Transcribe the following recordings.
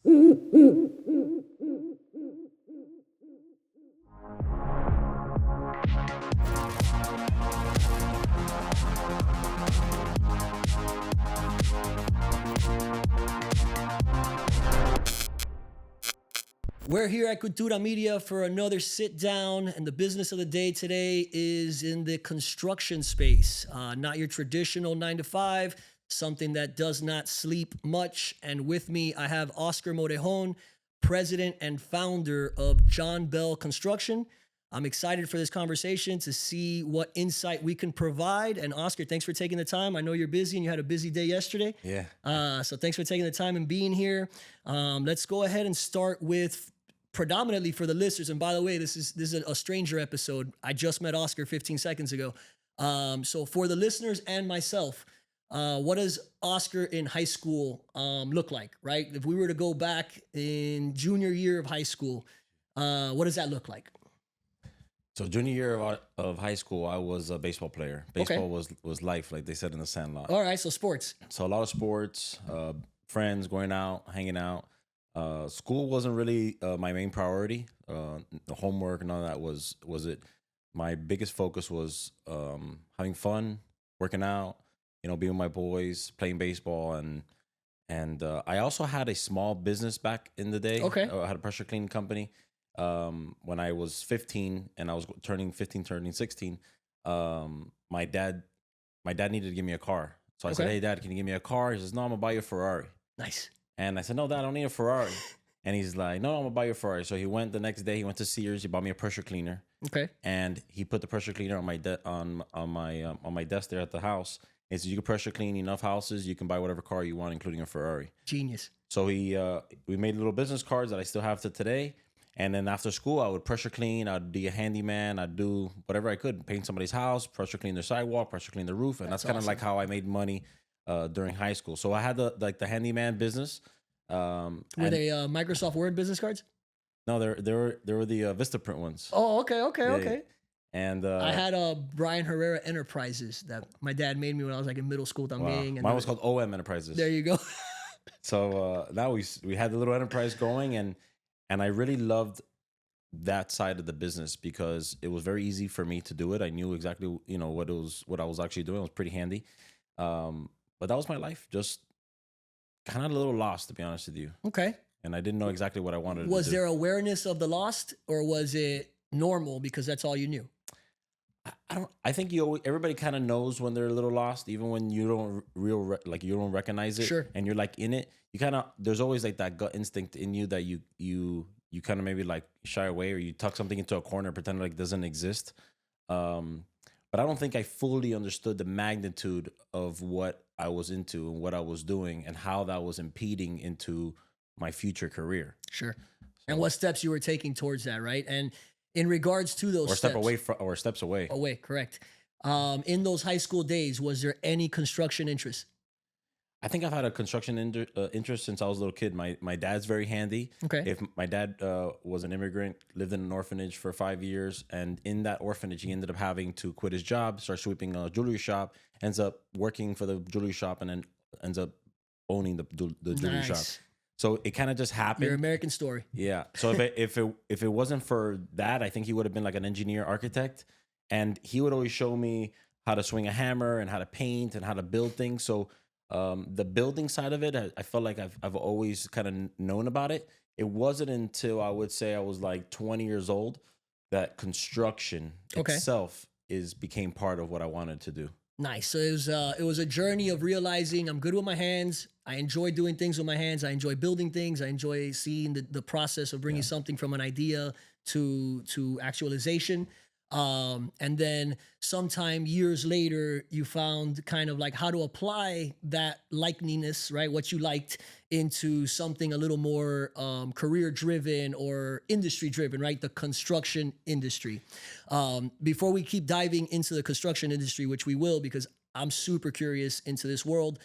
We're here at Cultura Media for another sit down, and the business of the day today is in the construction space. Not your traditional 9 to 5, something that does not sleep much. And with me, I have Oscar Morejon, president and founder of John Bell Construction. I'm excited for this conversation to see what insight we can provide. And Oscar, thanks for taking the time. I know you're busy and you had a busy day yesterday. Yeah. So thanks for taking the time and being here. Let's go ahead and start with predominantly for the listeners. And by the way, this is a stranger episode. I just met Oscar 15 seconds ago. So for the listeners and myself, what does Oscar in high school look like, right? If we were to go back in junior year of high school, what does that look like? So junior year of high school, I was a baseball player. Baseball was life, like they said in the Sandlot. All right, so sports. So a lot of sports, friends, going out, hanging out. School wasn't really my main priority. The homework and all that was it. My biggest focus was having fun, working out, being with my boys, playing baseball, and I also had a small business back in the day. Okay. I had a pressure cleaning company. When I was 15 and I was turning 16, my dad needed to give me a car. So I said, "Hey, Dad, can you give me a car?" He says, "No, I'm gonna buy you a Ferrari." Nice. And I said, "No, Dad, I don't need a Ferrari." And he's like, "No, I'm gonna buy you a Ferrari." So he went the next day. He went to Sears. He bought me a pressure cleaner. Okay. And he put the pressure cleaner on my desk there at the house. He said, "You can pressure clean enough houses. You can buy whatever car you want, including a Ferrari." Genius. So we made little business cards that I still have to today. And then after school, I would pressure clean. I'd be a handyman. I'd do whatever I could, paint somebody's house, pressure clean their sidewalk, pressure clean their roof. And that's kind of awesome. like how I made money during high school. So I had the handyman business. Were they Microsoft Word business cards? No, they were the Vistaprint ones. Oh, okay. Yeah. And I had Bryan Herrera Enterprises that my dad made me when I was like in middle school también. Wow. Mine was called OM Enterprises. There you go. So now we had the little enterprise going, and I really loved that side of the business because it was very easy for me to do it. I knew exactly what I was actually doing. It was pretty handy. But that was my life, just kind of a little lost, to be honest with you. Okay. And I didn't know exactly what I wanted to do. Was there awareness of the lost, or was it normal because that's all you knew? I think everybody kind of knows when they're a little lost, even when you don't you don't recognize it. Sure. And you're like in it. There's always like that gut instinct in you that you kind of maybe like shy away, or you tuck something into a corner, pretend like it doesn't exist. But I don't think I fully understood the magnitude of what I was into and what I was doing and how that was impeding into my future career. Sure. And what steps you were taking towards that, right? And in regards to those steps, steps away. Away, correct. In those high school days, was there any construction interest? I think I've had a construction interest since I was a little kid. My dad's very handy. Okay. If my dad was an immigrant, lived in an orphanage for 5 years, and in that orphanage, he ended up having to quit his job, start sweeping a jewelry shop, ends up working for the jewelry shop, and then ends up owning the jewelry shop. So it kind of just happened. Your American story. Yeah. So if it wasn't for that, I think he would have been like an engineer, architect, and he would always show me how to swing a hammer and how to paint and how to build things. So the building side of it, I felt like I've always kind of known about it. It wasn't until I would say I was like 20 years old that construction itself became part of what I wanted to do. Nice. So it was a journey of realizing I'm good with my hands. I enjoy doing things with my hands. I enjoy building things. I enjoy seeing the process of bringing something from an idea to actualization. And then sometime years later, you found kind of like how to apply that likeliness, right? What you liked into something a little more career driven or industry driven, right? The construction industry. Before we keep diving into the construction industry, which we will, because I'm super curious into this world.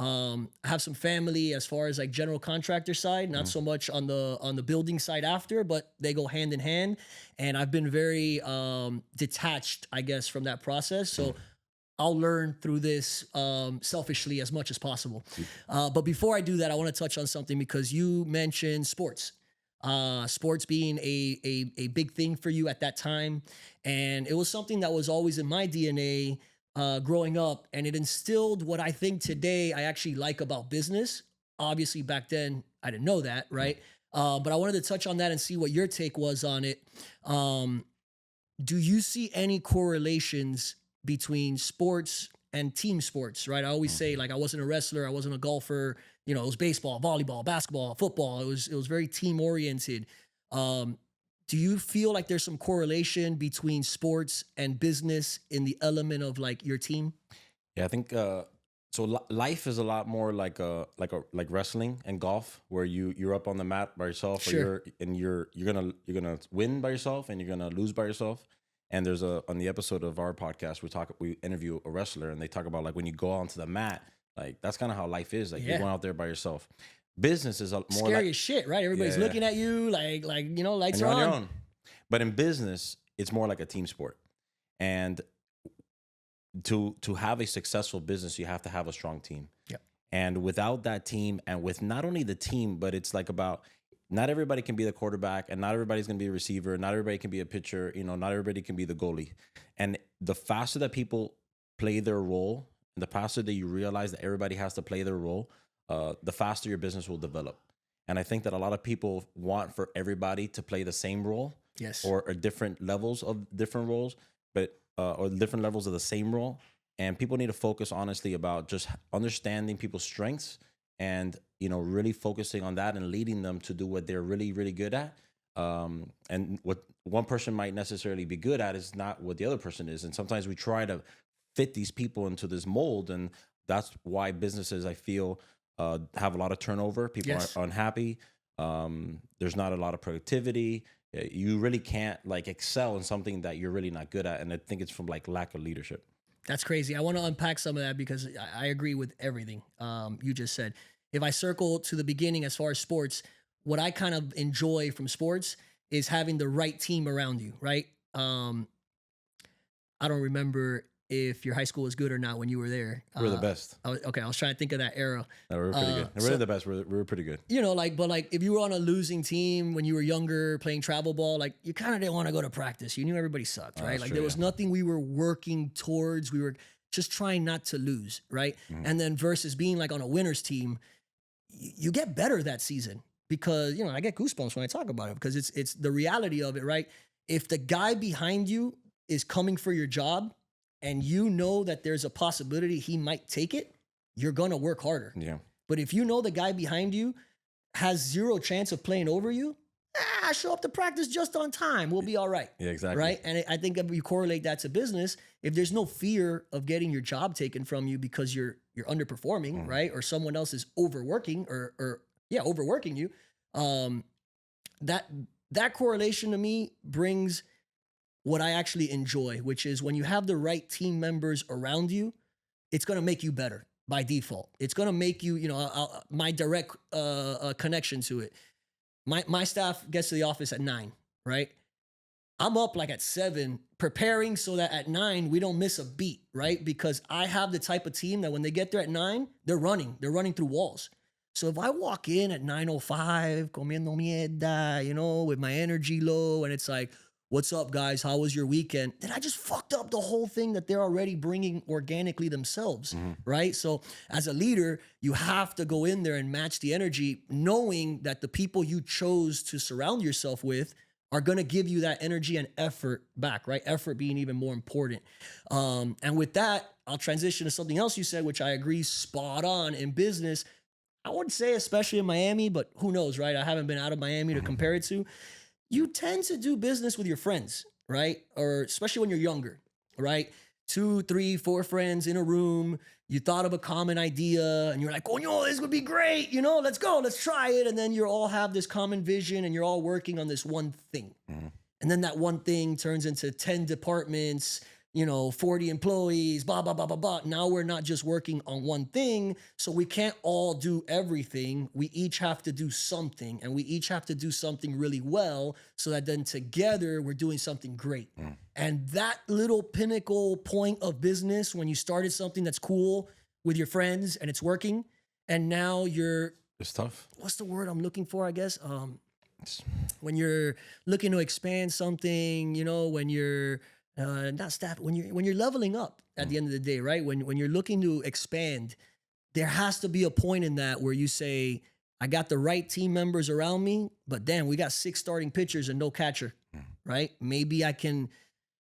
I have some family as far as like general contractor side, not so much on the building side after, but they go hand in hand. And I've been very detached, I guess, from that process. So I'll learn through this selfishly as much as possible. But before I do that, I want to touch on something because you mentioned sports. Sports being a big thing for you at that time. And it was something that was always in my DNA growing up. And it instilled what I think today I actually like about business. Obviously, back then, I didn't know that, right? But I wanted to touch on that and see what your take was on it. Do you see any correlations between sports and team sports, right? I always say, like, I wasn't a wrestler, I wasn't a golfer, you know, it was baseball, volleyball, basketball, football. It was very team oriented. Do you feel like there's some correlation between sports and business in the element of like your team? Yeah, I think so. Life is a lot more like wrestling and golf, where you're up on the mat by yourself, or Sure. you're gonna win by yourself and you're gonna lose by yourself. And there's on the episode of our podcast we interview a wrestler, and they talk about, like, when you go onto the mat, like, that's kind of how life is. Like, you're Yeah. going out there by yourself. Business is more Scary like, as shit, right? Everybody's yeah, looking at you you know, and lights you're are on your on. own. But in business, it's more like a team sport. And to have a successful business, you have to have a strong team. Yep. And without that team, and with not only the team, but it's like about, not everybody can be the quarterback, and not everybody's going to be a receiver, not everybody can be a pitcher, you know, not everybody can be the goalie. And the faster that people play their role, and the faster that you realize that everybody has to play their role, the faster your business will develop. And I think that a lot of people want for everybody to play the same role, Yes. or different levels of different roles, but or different levels of the same role. And people need to focus honestly about just understanding people's strengths, and, you know, really focusing on that and leading them to do what they're really, really good at. And what one person might necessarily be good at is not what the other person is. And sometimes we try to fit these people into this mold, and that's why businesses, I feel, have a lot of turnover. People Yes. are unhappy. There's not a lot of productivity. You really can't, like, excel in something that you're really not good at. And I think it's from, like, lack of leadership. That's crazy. I want to unpack some of that because I agree with everything you just said. If I circle to the beginning as far as sports, what I kind of enjoy from sports is having the right team around you, right? I don't remember if your high school was good or not when you were there. We're the best. Okay, I was trying to think of that era. No, we're pretty good. We're so- the best. We're pretty good. You know, like, but like if you were on a losing team when you were younger playing travel ball, like you kind of didn't want to go to practice. You knew everybody sucked, right? that's Like true, there was yeah. nothing we were working towards. We were just trying not to lose, right? And then versus being like on a winner's team, you get better that season because, you know, I get goosebumps when I talk about it because it's the reality of it, right? If the guy behind you is coming for your job and you know that there's a possibility he might take it, you're going to work harder. Yeah. But if you know the guy behind you has zero chance of playing over you, show up to practice just on time. We'll be all right. Yeah, exactly. Right. And I think if you correlate that to business, if there's no fear of getting your job taken from you because you're underperforming, right? Or someone else is overworking or overworking you, that correlation to me brings what I actually enjoy, which is when you have the right team members around you, it's going to make you better by default. It's going to make you, my direct connection to it. My staff gets to the office at 9, right? I'm up like at 7 preparing so that at 9 we don't miss a beat, right? Because I have the type of team that when they get there at 9, they're running through walls. So if I walk in at 9:05, comiendo mierda, with my energy low, and it's like, what's up, guys? How was your weekend? Then I just fucked up the whole thing that they're already bringing organically themselves, right? So as a leader, you have to go in there and match the energy, knowing that the people you chose to surround yourself with are going to give you that energy and effort back, right? Effort being even more important. And with that, I'll transition to something else you said, which I agree spot on in business. I would say, especially in Miami, but who knows, right? I haven't been out of Miami to compare it to. You tend to do business with your friends, right? Or especially when you're younger, right? 2, 3, 4 friends in a room. You thought of a common idea and you're like, oh, this would be great. Let's go, let's try it. And then you all have this common vision and you're all working on this one thing. And then that one thing turns into 10 departments, 40 employees, blah, blah, blah, blah, blah. Now we're not just working on one thing. So we can't all do everything. We each have to do something, and we each have to do something really well so that then together we're doing something great. And that little pinnacle point of business, when you started something that's cool with your friends and it's working, and now it's tough. What's the word I'm looking for, I guess? When you're looking to expand something, when you're not staff, when you're leveling up at the end of the day, right? When you're looking to expand, there has to be a point in that where you say, I got the right team members around me, but damn, we got 6 starting pitchers and no catcher, right? Maybe I can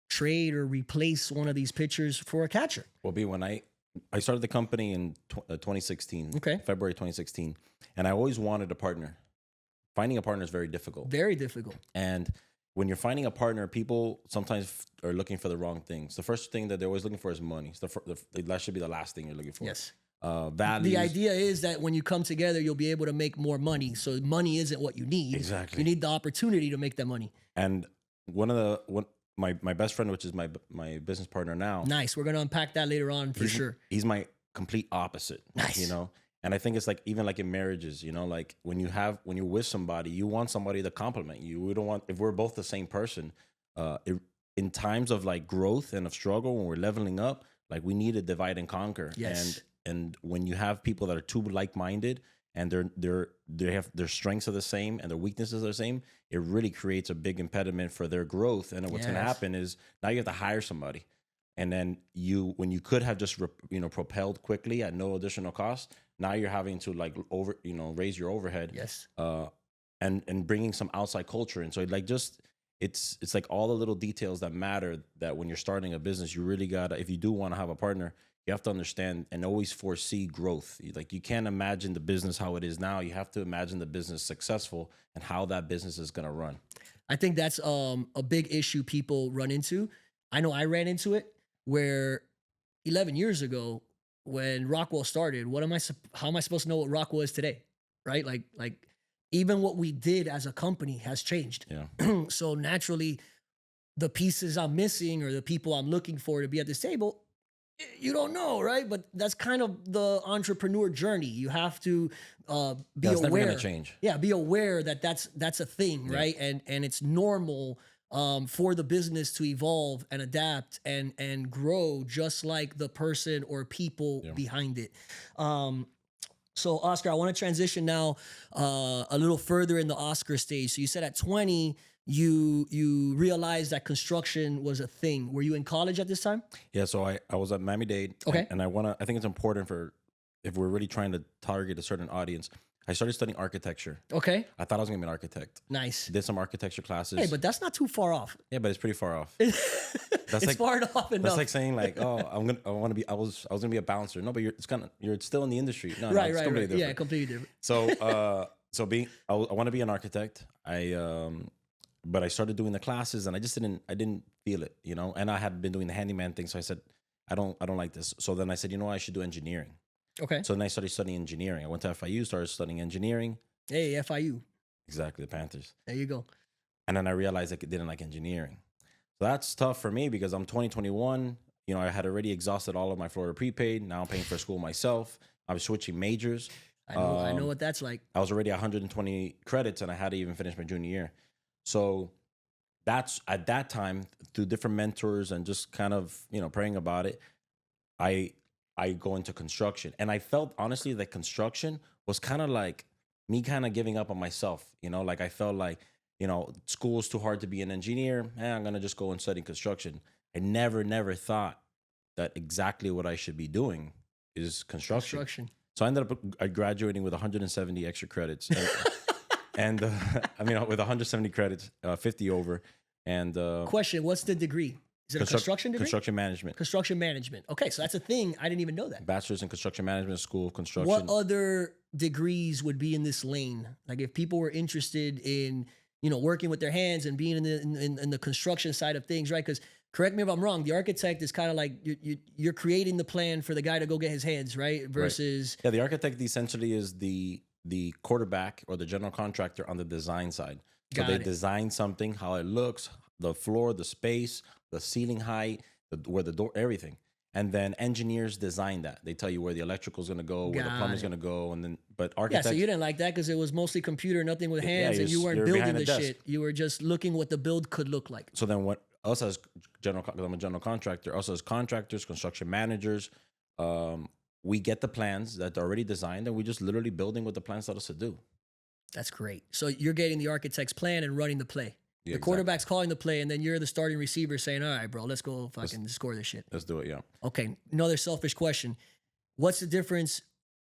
trade or replace one of these pitchers for a catcher. Well, when I started the company in 2016, February 2016, and I always wanted a partner. Finding a partner is very difficult. Very difficult. And when you're finding a partner, people sometimes are looking for the wrong things. The first thing that they're always looking for is money. So that should be the last thing you're looking for. Yes. Values. The idea is that when you come together, you'll be able to make more money. So money isn't what you need. Exactly. You need the opportunity to make that money. And my best friend, which is my business partner now. Nice. We're gonna unpack that later on for sure. He's my complete opposite. Nice. And I think it's like even like in marriages, like when you're with somebody, you want somebody to compliment you. We don't want, if we're both the same person, in times of like growth and of struggle, when we're leveling up, like we need to divide and conquer. Yes. And when you have people that are too like-minded and they have their strengths are the same and their weaknesses are the same, it really creates a big impediment for their growth. And what's going to happen is now you have to hire somebody. And then when you could have just propelled quickly at no additional cost, now you're having to like raise your overhead. Yes. And bringing some outside culture in. So it's like all the little details that matter, that when you're starting a business, you really gotta, if you do want to have a partner, you have to understand and always foresee growth. Like you can't imagine the business how it is now. You have to imagine the business successful and how that business is gonna run. I think that's a big issue people run into. I know I ran into it where 11 years ago when Rockwell started, how am I supposed to know what Rockwell is today? Right? Like even what we did as a company has changed. Yeah. So naturally, the pieces I'm missing or the people I'm looking for to be at this table, you don't know, right? But that's kind of the entrepreneur journey. You have to be aware. Never gonna change. Yeah, be aware that that's a thing, right? And it's normal for the business to evolve and adapt and grow, just like the person or people behind it. So Oscar, I want to transition now a little further in the Oscar stage. So you said at 20, you realized that construction was a thing. Were you in college at this time? Yeah, so I was at Miami-Dade. Okay. And I think it's important if we're really trying to target a certain audience. I started studying architecture. Okay. I thought I was gonna be an architect. Nice. Did some architecture classes. Hey, but that's not too far off. Yeah, but it's pretty far off. It's like, far off enough. That's like saying like, oh, I was gonna be a bouncer. No, but you're still in the industry. No, right, it's right, completely right. different. Yeah, completely different. So I want to be an architect. But I started doing the classes and I didn't feel it, and I had been doing the handyman thing. So I said, I don't like this. So then I said, I should do engineering. Okay. So then I started studying engineering. I went to FIU, started studying engineering. Hey, FIU. Exactly, the Panthers. There you go. And then I realized I didn't like engineering. So that's tough for me because I'm 2021. I had already exhausted all of my Florida prepaid. Now I'm paying for school myself. I'm switching majors. I know what that's like. I was already 120 credits and I had to even finish my junior year. So that's at that time, through different mentors and just kind of, praying about it, I go into construction. And I felt honestly that construction was kind of like me kind of giving up on myself. Like I felt like, school's too hard to be an engineer. I'm going to just go and study construction. I never thought that exactly what I should be doing is construction. So I ended up graduating with 170 extra credits. And with 170 credits, 50 over. And question: what's the degree? Is it a construction degree? Construction management. Construction management. Okay, so that's a thing. I didn't even know that. Bachelor's in construction management, School of Construction. What other degrees would be in this lane? Like if people were interested in, working with their hands and being in the construction side of things, right? Because correct me if I'm wrong, the architect is kind of like you're creating the plan for the guy to go get his hands, right? Versus the architect essentially is the quarterback or the general contractor on the design side. So they design something, how it looks, the floor, the space, the ceiling height, where the door, everything. And then engineers design that. They tell you where the electrical is going to go, where the Got plumbing's it. going to go, and then but Yeah, architects, so you didn't like that because it was mostly computer, nothing with hands, and you weren't you're building behind a the desk. shit. You were just looking what the build could look like. So then what us as because I'm a general contractor, us as contractors, construction managers, we get the plans that are already designed, and we just literally building what the plans tell us to do. That's great. So you're getting the architect's plan and running the play. Yeah, The exactly. quarterback's calling the play, and then you're the starting receiver saying, all right, bro, let's go fucking score this shit. Let's do it. Yeah. Okay, another selfish question. What's the difference,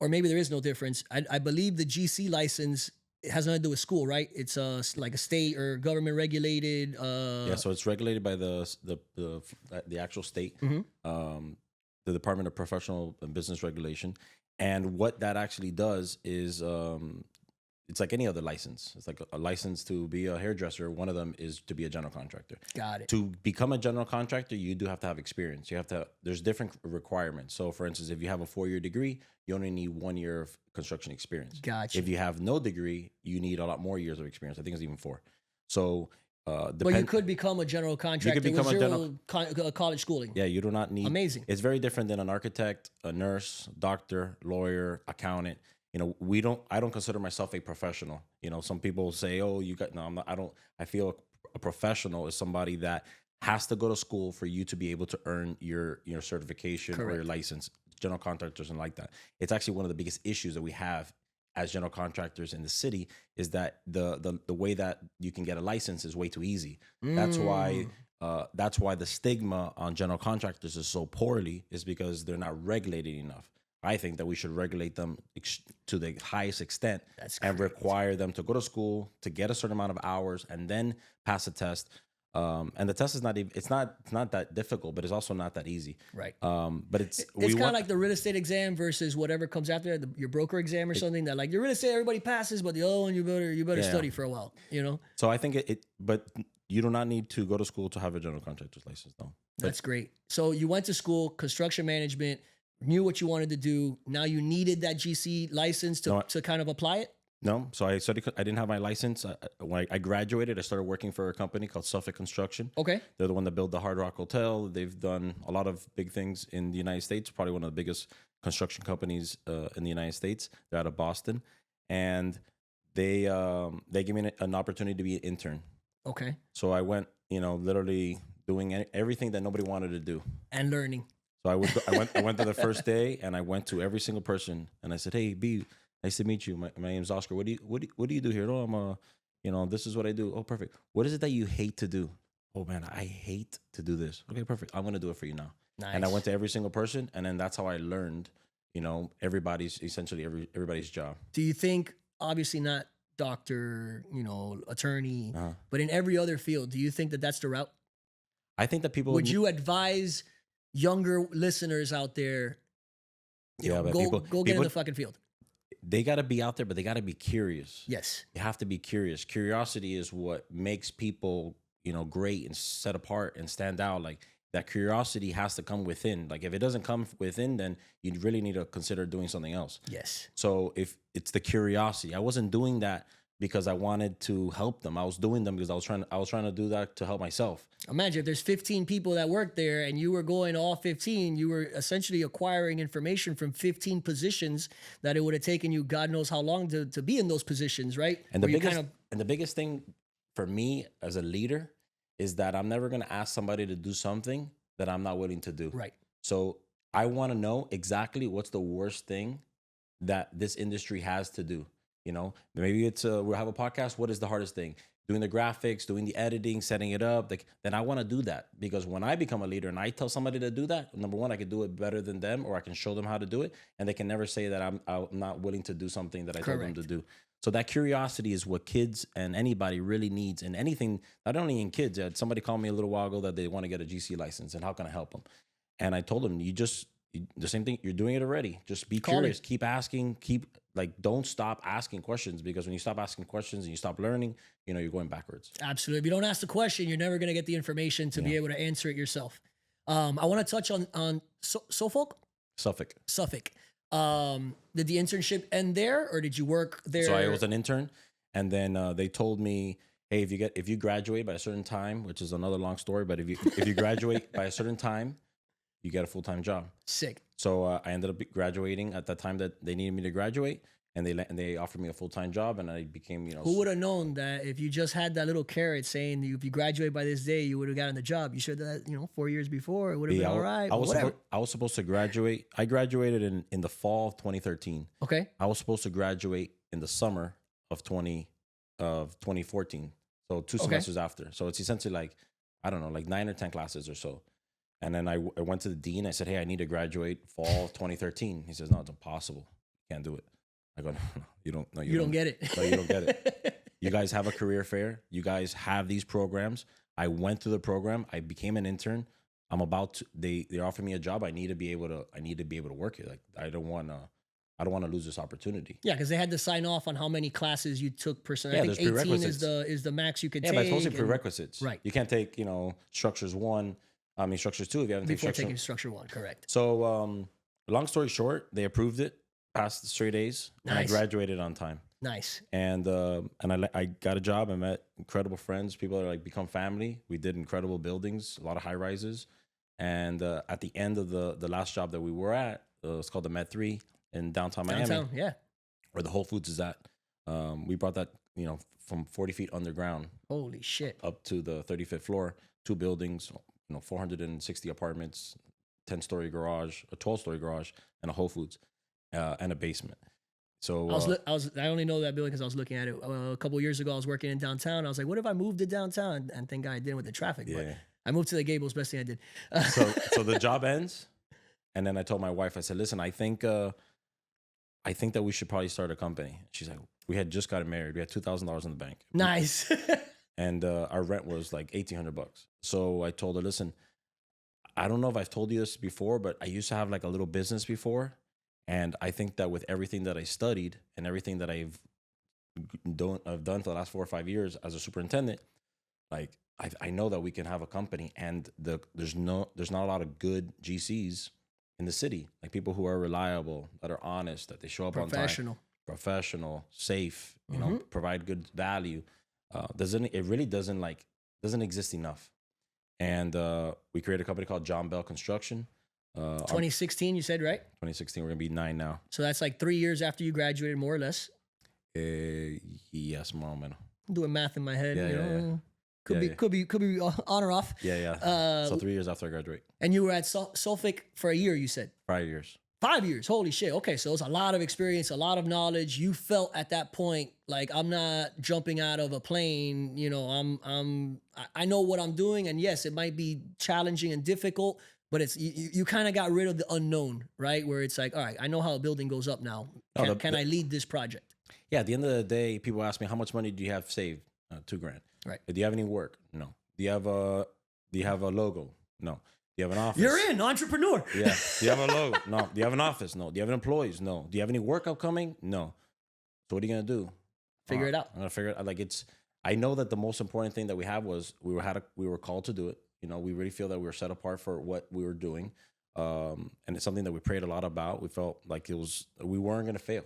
or maybe there is no difference? I believe the GC license has nothing to do with school, right? It's like a state or government regulated. Yeah, so it's regulated by the actual state, the Department of Professional and Business Regulation, and what that actually does is it's like any other license. It's like a license to be a hairdresser. One of them is to be a general contractor. Got it. To become a general contractor, you do have to have experience. You have to. There's different requirements. So, for instance, if you have a 4-year degree, you only need 1 year of construction experience. Gotcha. If you have no degree, you need a lot more years of experience. I think it's even 4. So, But you could become a general contractor become with a zero college schooling. Yeah, you do not need. Amazing. It's very different than an architect, a nurse, doctor, lawyer, accountant. You know, I don't consider myself a professional. You know, some people say, "Oh, you got." No, I'm not. I don't. I feel a professional is somebody that has to go to school for you to be able to earn your certification or your license. General contractors and like that. It's actually one of the biggest issues that we have as general contractors in the city is that the way that you can get a license is way too easy. That's why the stigma on general contractors is so poorly, is because they're not regulated enough. I think that we should regulate them to the highest extent and require them to go to school, to get a certain amount of hours, and then pass a test. And the test is not even, it's not that difficult, but it's also not that easy. Right. But it's kind of like the real estate exam versus whatever comes after that, your broker exam or something that like your real estate, everybody passes, but the other one, you better study for a while, you know? So I think but you do not need to go to school to have a general contractor's license, though. That's great. So you went to school, construction management, knew what you wanted to do. Now you needed that GC license to kind of apply it? No. So I studied. I didn't have my license. When I graduated, I started working for a company called Suffolk Construction. Okay. They're the one that built the Hard Rock Hotel. They've done a lot of big things in the United States, probably one of the biggest construction companies in the United States. They're out of Boston. And they gave me an opportunity to be an intern. Okay. So I went, literally doing everything that nobody wanted to do. And learning. So I went to the first day, and I went to every single person, and I said, "Hey, B, nice to meet you. My name's Oscar. What do you do here? Oh, I'm this is what I do. Oh, perfect. What is it that you hate to do? Oh man, I hate to do this. Okay, perfect. I'm gonna do it for you now." Nice. And I went to every single person, and then that's how I learned, everybody's job. Do you think, obviously not doctor, attorney, but in every other field, do you think that that's the route? I think that people would you advise younger listeners out there, go get in the fucking field? They got to be out there, but they got to be curious. Yes. You have to be curious. Curiosity is what makes people, great and set apart and stand out. Like that curiosity has to come within. Like if it doesn't come within, then you really need to consider doing something else. Yes. So if it's the curiosity, I wasn't doing that because I wanted to help them. I was doing them because I was trying to do that to help myself. Imagine if there's 15 people that work there and you were going to all 15, you were essentially acquiring information from 15 positions that it would have taken you God knows how long to be in those positions, right? And the biggest thing for me as a leader is that I'm never going to ask somebody to do something that I'm not willing to do. Right. So I want to know exactly what's the worst thing that this industry has to do. Maybe it's we'll have a podcast. What is the hardest thing? Doing the graphics, doing the editing, setting it up. Then I want to do that, because when I become a leader and I tell somebody to do that, number one, I can do it better than them, or I can show them how to do it, and they can never say that I'm not willing to do something that I told them to do. So that curiosity is what kids and anybody really needs in anything. Not only in kids. Somebody called me a little while ago that they want to get a GC license, and how can I help them? And I told them, the same thing. You're doing it already. Just be curious. Keep asking. Don't stop asking questions, because when you stop asking questions and you stop learning, you're going backwards. Absolutely. If you don't ask the question, you're never going to get the information to be able to answer it yourself. I want to touch on Suffolk. Did the internship end there, or did you work there? So I was an intern, and then they told me, hey, if you graduate by a certain time, which is another long story, but if you graduate by a certain time, you get a full-time job. Sick. So I ended up graduating at the time that they needed me to graduate, and they offered me a full-time job, and I became, Who would have known that if you just had that little carrot saying if you graduate by this day, you would have gotten the job? You should have that, 4 years before. It would have been all right. I was supposed to graduate. I graduated in the fall of 2013. Okay. I was supposed to graduate in the summer of 2014. So 2 semesters after. So it's essentially like, I don't know, like 9 or 10 classes or so. And then I went to the dean. I said, hey, I need to graduate fall of 2013. He says, no, it's impossible. You can't do it. I go, no, you don't. No, you don't get it. No, you don't get it. You guys have a career fair. You guys have these programs. I went through the program. I became an intern. I'm about to. They offered me a job. I need to be able to work it. Like I don't want to lose this opportunity. Yeah, because they had to sign off on how many classes you took per semester. Yeah, I think 18 is the max you could take. Yeah, but it's mostly prerequisites. Right. You can't take structures 2 if you haven't taken structure 1. Correct. So long story short, they approved it, passed the straight A's, and I graduated on time. Nice. And I got a job. I met incredible friends. People that become family. We did incredible buildings, a lot of high rises. And at the end of the last job that we were at, it's called the Med 3 in downtown Miami. Yeah. Where the Whole Foods is at. We brought that, from 40 feet underground. Holy shit. Up to the 35th floor, 2 buildings, 460 apartments, 10-story garage, a 12-story garage, and a Whole Foods, and a basement. So I only know that building because I was looking at it a couple of years ago. I was working in downtown. I was like, what if I moved to downtown? And thank God I didn't with the traffic. Yeah. But I moved to the Gables. Best thing I did. So the job ends, and then I told my wife, I said, listen, I think that we should probably start a company. She's like, we had just gotten married. We had $2,000 in the bank. Nice. And our rent was like $1,800. So I told her, listen, I don't know if I've told you this before, but I used to have like a little business before. And I think that with everything that I studied and everything that I've done for the last 4 or 5 years as a superintendent, like I know that we can have a company, and there's not a lot of good GCs in the city, like people who are reliable, that are honest, that they show up on time, professional, safe, provide good value. It really doesn't exist enough. And we created a company called John Bell Construction. 2016, you said, right? 2016. We're gonna be 9 now. So that's like 3 years after you graduated, more or less. Yes, more or menos. I'm doing math in my head. Yeah. Could be on or off. Yeah. So 3 years after I graduate. And you were at Suffolk for a year, you said? 5 years. 5 years. Holy shit. Okay, so it's a lot of experience, a lot of knowledge. You felt at that point like, I'm not jumping out of a plane. I know what I'm doing, and yes, it might be challenging and difficult, but it's you kind of got rid of the unknown, right? Where it's like, all right, I know how a building goes up now. Can I lead this project? Yeah. At the end of the day, people ask me, how much money do you have saved? $2,000. Right. Do you have any work? No. Do you have a logo? No. Do you have an office? You're in entrepreneur. Yeah. Do you have a logo? No. Do you have an office? No. Do you have employees? No. Do you have any work upcoming? No. So what are you gonna do? Figure it out. I'm gonna figure it out. I know that the most important thing that we have was we were called to do it. We really feel that we were set apart for what we were doing. And it's something that we prayed a lot about. We felt like we weren't gonna fail.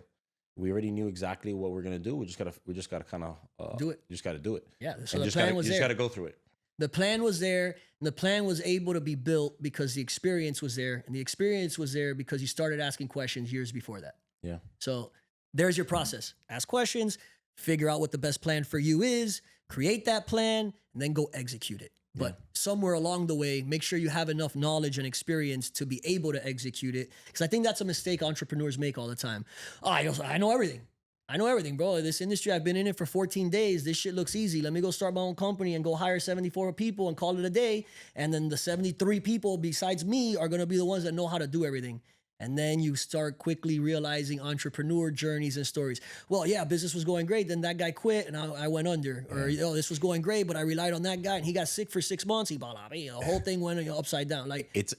We already knew exactly what we're gonna do. We just gotta kind of do it. You just gotta do it. Yeah. So the plan was there. You just gotta go through it. The plan was there, and the plan was able to be built because the experience was there, and the experience was there because you started asking questions years before that. Yeah. So there's your process. Ask questions, figure out what the best plan for you is, create that plan, and then go execute it. But somewhere along the way, make sure you have enough knowledge and experience to be able to execute it. Because I think that's a mistake entrepreneurs make all the time. Oh, I know everything. I know everything, bro. This industry, I've been in it for 14 days. This shit looks easy. Let me go start my own company and go hire 74 people and call it a day. And then the 73 people besides me are going to be the ones that know how to do everything. And then you start quickly realizing entrepreneur journeys and stories. Well, yeah, business was going great. Then that guy quit and I went under. Or, this was going great, but I relied on that guy and he got sick for 6 months. The whole thing went upside down. Like it's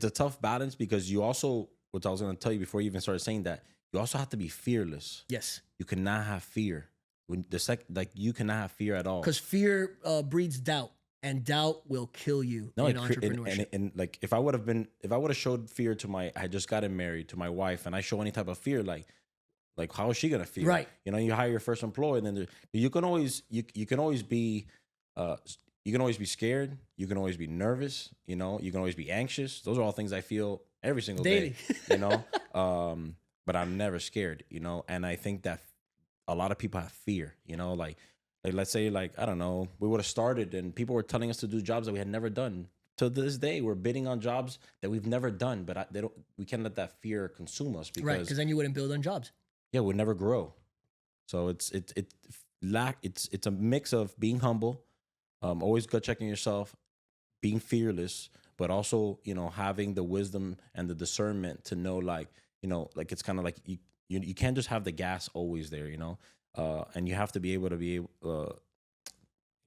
a tough balance, because you also, what I was going to tell you before you even started saying that, you also have to be fearless. Yes. You cannot have fear. You cannot have fear at all. Because fear breeds doubt. And doubt will kill you in entrepreneurship. And like if I would have showed fear I had just gotten married, to my wife, and I show any type of fear, like Like, how is she gonna feel? Right. You know, you hire your first employee, and then you can always you can always be you can always be scared. You can always be nervous. You know, you can always be anxious. Those are all things I feel every single Daily. day. You know, but I'm never scared. You know, and I think that a lot of people have fear. You know, like let's say like I don't know, we would have started and people were telling us to do jobs that we had never done. To this day, we're bidding on jobs that we've never done, but they don't. We can't let that fear consume us Right, because then you wouldn't build on jobs. yeah, we'll never grow. So it's a mix of being humble, always gut checking yourself, being fearless, but also you know having the wisdom and the discernment to know like you know like it's kind of like you can't just have the gas always there, you know, and you have to be able to be able.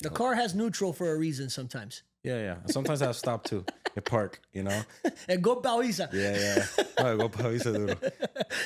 The car has neutral for a reason sometimes. Yeah. Sometimes I stop too at park, you know. And go Bauisa. Yeah. Oh, go Pavisa, duro.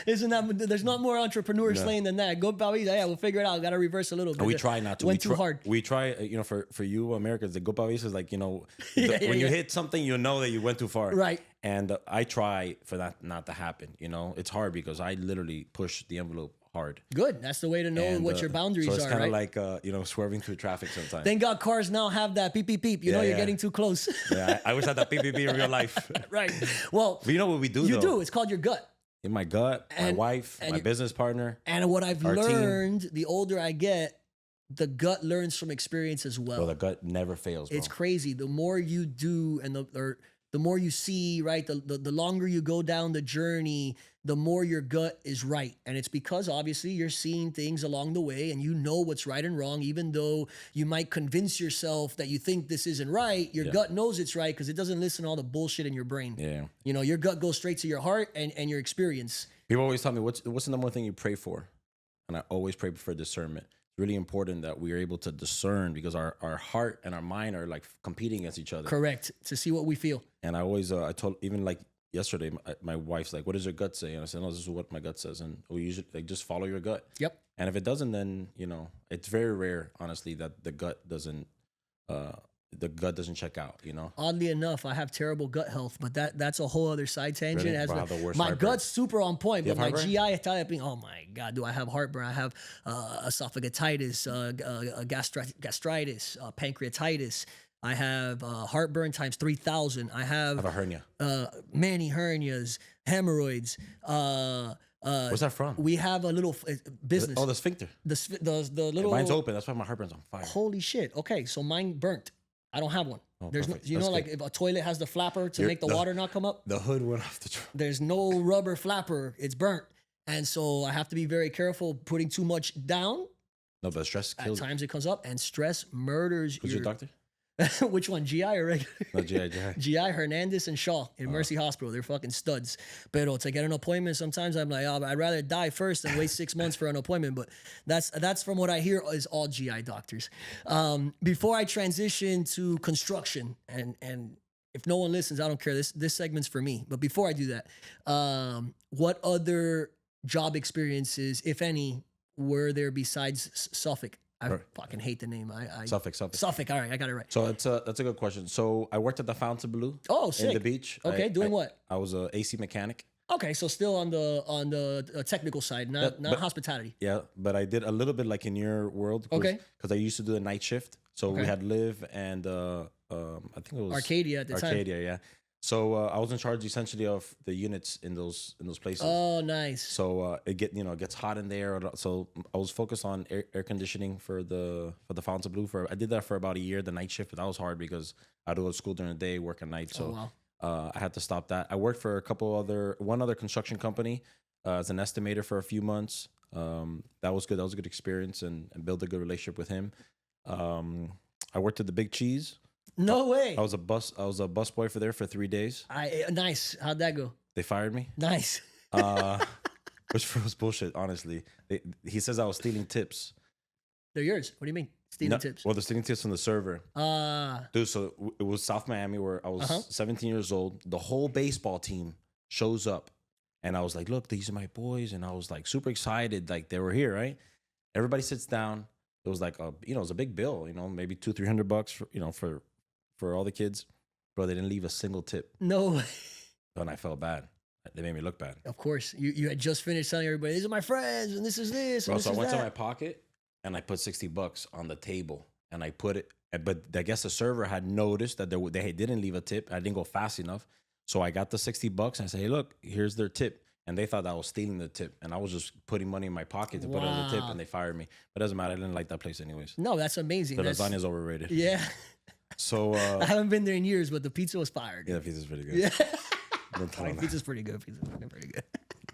Isn't that there's not more entrepreneur slaying than that? Go Bauisa. Yeah, we'll figure it out. Got to reverse a little bit. We try not to. Went too hard. We try, you know, for you Americans, the go Pavisa is like, you know, when you hit something, you know that you went too far. Right. And I try for that not to happen. You know, it's hard because I literally push the envelope hard. Good. That's the way to know And, what your boundaries so it's are, kind of right? like, you know, swerving through traffic sometimes. Thank God cars now have that beep, beep, beep. You know you're getting too close. Yeah, I wish I had that PPP in real life. Right. Well, But you know what we do, you though? do. It's called your gut. In my gut, my wife, my business partner. And what I've Our team. learned, the older I get, the gut learns from experience as well. Bro, the gut never fails, bro. It's crazy. The more you do and the more you see, right? The longer you go down the journey, the more your gut is right. And it's because obviously you're seeing things along the way and you know what's right and wrong, even though you might convince yourself that you think this isn't right. Your gut knows it's right because it doesn't listen to all the bullshit in your brain. Yeah. You know, your gut goes straight to your heart and your experience. People always tell me, what's the number one thing you pray for? And I always pray for discernment. It's really important that we are able to discern because our heart and our mind are like competing against each other. Correct. To see what we feel. And I always, I told, even like yesterday, my wife's like, what does your gut say? And I said, no, this is what my gut says. And we usually like just follow your gut. Yep. And if it doesn't, then, you know, it's very rare, honestly, that the gut doesn't check out, you know? Oddly enough, I have terrible gut health, but that's a whole other side tangent. Really? It has Bro, I have the worst my heartburn. gut's super on point, You but have my heartburn? GI typing, oh my God, do I have heartburn? I have esophagitis, gastritis, pancreatitis. I have heartburn times 3,000. I I have a hernia. many hernias, hemorrhoids. Where's that from? We have a little business. Oh, the sphincter. The little Mine's open. That's why my heartburn's on fire. Holy shit. Okay, so mine burnt. I don't have one. Oh, There's no, perfect. you know, That's like good. if a toilet has the flapper to make the water not come up, The hood went off the truck. there's no rubber flapper. It's burnt. And so I have to be very careful putting too much down. No, but stress At kills. times it comes up and stress murders Who's your doctor? Which one? GI or regular? No, GI. GI, Hernandez, and Shaw in Mercy Hospital. They're fucking studs. Pero to get an appointment, sometimes I'm like, oh, I'd rather die first than wait 6 months for an appointment. But that's from what I hear is all GI doctors. Before I transition to construction, and if no one listens, I don't care. This segment's for me. But before I do that, what other job experiences, if any, were there besides Suffolk? I fucking hate the name. Suffolk. Suffolk. All right, I got it right. So that's a good question. So I worked at the Fountain Blue. Oh, sick. In the beach. Okay, doing what? I was a AC mechanic. Okay, so still on the technical side, not hospitality. Yeah, but I did a little bit like in your world. Okay. Because I used to do a night shift. So we had Live and I think it was Arcadia at the time. Arcadia, yeah. So I was in charge essentially of the units in those places. Oh, nice. So it gets hot in there. So I was focused on air conditioning for the Fountain Blue. I did that for about a year, the night shift, but that was hard because I do go to school during the day, work at night. So I had to stop that. I worked for one other construction company as an estimator for a few months. That was good. That was a good experience and built a good relationship with him. I worked at the Big Cheese. No way. I was a bus boy for there for 3 days. Nice. How'd that go? They fired me. Nice. Which was bullshit, honestly. He says I was stealing tips. They're yours. What do you mean? Stealing tips? Well, they're stealing tips from the server. Dude, so it was South Miami where I was 17 years old. The whole baseball team shows up. And I was like, look, these are my boys. And I was like super excited. Like they were here, right? Everybody sits down. It was like, it was a big bill, maybe $200-$300 for all the kids. Bro, they didn't leave a single tip. No way. And I felt bad. They made me look bad. Of course, you had just finished telling everybody, these are my friends, and this is this, and Bro, this so I is went to that. my pocket and I put $60 on the table and I put it, but I guess the server had noticed that they didn't leave a tip. I didn't go fast enough. So I got the $60 and I said, hey, look, here's their tip. And they thought that I was stealing the tip. And I was just putting money in my pocket to put it as a tip, Wow. and they fired me. But it doesn't matter. I didn't like that place anyways. No, that's amazing. The That's, lasagna's overrated. yeah. So I haven't been there in years, but the pizza was fired. yeah, the pizza's pretty good. Yeah. Don't tell them that. Pizza's pretty good. Pizza's fucking pretty good.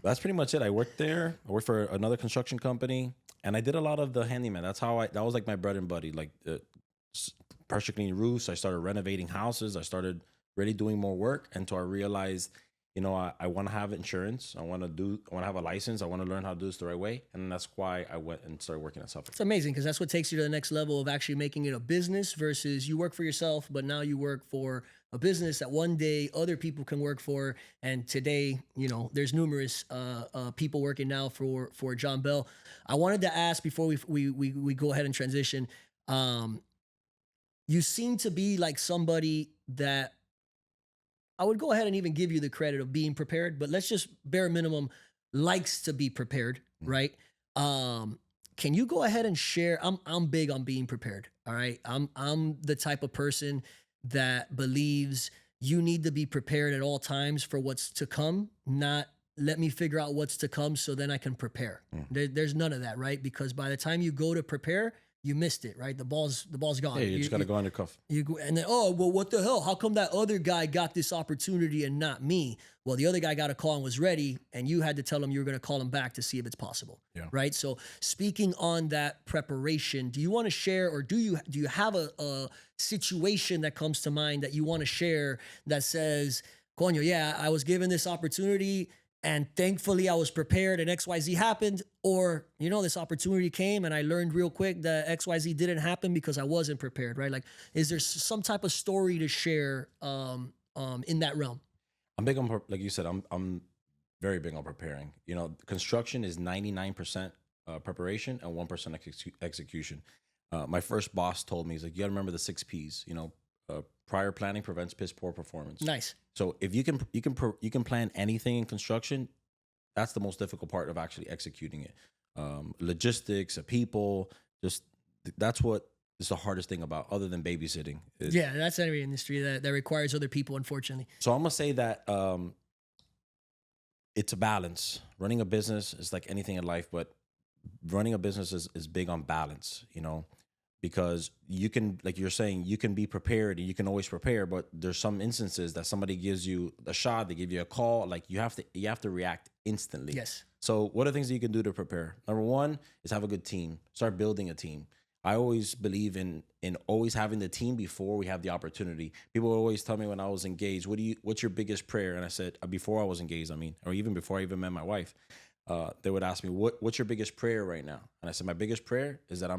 That's pretty much it. I worked there. I worked for another construction company, and I did a lot of the handyman. That was like my bread and butter, like pressure cleaning roofs. I started renovating houses. I started really doing more work until I realized, you know, I want to have insurance. I want to have a license. I want to learn how to do this the right way. And that's why I went and started working at Suffolk. It's amazing because that's what takes you to the next level of actually making it a business versus you work for yourself, but now you work for a business that one day other people can work for. And today, you know, there's numerous people working now for John Bell. I wanted to ask before we go ahead and transition. You seem to be like somebody that I would go ahead and even give you the credit of being prepared, but let's just bare minimum likes to be prepared, right? Can you go ahead and share? I'm big on being prepared. All right. I'm the type of person that believes you need to be prepared at all times for what's to come, not let me figure out what's to come so then I can prepare. There's none of that, right? Because by the time you go to prepare, you missed it, right? The ball's gone. Yeah, you just got to go on your cuff. You go, and then, oh, well, what the hell? How come that other guy got this opportunity and not me? Well, the other guy got a call and was ready, and you had to tell him you were going to call him back to see if it's possible. Yeah. Right. So, speaking on that preparation, do you want to share, or do you have a situation that comes to mind that you want to share that says, "Coño, yeah, I was given this opportunity, and thankfully I was prepared, and XYZ happened," or, you know, this opportunity came and I learned real quick that XYZ didn't happen because I wasn't prepared, right? Like, is there some type of story to share in that realm? I'm big on, like you said, I'm very big on preparing. You know, construction is 99% preparation and 1% execution. My first boss told me, he's like, you got to remember the 6 P's. You know, prior planning prevents piss poor performance. Nice. So if you can plan anything in construction, that's the most difficult part of actually executing it. Logistics, people, just that's what is the hardest thing about, other than babysitting. Yeah, that's every industry that requires other people, unfortunately. So I'm gonna say that it's a balance. Running a business is like anything in life, but running a business is big on balance, you know, because you can, like you're saying, you can be prepared and you can always prepare, but there's some instances that somebody gives you a shot, they give you a call, like you have to react instantly. Yes. So what are things that you can do to prepare? Number one is have a good team. Start building a team. I always believe in always having the team before we have the opportunity. People always tell me when I was engaged, what's your biggest prayer? And I said, before I was engaged, or even before I even met my wife, they would ask me, what's your biggest prayer right now? And I said, my biggest prayer is that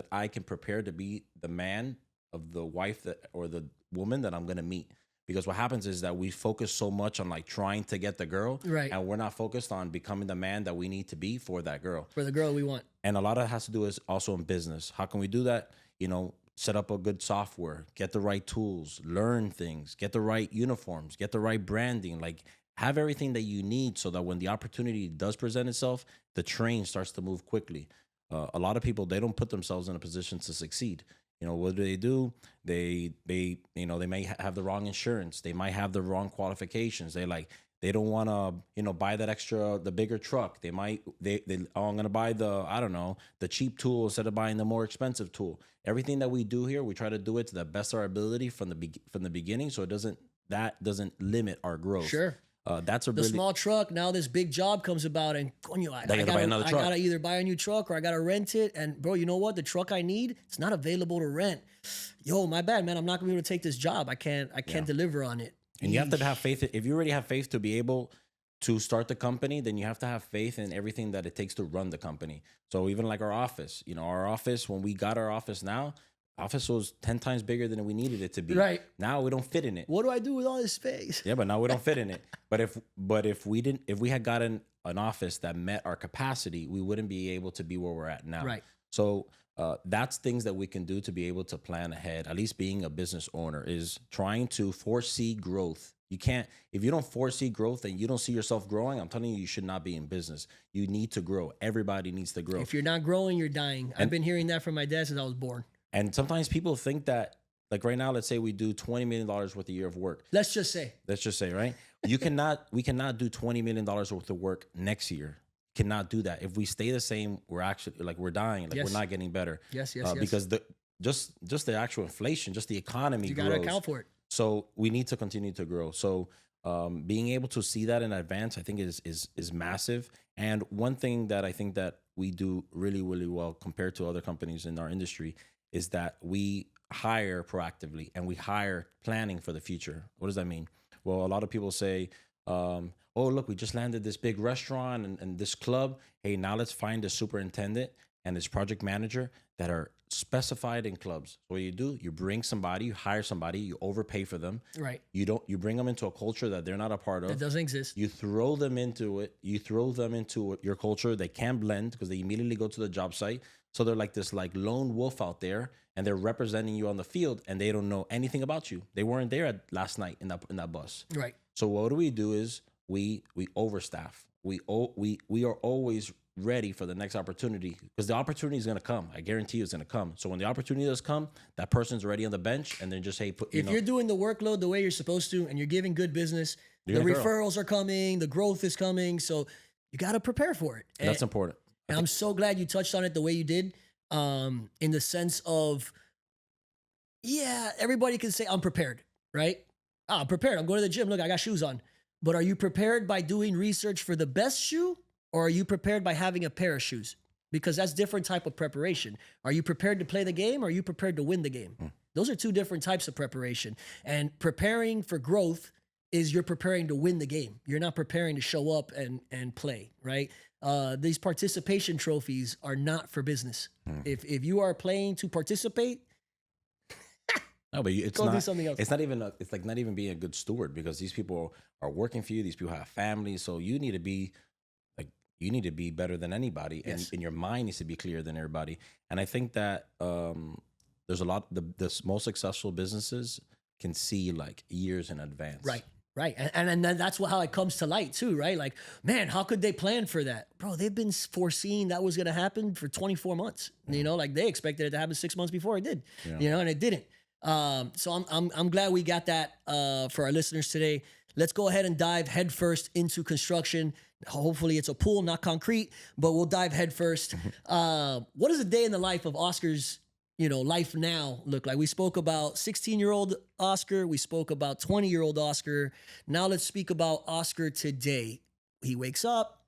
I can prepare to be the man of the wife or the woman that I'm going to meet. Because what happens is that we focus so much on like trying to get the girl, right, and we're not focused on becoming the man that we need to be for that girl. For the girl we want. And a lot of it has to do is also in business. How can we do that? You know, set up a good software, get the right tools, learn things, get the right uniforms, get the right branding, like have everything that you need so that when the opportunity does present itself, the train starts to move quickly. A lot of people, they don't put themselves in a position to succeed. You know, what do? They may have the wrong insurance. They might have the wrong qualifications. They don't want to, buy the bigger truck. I'm going to buy the cheap tool instead of buying the more expensive tool. Everything that we do here, we try to do it to the best of our ability from the beginning. So that doesn't limit our growth. Sure. That's the small truck. Now this big job comes about, and I gotta either buy a new truck or I gotta rent it. And bro, you know what? The truck I need, it's not available to rent. Yo, my bad, man. I'm not gonna be able to take this job. I can't deliver on it. And you have to have faith. If you already have faith to be able to start the company, then you have to have faith in everything that it takes to run the company. So even like our office, when we got our office office was 10 times bigger than we needed it to be. Right. Now we don't fit in it. What do I do with all this space? Yeah, but now we don't fit in it. But if we had gotten an office that met our capacity, we wouldn't be able to be where we're at now. Right. So that's things that we can do to be able to plan ahead. At least being a business owner is trying to foresee growth You can't, if you don't foresee growth and you don't see yourself growing, I'm telling you, you should not be in business. You need to grow. Everybody needs to grow. If you're not growing, you're dying. I've been hearing that from my dad since I was born. And sometimes people think that, like right now, let's say we do $20 million worth a year of work. Let's just say, right? We cannot do $20 million worth of work next year. Cannot do that. If we stay the same, we're actually like we're dying. Like Yes. we're not getting better. Yes. Because just the actual inflation, just the economy You grows. got to account for it. So we need to continue to grow. So being able to see that in advance, I think is massive. And one thing that I think that we do really, really well compared to other companies in our industry is that we hire proactively and we hire planning for the future. What does that mean? Well, a lot of people say, oh, look, we just landed this big restaurant and this club. Hey, now let's find a superintendent and this project manager that are specified in clubs. So what you do, you bring somebody, you hire somebody, you overpay for them. Right. You bring them into a culture that they're not a part of. It doesn't exist. You throw them into it. You throw them into your culture. They can't blend because they immediately go to the job site. So they're like this like lone wolf out there, and they're representing you on the field, and they don't know anything about you. They weren't there last night in that bus. Right. So what do? Is we overstaff. We are always ready for the next opportunity because the opportunity is going to come. I guarantee you it's going to come. So when the opportunity does come, that person's already on the bench, and then just hey, if you're doing the workload the way you're supposed to, and you're giving good business, the referrals are coming, the growth is coming. So you got to prepare for it. That's important. And I'm so glad you touched on it the way you did, in the sense of, yeah, everybody can say I'm prepared, right? I'm prepared. I'm going to the gym. Look, I got shoes on. But are you prepared by doing research for the best shoe, or are you prepared by having a pair of shoes? Because that's different type of preparation. Are you prepared to play the game, or are you prepared to win the game? Those are two different types of preparation. And preparing for growth is you're preparing to win the game. You're not preparing to show up and play, right? These participation trophies are not for business. If you are playing to participate, no, but it's go not. do something else. It's not even. It's like not even being a good steward because these people are working for you. These people have families, so you need to be like you need to be better than anybody, Yes. and your mind needs to be clearer than everybody. And I think that there's a lot. The most successful businesses can see like years in advance. Right. And then that's how it comes to light too, right? Like, man, how could they plan for that? Bro, they've been foreseeing that was going to happen for 24 months. You know, like they expected it to happen 6 months before it did, you know, and it didn't. So I'm glad we got that for our listeners today. Let's go ahead and dive headfirst into construction. Hopefully it's a pool, not concrete, but we'll dive headfirst. What does a day in the life of Oscar's, life now look like? We spoke about 16-year-old Oscar. We spoke about 20-year-old Oscar. Now let's speak about Oscar today. He wakes up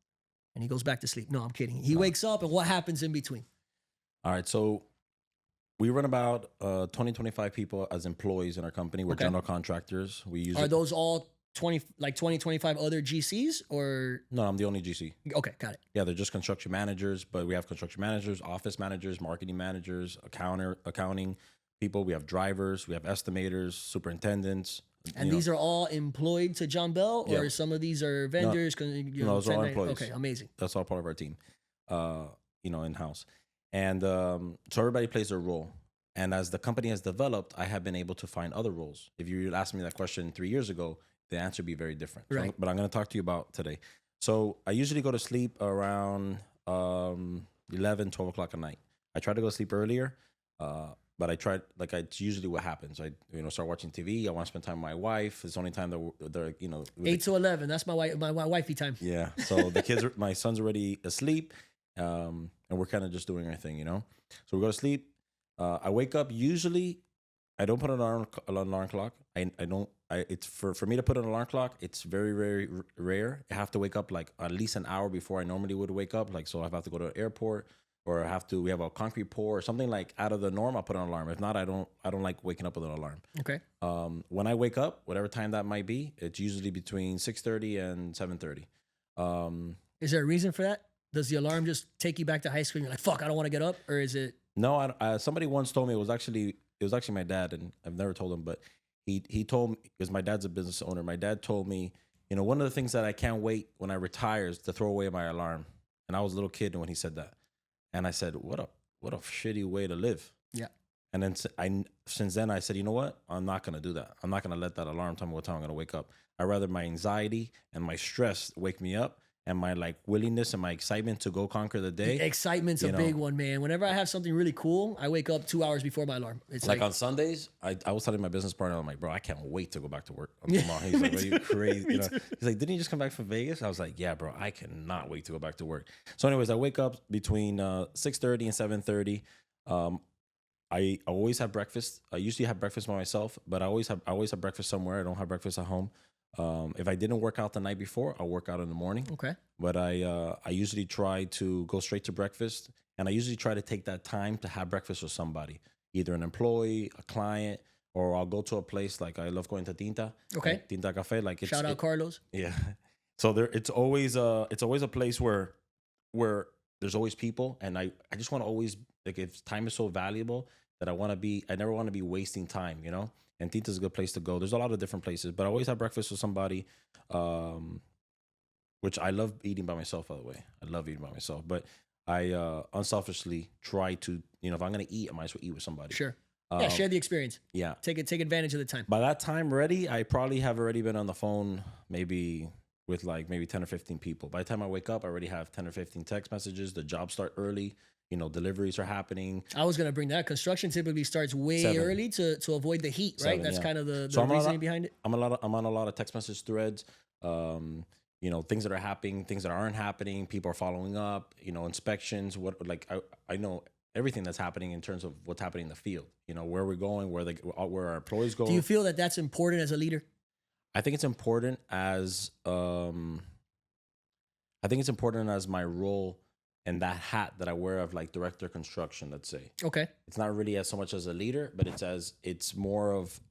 and he goes back to sleep. No, I'm kidding. He wakes up, and what happens in between? All right. So we run about 20, 25 people as employees in our company. We're general contractors. Are those all 20, 25 other GCs or? No, I'm the only GC. Okay, got it. Yeah, they're just construction managers, but we have construction managers, office managers, marketing managers, accounting people. We have drivers, we have estimators, superintendents. And these are all employed to John Bell, or some of these are vendors? No, those are all employees. Okay, amazing. That's all part of our team, in-house. And so everybody plays their role. And as the company has developed, I have been able to find other roles. If you asked me that question 3 years ago, the answer would be very different. Right. So, but I'm going to talk to you about today. So I usually go to sleep around 11, 12 o'clock at night. I try to go to sleep earlier, but it's usually what happens. I start watching TV. I want to spend time with my wife. It's the only time that they're 8 to 11. That's my wifey time. Yeah. So the kids, my son's already asleep, and we're kind of just doing our thing, So we go to sleep. I wake up. Usually, I don't put an alarm clock. It's for me to put an alarm clock. It's very, very rare. I have to wake up like at least an hour before I normally would wake up. Like, so if I have to go to an airport, or we have a concrete pour or something like out of the norm, I'll put an alarm. If not, I don't like waking up with an alarm. Okay. When I wake up, whatever time that might be, it's usually between 6:30 and 7:30. Is there a reason for that? Does the alarm just take you back to high school and you're like, fuck, I don't want to get up? Or is it? No, somebody once told me it was actually my dad, and I've never told him, but he told me, because my dad's a business owner. My dad told me, one of the things that I can't wait when I retire is to throw away my alarm. And I was a little kid when he said that, and I said, what a shitty way to live. Yeah. And then since then I said, you know what? I'm not gonna do that. I'm not gonna let that alarm tell me what time I'm gonna wake up. I rather my anxiety and my stress wake me up, and my like willingness and my excitement to go conquer the day. Excitement's a big one, man. Whenever I have something really cool, I wake up 2 hours before my alarm. It's like on Sundays, I was telling my business partner, I'm like, bro, I can't wait to go back to work tomorrow. He's like, are you crazy? You know? He's like, didn't you just come back from Vegas? I was like, yeah, bro, I cannot wait to go back to work. So anyways, I wake up between 6:30 and 7:30. I always have breakfast. I usually have breakfast by myself, but I always have breakfast somewhere. I don't have breakfast at home. If I didn't work out the night before, I'll work out in the morning. Okay. But I usually try to go straight to breakfast, and I usually try to take that time to have breakfast with somebody, either an employee, a client, or I'll go to a place like I love going to Tinta. Okay. Like Tinta Cafe. Like Shout out Carlos. Yeah. So it's always a place where there's always people, and I just want to always, like, if time is so valuable that I never want to be wasting time, you know? And Tinta's is a good place to go. There's a lot of different places, but I always have breakfast with somebody, which I love eating by myself, by the way. I love eating by myself, but I unselfishly try to, you know, if I'm going to eat, I might as well eat with somebody. Sure. Yeah, share the experience. Yeah. Take advantage of the time. By that time ready, I probably have already been on the phone maybe with like maybe 10 or 15 people. By the time I wake up, I already have 10 or 15 text messages. The jobs start early. You know, deliveries are happening. I was going to bring that. Construction typically starts way 7. early to avoid the heat, right? 7, That's yeah. kind of the So reasoning behind it. I'm on a lot of text message threads. You know, things that are happening, things that aren't happening. People are following up. You know, inspections. I know everything that's happening in terms of what's happening in the field. You know, where we're going, where our employees go. Do you feel that that's important as a leader? I think it's important as my role and that hat that I wear of like director of construction, let's say. Okay. It's not really as so much as a leader, but it's more of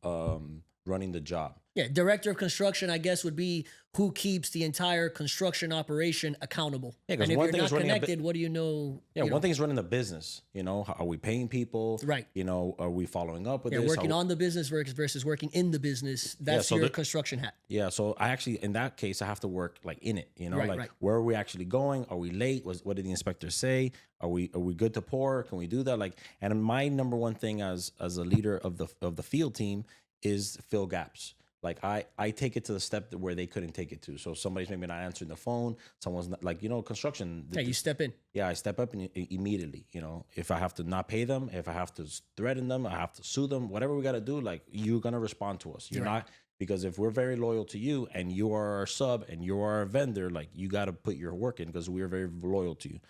running the job. Yeah, director of construction, I guess, would be who keeps the entire construction operation accountable. Yeah, and if one you're thing not is running connected, what do you know? Yeah, you one thing is running the business. You know, are we paying people? Right. You know, are we following up with Yeah, this? working on the business versus working in the business. That's so your construction hat. Yeah, so I actually, in that case, I have to work like in it. You know, Right, like right. where are we actually going? Are we late? What did the inspector say? Are we good to pour? Can we do that? Like, and my number one thing as a leader of the field team is fill gaps. Like I take it to the step where they couldn't take it to. So somebody's maybe not answering the phone. Someone's not, like, you know, construction. Yeah, you step in. Yeah, I step up immediately. You know, if I have to not pay them, if I have to threaten them, I have to sue them. Whatever we got to do, like, you're gonna respond to us. You're Right. not, because if we're very loyal to you and you are our sub and you are our vendor, like, you got to put your work in because we are very loyal to you.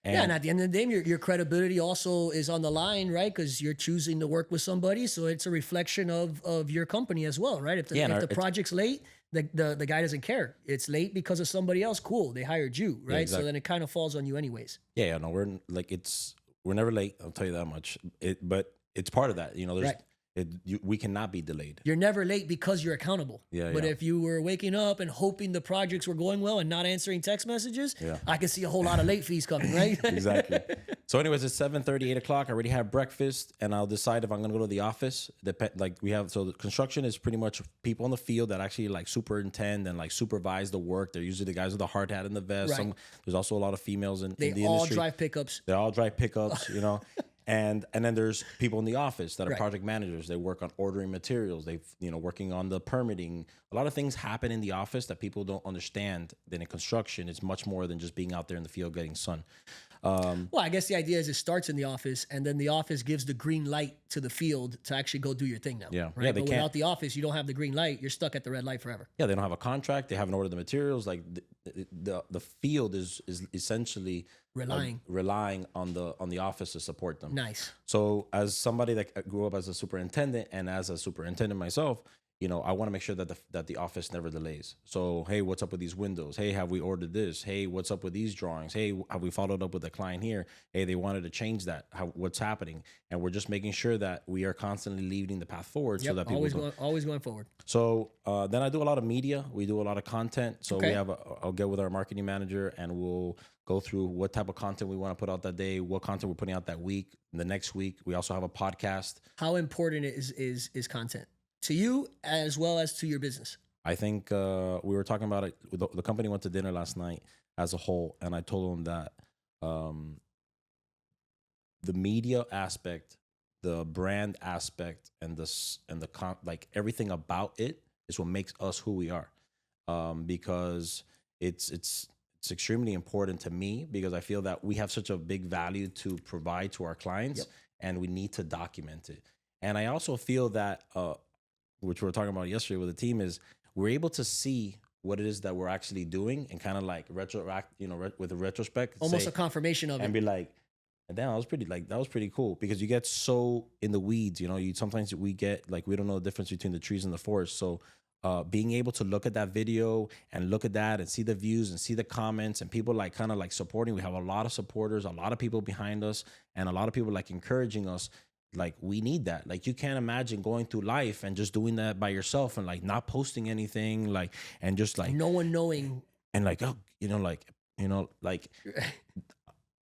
And at the end of the day, your credibility also is on the line, right? Because you're choosing to work with somebody, so it's a reflection of your company as well, right? If the project's late, the guy doesn't care. It's late because of somebody else. Cool, they hired you, right? exactly. So then it kind of falls on you anyways. Yeah, no, we're never late. I'll tell you that much. But it's part of that. You know, Right. We cannot be delayed. You're never late because you're accountable. Yeah, But yeah. if you were waking up and hoping the projects were going well and not answering text messages, Yeah. I can see a whole lot of late fees coming, right? Exactly. So anyways, it's 7:30, 8 o'clock. I already have breakfast, and I'll decide if I'm going to go to the office. So the construction is pretty much people in the field that actually like superintend and like supervise the work. They're usually the guys with the hard hat and the vest. Right. There's also a lot of females in the They all industry. drive pickups. They all drive pickups, you know. And then there's people in the office that are Right. project managers. They work on ordering materials. Working on the permitting. A lot of things happen in the office that people don't understand. Then in construction, it's much more than just being out there in the field getting sun. Well, I guess the idea is it starts in the office, and then the office gives the green light to the field to actually go do your thing now. Yeah. Right? Yeah, they but can't- without the office, you don't have the green light. You're stuck at the red light forever. Yeah, they don't have a contract. They haven't ordered the materials. Like the field is essentially relying on the office to support them. Nice. So as somebody that grew up as a superintendent and as a superintendent myself, you know, I want to make sure that the office never delays. So, hey, what's up with these windows? Hey, have we ordered this? Hey, what's up with these drawings? Hey, have we followed up with the client here? Hey, they wanted to change that. What's happening? And we're just making sure that we are constantly leading the path forward so that people always going forward. So then I do a lot of media. We do a lot of content. So Okay. I'll get with our marketing manager and we'll go through what type of content we want to put out that day, what content we're putting out that week, the next week. We also have a podcast. How important is content to you as well as to your business? I think we were talking about it. The company went to dinner last night as a whole, and I told them that the media aspect the brand aspect and like everything about it is what makes us who we are. Because it's extremely important to me, because I feel that we have such a big value to provide to our clients, Yep. and we need to document it. And I also feel that, which we were talking about yesterday with the team, is we're able to see what it is that we're actually doing and kind of like retroact, with a retrospect, Almost say, a confirmation of and it. be like, damn, that was pretty cool, because you get so in the weeds, you sometimes we get like, we don't know the difference between the trees and the forest. So being able to look at that video and look at that and see the views and see the comments and people like kind of like supporting, we have a lot of supporters, a lot of people behind us, and a lot of people like encouraging us. Like, we need that. Like, you can't imagine going through life and just doing that by yourself and like not posting anything, like, and just like No one knowing. and like, oh, like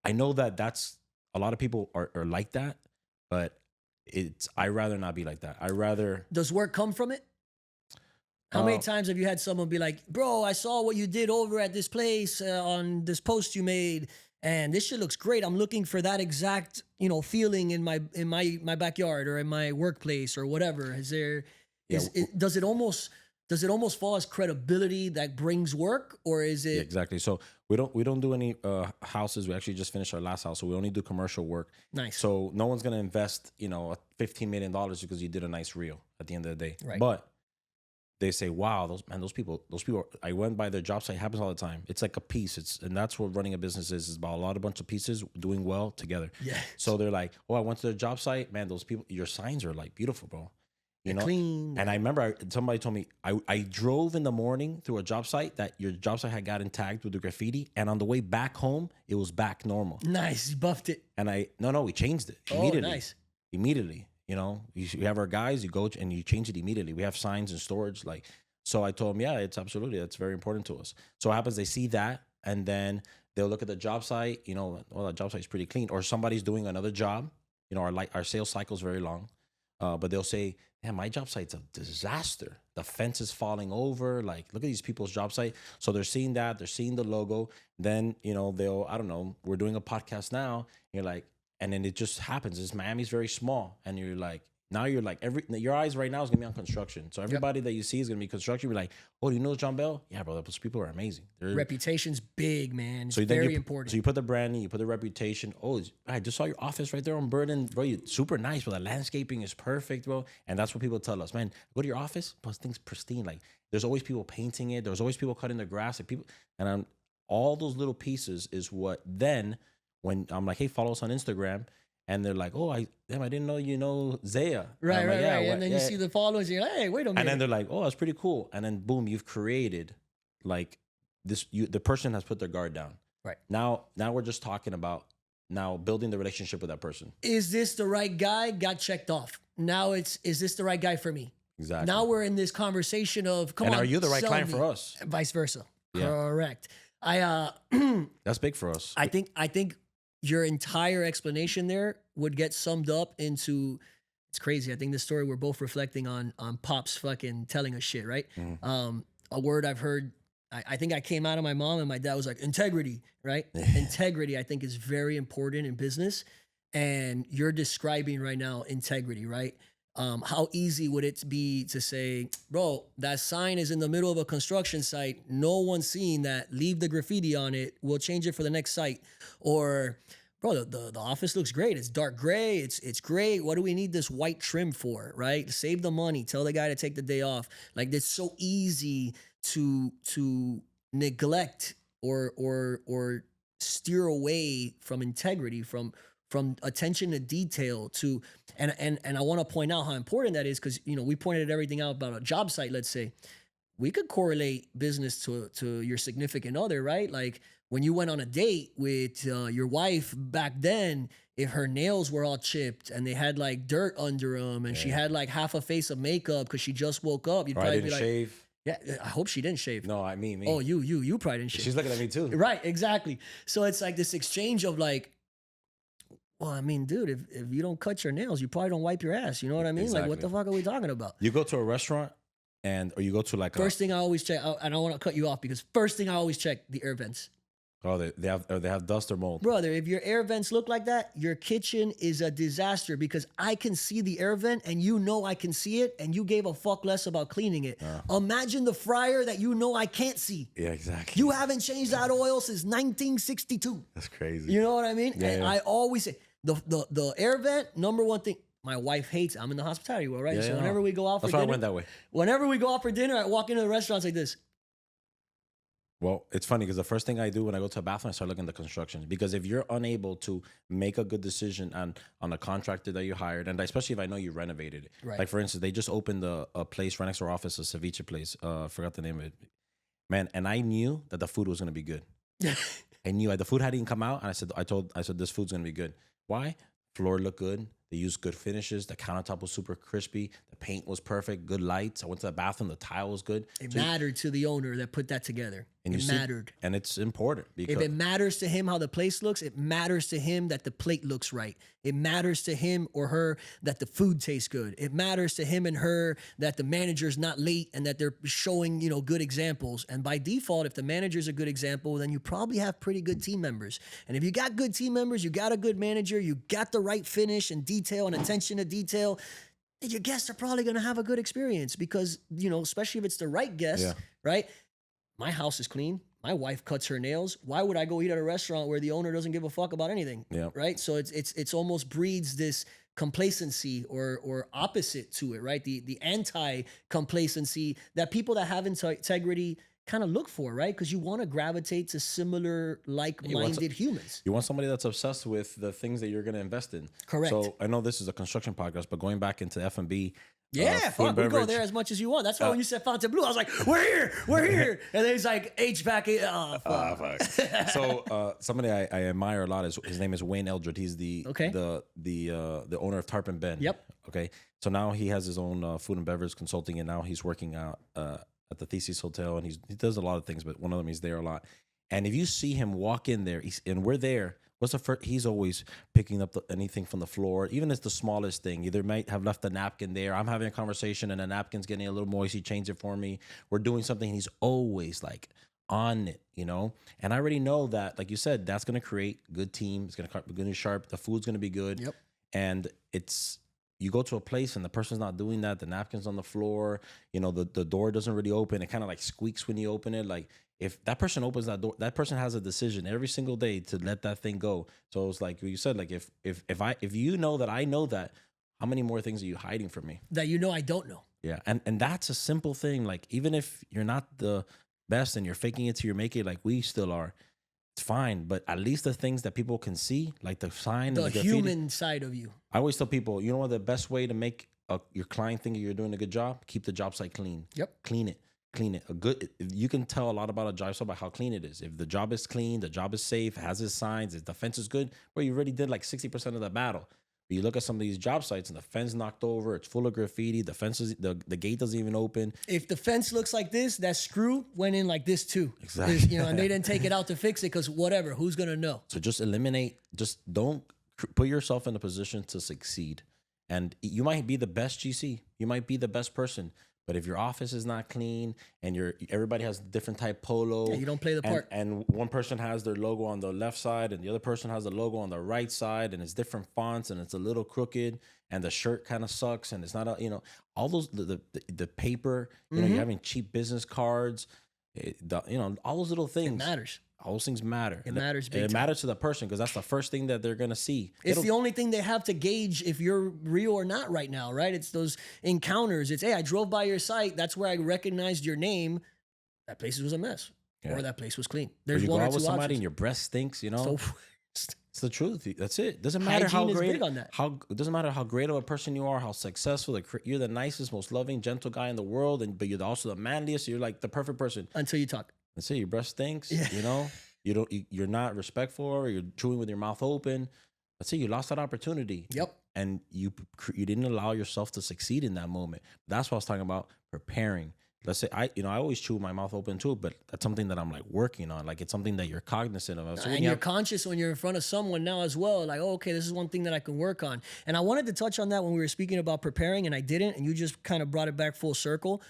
I know that that's a lot of people are like that, but I rather not be like that. I rather. Does work come from it? How many times have you had someone be like, bro, I saw what you did over at this place on this post you made, and this shit looks great. I'm looking for that exact, feeling in my backyard or in my workplace or whatever. Does it almost fall as credibility that brings work, or is it? Yeah, exactly. So we don't do any houses. We actually just finished our last house, so we only do commercial work. Nice. So no one's gonna invest, $15 million because you did a nice reel at the end of the day. Right. But they say, wow, those people, I went by their job site. It happens all the time. It's like a piece. And that's what running a business is about, a bunch of pieces doing well together. Yeah. So they're like, oh, I went to their job site. Man, those people, your signs are like beautiful, bro. Clean. And I remember somebody told me, I drove in the morning through a job site that your job site had gotten tagged with the graffiti. And on the way back home, it was back normal. Nice. You buffed it. And we changed it immediately. Oh, nice. Immediately. You have our guys, you go and you change it immediately. We have signs and storage. So I told them, yeah, it's absolutely, that's very important to us. So what happens, they see that, and then they'll look at the job site, well, the job site is pretty clean, or somebody's doing another job. Our sales cycle is very long. But they'll say, man, my job site's a disaster. The fence is falling over. Like, look at these people's job site. So they're seeing that, they're seeing the logo. Then, they'll, I don't know, we're doing a podcast now. You're like, and then it just happens. Miami's very small. And you're like, now you're like, your eyes right now is gonna be on construction. So everybody that you see is gonna be construction. You're like, oh, do you know John Bell? Yeah, bro, those people are amazing. Reputation's big, man. It's so very important. So you put the branding, you put the reputation. Oh, I just saw your office right there on Burden, bro. You're super nice, bro. The landscaping is perfect, bro. And that's what people tell us, man. Go to your office, but things pristine. Like, there's always people painting it. There's always people cutting the grass. Like, people, and all those little pieces is what then, when I'm like, hey, follow us on Instagram. And they're like, oh, I didn't know you know Zaya. Right, like, yeah, right. And then you see the followers, you're like, hey, wait a minute. And then they're like, oh, that's pretty cool. And then boom, you've created like this. The person has put their guard down. Right. Now we're just talking about building the relationship with that person. Is this the right guy? Got checked off. Now is this the right guy for me? Exactly. Now we're in this conversation of, come on, are you the right client for us? Vice versa. Yeah. Correct. That's big for us. I think your entire explanation there would get summed up into, it's crazy. I think this story we're both reflecting on Pops fucking telling us shit, right? Mm-hmm. A word I've heard, I think I came out of my mom and my dad was like, integrity, right? Integrity, I think, is very important in business. And you're describing right now integrity, right? How easy would it be to say, bro, that sign is in the middle of a construction site. No one's seeing that. Leave the graffiti on it. We'll change it for the next site. Or, bro, the office looks great. It's dark gray. It's great. What do we need this white trim for, right? Save the money. Tell the guy to take the day off. Like, it's so easy to neglect or steer away from integrity, from attention to detail to, and I want to point out how important that is, because we pointed everything out about a job site. Let's say we could correlate business to your significant other, right? Like, when you went on a date with your wife back then, if her nails were all chipped and they had like dirt under them, and she had like half a face of makeup because she just woke up, you'd probably be like, shave. Yeah, I hope she didn't shave. No, I mean me. Oh, you probably didn't shave. She's looking at me too. Right, exactly. So it's like this exchange of like, well, I mean, dude, if you don't cut your nails, you probably don't wipe your ass. You know what I mean? Exactly. Like, what the fuck are we talking about? You go to a restaurant or you go to like first thing I always check, I don't want to cut you off, because first thing I always check, the air vents. Oh, they have dust or mold. Brother, if your air vents look like that, your kitchen is a disaster because I can see the air vent and you know I can see it and you gave a fuck less about cleaning it. Imagine the fryer that you know I can't see. Yeah, exactly. You haven't changed that oil since 1962. That's crazy. You know what I mean? Yeah, And yeah. I always say the air vent, number one thing, my wife hates. I'm in the hospitality world, right? Yeah, So yeah, whenever we go out for That's why I dinner, went that way. whenever we go out for dinner, I walk into the restaurants like this. Well, it's funny because the first thing I do when I go to a bathroom, I start looking at the construction. Because if you're unable to make a good decision on a contractor that you hired, and especially if I know you renovated it, Right. like for instance, they just opened a place right next to our office, a ceviche place. Forgot the name of it, man. And I knew that the food was gonna be good. I knew the food hadn't even come out, and I said this food's gonna be good. Why? Floor looked good. They used good finishes. The countertop was super crispy. The paint was perfect. Good lights. I went to the bathroom. The tile was good. It mattered to the owner that put that together. And It mattered. And it's important because If it matters to him how the place looks, it matters to him that the plate looks right. It matters to him or her that the food tastes good. It matters to him and her that the manager's not late and that they're showing, good examples. And by default, if the manager's a good example, then you probably have pretty good team members. And if you got good team members, you got a good manager, you got the right finish and detail and attention to detail, then your guests are probably going to have a good experience because, especially if it's the right guest, Yeah. right? My house is clean. My wife cuts her nails. Why would I go eat at a restaurant where the owner doesn't give a fuck about anything? Yeah. Right. So it's almost breeds this complacency or opposite to it, right? The anti-complacency that people that have integrity kind of look for, right? Because you want to gravitate to similar like-minded humans. you want somebody that's obsessed with the things that you're going to invest in. Correct. So I know this is a construction podcast, but going back into F&B. Yeah, food fuck, and we go beverage, there as much as you want. That's why when you said Fontainebleau, I was like, we're here. And then he's like, HVAC. Oh, fuck. So somebody I admire a lot is his name is Wayne Eldred. He's the Okay. the owner of Tarpon Bend. Yep. Okay. So now he has his own food and beverage consulting, and now he's working out at the Thesis Hotel, and he does a lot of things, but one of them he's there a lot. And if you see him walk in there, and we're there. What's the first? He's always picking up anything from the floor, even if it's the smallest thing. Either might have left a napkin there. I'm having a conversation and the napkin's getting a little moist. He changed it for me. We're doing something. And he's always like on it, And I already know that, like you said, that's going to create good team. It's going to be sharp. The food's going to be good. Yep. And you go to a place and the person's not doing that. The napkin's on the floor. The door doesn't really open. It kind of like squeaks when you open it. Like if that person opens that door, that person has a decision every single day to let that thing go. So it's like you said, like if you know that I know that, how many more things are you hiding from me? That I don't know. Yeah. And that's a simple thing. Like even if you're not the best and you're faking it till you're making it, like we still are, it's fine. But at least the things that people can see, like the sign, The and the graffiti, human side of you. I always tell people, you know what the best way to make your client think you're doing a good job? Keep the job site clean. Yep. Clean it. You can tell a lot about a job site by how clean it is. If the job is clean, the job is safe, has its signs, if the fence is good, well, you already did like 60% of the battle. But you look at some of these job sites and the fence knocked over, it's full of graffiti, the gate doesn't even open. If the fence looks like this, that screw went in like this too. Exactly. And they didn't take it out to fix it because whatever, who's going to know? So just don't put yourself in a position to succeed. And you might be the best GC, you might be the best person, but if your office is not clean and everybody has different type polo, Yeah, you don't play the part. And one person has their logo on the left side and the other person has the logo on the right side, and it's different fonts and it's a little crooked and the shirt kind of sucks and it's not all those the paper, you're having cheap business cards, all those little things. It matters. All those things matter. It matters big It time. matters to the person because that's the first thing that they're gonna see. It's the only thing they have to gauge if you're real or not right now, right? It's those encounters. It's, hey, I drove by your site. That's where I recognized your name. That place was a mess. Yeah. Or that place was clean. Or There's you one go or out two with somebody options. and your breath stinks, So It's the truth. That's it. Doesn't matter Hygiene how is great. big on that. It doesn't matter how great of a person you are, how successful. You're the nicest, most loving, gentle guy in the world, but you're also the manliest. You're like the perfect person. until you talk. That's it. Your breath stinks. Yeah. You're not respectful, or you're chewing with your mouth open. That's it. You lost that opportunity. Yep. And you didn't allow yourself to succeed in that moment. That's what I was talking about. Preparing. Let's say I always chew with my mouth open too, but that's something that I'm like working on. Like it's something that you're cognizant of. So And you're conscious when you're in front of someone now as well. Like, oh, okay, this is one thing that I can work on. And I wanted to touch on that when we were speaking about preparing, and I didn't, and you just kind of brought it back full circle.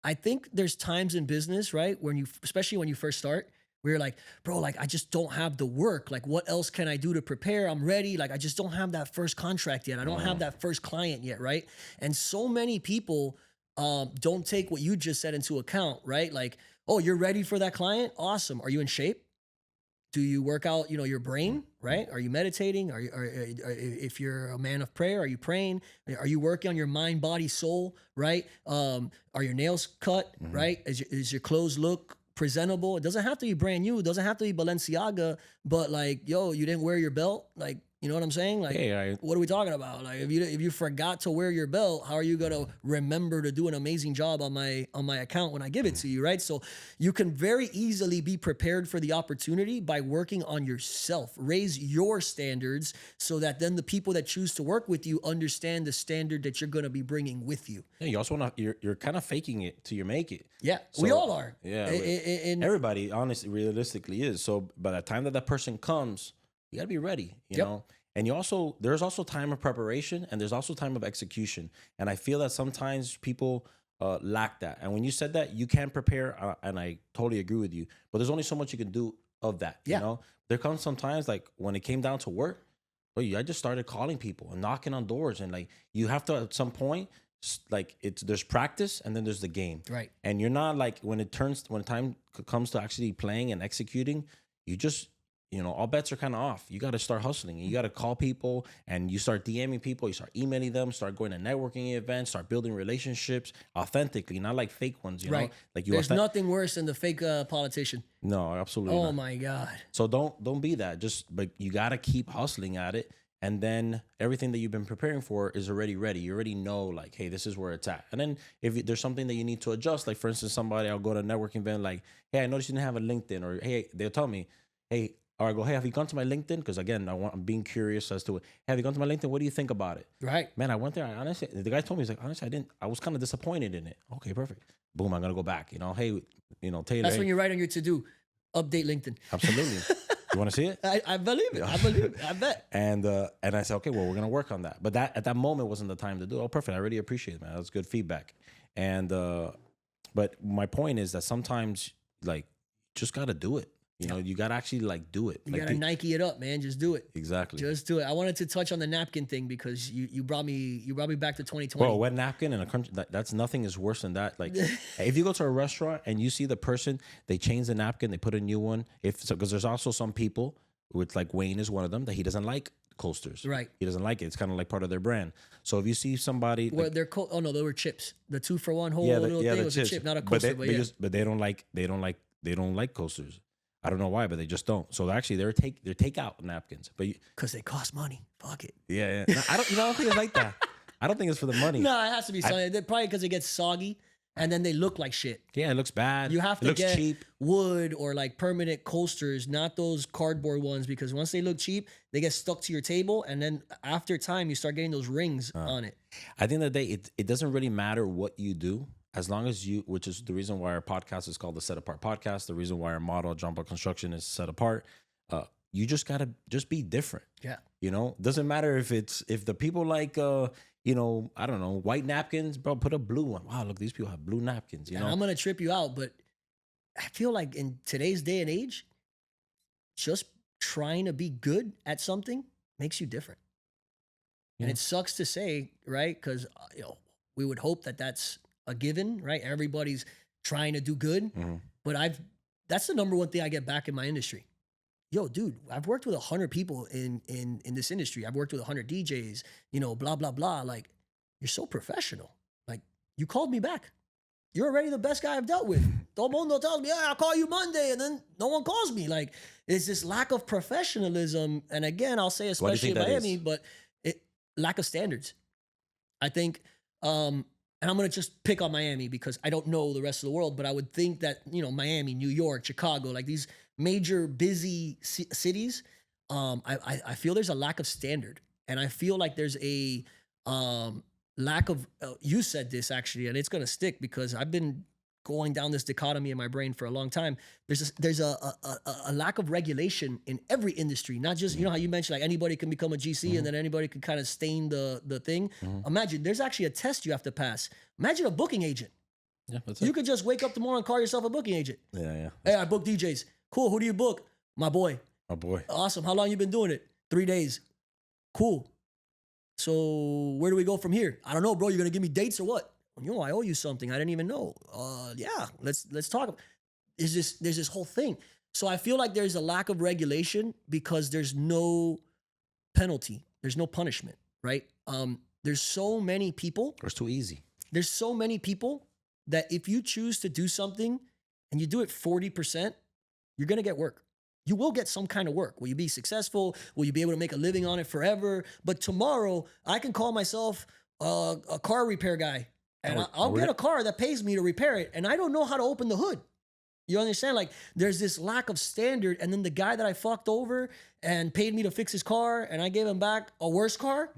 I think there's times in business, right, especially when you first start, We're like, bro, like I just don't have the work. Like, what else can I do to prepare? I'm ready. Like, I just don't have that first contract yet. I don't have that first client yet, right? And so many people don't take what you just said into account, right? Like, oh, you're ready for that client? Awesome. Are you in shape? Do you work out, your brain, right? Are you meditating? If you're a man of prayer, are you praying? Are you working on your mind, body, soul, right? Are your nails cut, right? Is your clothes look presentable? It doesn't have to be brand new. It doesn't have to be Balenciaga, but like, yo, you didn't wear your belt. Like, you know what I'm saying? Like, what are we talking about? Like, if you forgot to wear your belt, how are you gonna remember to do an amazing job on my account when I give it to you, right? So you can very easily be prepared for the opportunity by working on yourself. Raise your standards so that then the people that choose to work with you understand the standard that you're gonna be bringing with you. Yeah, you also want to. You're kind of faking it till you make it. Yeah, we all are. Yeah, everybody, honestly, realistically is. So by the time that person comes, you gotta be ready, you know. And there's also time of preparation, and there's also time of execution. And I feel that sometimes people lack that. And when you said that, you can prepare, and I totally agree with you. But there's only so much you can do of that. You know, there comes sometimes like when it came down to work, I just started calling people and knocking on doors, and like you have to at some point. Like there's practice and then there's the game, right? And you're not like when time comes to actually playing and executing, you just all bets are kind of off. You got to start hustling. You got to call people, and you start DMing people. You start emailing them. Start going to networking events. Start building relationships authentically, not like fake ones. You know, like there's nothing worse than the fake politician. No, absolutely. Oh my God. So don't be that. But you got to keep hustling at it. And then everything that you've been preparing for is already ready. You already know, like, hey, this is where it's at. And then if there's something that you need to adjust, like, for instance, I'll go to a networking event, like, hey, I noticed you didn't have a LinkedIn. Or, hey, they'll tell me, hey, or I go, hey, have you gone to my LinkedIn? Because, again, I'm being curious as to, hey, have you gone to my LinkedIn? What do you think about it? Right. Man, I went there. Honestly, the guy told me, he's like, honestly, I was kind of disappointed in it. Okay, perfect. Boom, I'm going to go back. Hey, Taylor. That's when you write on your to-do, update LinkedIn. Absolutely. You want to see it? I believe it. I believe it. I bet. And I said, okay, well, we're gonna work on that. But that at that moment wasn't the time to do it. Oh, perfect. I really appreciate it, man. That's good feedback. And but my point is that sometimes like just gotta do it. You gotta actually like do it. You gotta Nike it up, man. Just do it. Exactly. Just do it. I wanted to touch on the napkin thing because you brought me back to 2020. Well, a wet napkin in a country that's nothing is worse than that. Like if you go to a restaurant and you see the person, they change the napkin, they put a new one. Because there's also some people, which like Wayne is one of them, that he doesn't like coasters. Right. He doesn't like it. It's kind of like part of their brand. So if you see somebody, well, they're oh no, they were chips. The 2-for-1 whole little thing was chips. A chip, not a coaster. But they don't like coasters. I don't know why, but they just don't. So actually, they're takeout napkins, but because they cost money. Fuck it. Yeah. No, I don't think it's like that. I don't think it's for the money. No, it has to be something. Probably because it gets soggy, and then they look like shit. Yeah, it looks bad. You have to get cheap wood or like permanent coasters, not those cardboard ones, because once they look cheap, they get stuck to your table, and then after time, you start getting those rings on it. I think that it doesn't really matter what you do. As long as which is the reason why our podcast is called the Set Apart Podcast, the reason why our model, Jump Up Construction, is set apart. You just gotta be different. Yeah. Doesn't matter if the people like I don't know, white napkins, bro, put a blue one. Wow, look, these people have blue napkins. And I'm gonna trip you out, but I feel like in today's day and age, just trying to be good at something makes you different. Yeah. And it sucks to say, right? Because we would hope that that's a given, right? Everybody's trying to do good, but that's the number one thing I get back in my industry. Yo, dude, I've worked with 100 people in this industry. I've worked with 100 DJs, blah, blah, blah. Like, you're so professional. Like, you called me back. You're already the best guy I've dealt with. Todo mundo tells me, I'll call you Monday, and then no one calls me. Like, it's this lack of professionalism. And again, I'll say especially in Miami, but lack of standards. I think, and I'm going to just pick on Miami because I don't know the rest of the world, but I would think that, Miami, New York, Chicago, like these major busy cities, I feel there's a lack of standard. And I feel like there's a lack of, you said this actually, and it's going to stick because I've been going down this dichotomy in my brain for a long time. There's a lack of regulation in every industry, not just, how you mentioned, like anybody can become a GC and then anybody can kind of stain the thing. Imagine there's actually a test you have to pass. Imagine a booking agent. Yeah, that's you could just wake up tomorrow and call yourself a booking agent. Yeah. Hey, I book DJs. Cool. Who do you book? My boy. Oh boy. Awesome. How long you been doing it? 3 days. Cool. So where do we go from here? I don't know, bro. You're gonna give me dates or what? You know, I owe you something. I didn't even know. Yeah. Let's talk. There's this whole thing. So I feel like there's a lack of regulation because there's no penalty. There's no punishment, right? There's so many people. It's too easy. There's so many people that if you choose to do something and you do it 40%, you're gonna get work. You will get some kind of work. Will you be successful? Will you be able to make a living on it forever? But tomorrow, I can call myself a car repair guy, and I'll get a car that pays me to repair it, and I don't know how to open the hood. You understand? Like, there's this lack of standard, and then the guy that I fucked over and paid me to fix his car, and I gave him back a worse car,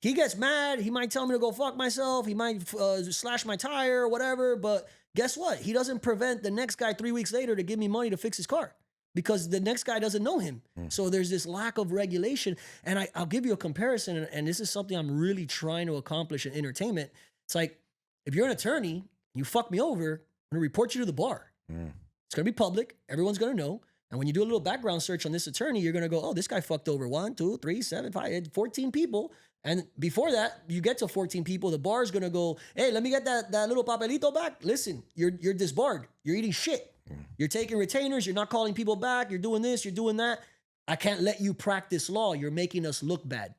he gets mad. He might tell me to go fuck myself. He might slash my tire or whatever, but guess what? He doesn't prevent the next guy 3 weeks later to give me money to fix his car because the next guy doesn't know him. So there's this lack of regulation, and I'll give you a comparison, and this is something I'm really trying to accomplish in entertainment. It's like, if you're an attorney, you fuck me over, I'm gonna report you to the bar. It's going to be public. Everyone's going to know. And when you do a little background search on this attorney, you're going to go, oh, this guy fucked over 1, 2, 3, 7, 5, 14 people. And before that, you get to 14 people, the bar is going to go, hey, let me get that little papelito back. Listen, you're disbarred. You're eating shit. You're taking retainers. You're not calling people back. You're doing this. You're doing that. I can't let you practice law. You're making us look bad.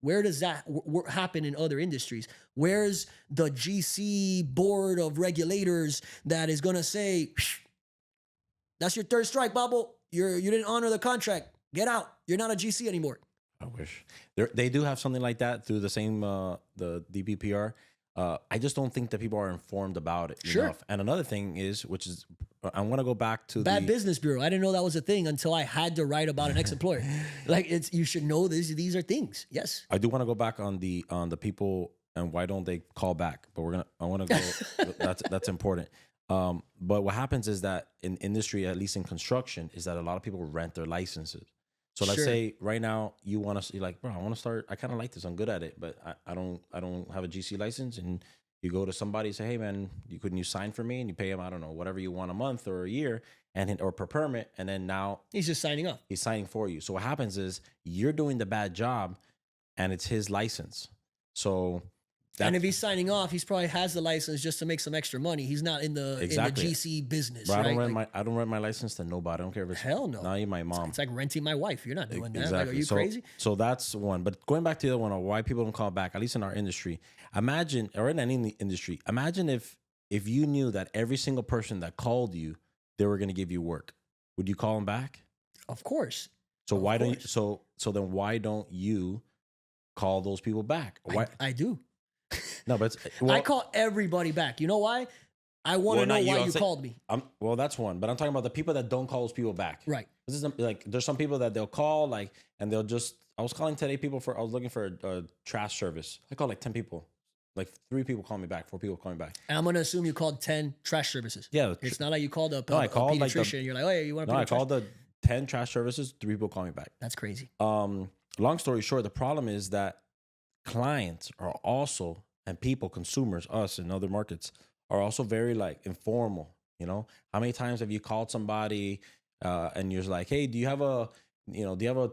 Where does that happen in other industries? Where's the GC board of regulators that is going to say, that's your third strike, Bubble. You didn't honor the contract. Get out. You're not a GC anymore. I wish they do have something like that through the same the DPPR. I just don't think that people are informed about it enough. And another thing is, which is, I want to go back to Bad Business Bureau. I didn't know that was a thing until I had to write about an ex-employer. Like, you should know these are things. Yes. I do want to go back on the people and why don't they call back? But I want to go. that's important. But what happens is that in industry, at least in construction, is that a lot of people rent their licenses. So let's say right now you want to, you're like, bro, I want to start. I kind of like this. I'm good at it, but I don't have a GC license. And you go to somebody and say, hey man, couldn't you sign for me? And you pay him, I don't know, whatever you want a month or a year, or per permit. And then now he's just signing up. He's signing for you. So what happens is you're doing the bad job, and it's his license. So. And if he's signing off, he's probably has the license just to make some extra money. He's not in the GC business. Bro, right? I don't rent my license to nobody. I don't care if it's hell no. Not even my mom. It's like renting my wife. You're not doing that. Exactly. Like, are you crazy? So that's one. But going back to the other one, of why people don't call back, at least in our industry. Imagine, or in any industry, imagine if you knew that every single person that called you, they were going to give you work. Would you call them back? Of course. So why don't you? So then why don't you call those people back? Why? I do. No, but I call everybody back. You know why? I want to know why you called me. Well, that's one. But I'm talking about the people that don't call those people back. Right. This is like, there's some people that they'll call, and they'll just. I was calling today I was looking for a trash service. I called like 10 people. Like 3 people call me back, 4 people call me back. And I'm gonna assume you called 10 trash services. Yeah. It's not like you called a I called pediatrician and you're like, oh, yeah, you want to? No, I called the 10 trash services. 3 people call me back. That's crazy. Long story short, the problem is that clients are also, and people, consumers, us in other markets, are also very informal. You know, how many times have you called somebody and you're like, hey, do you have a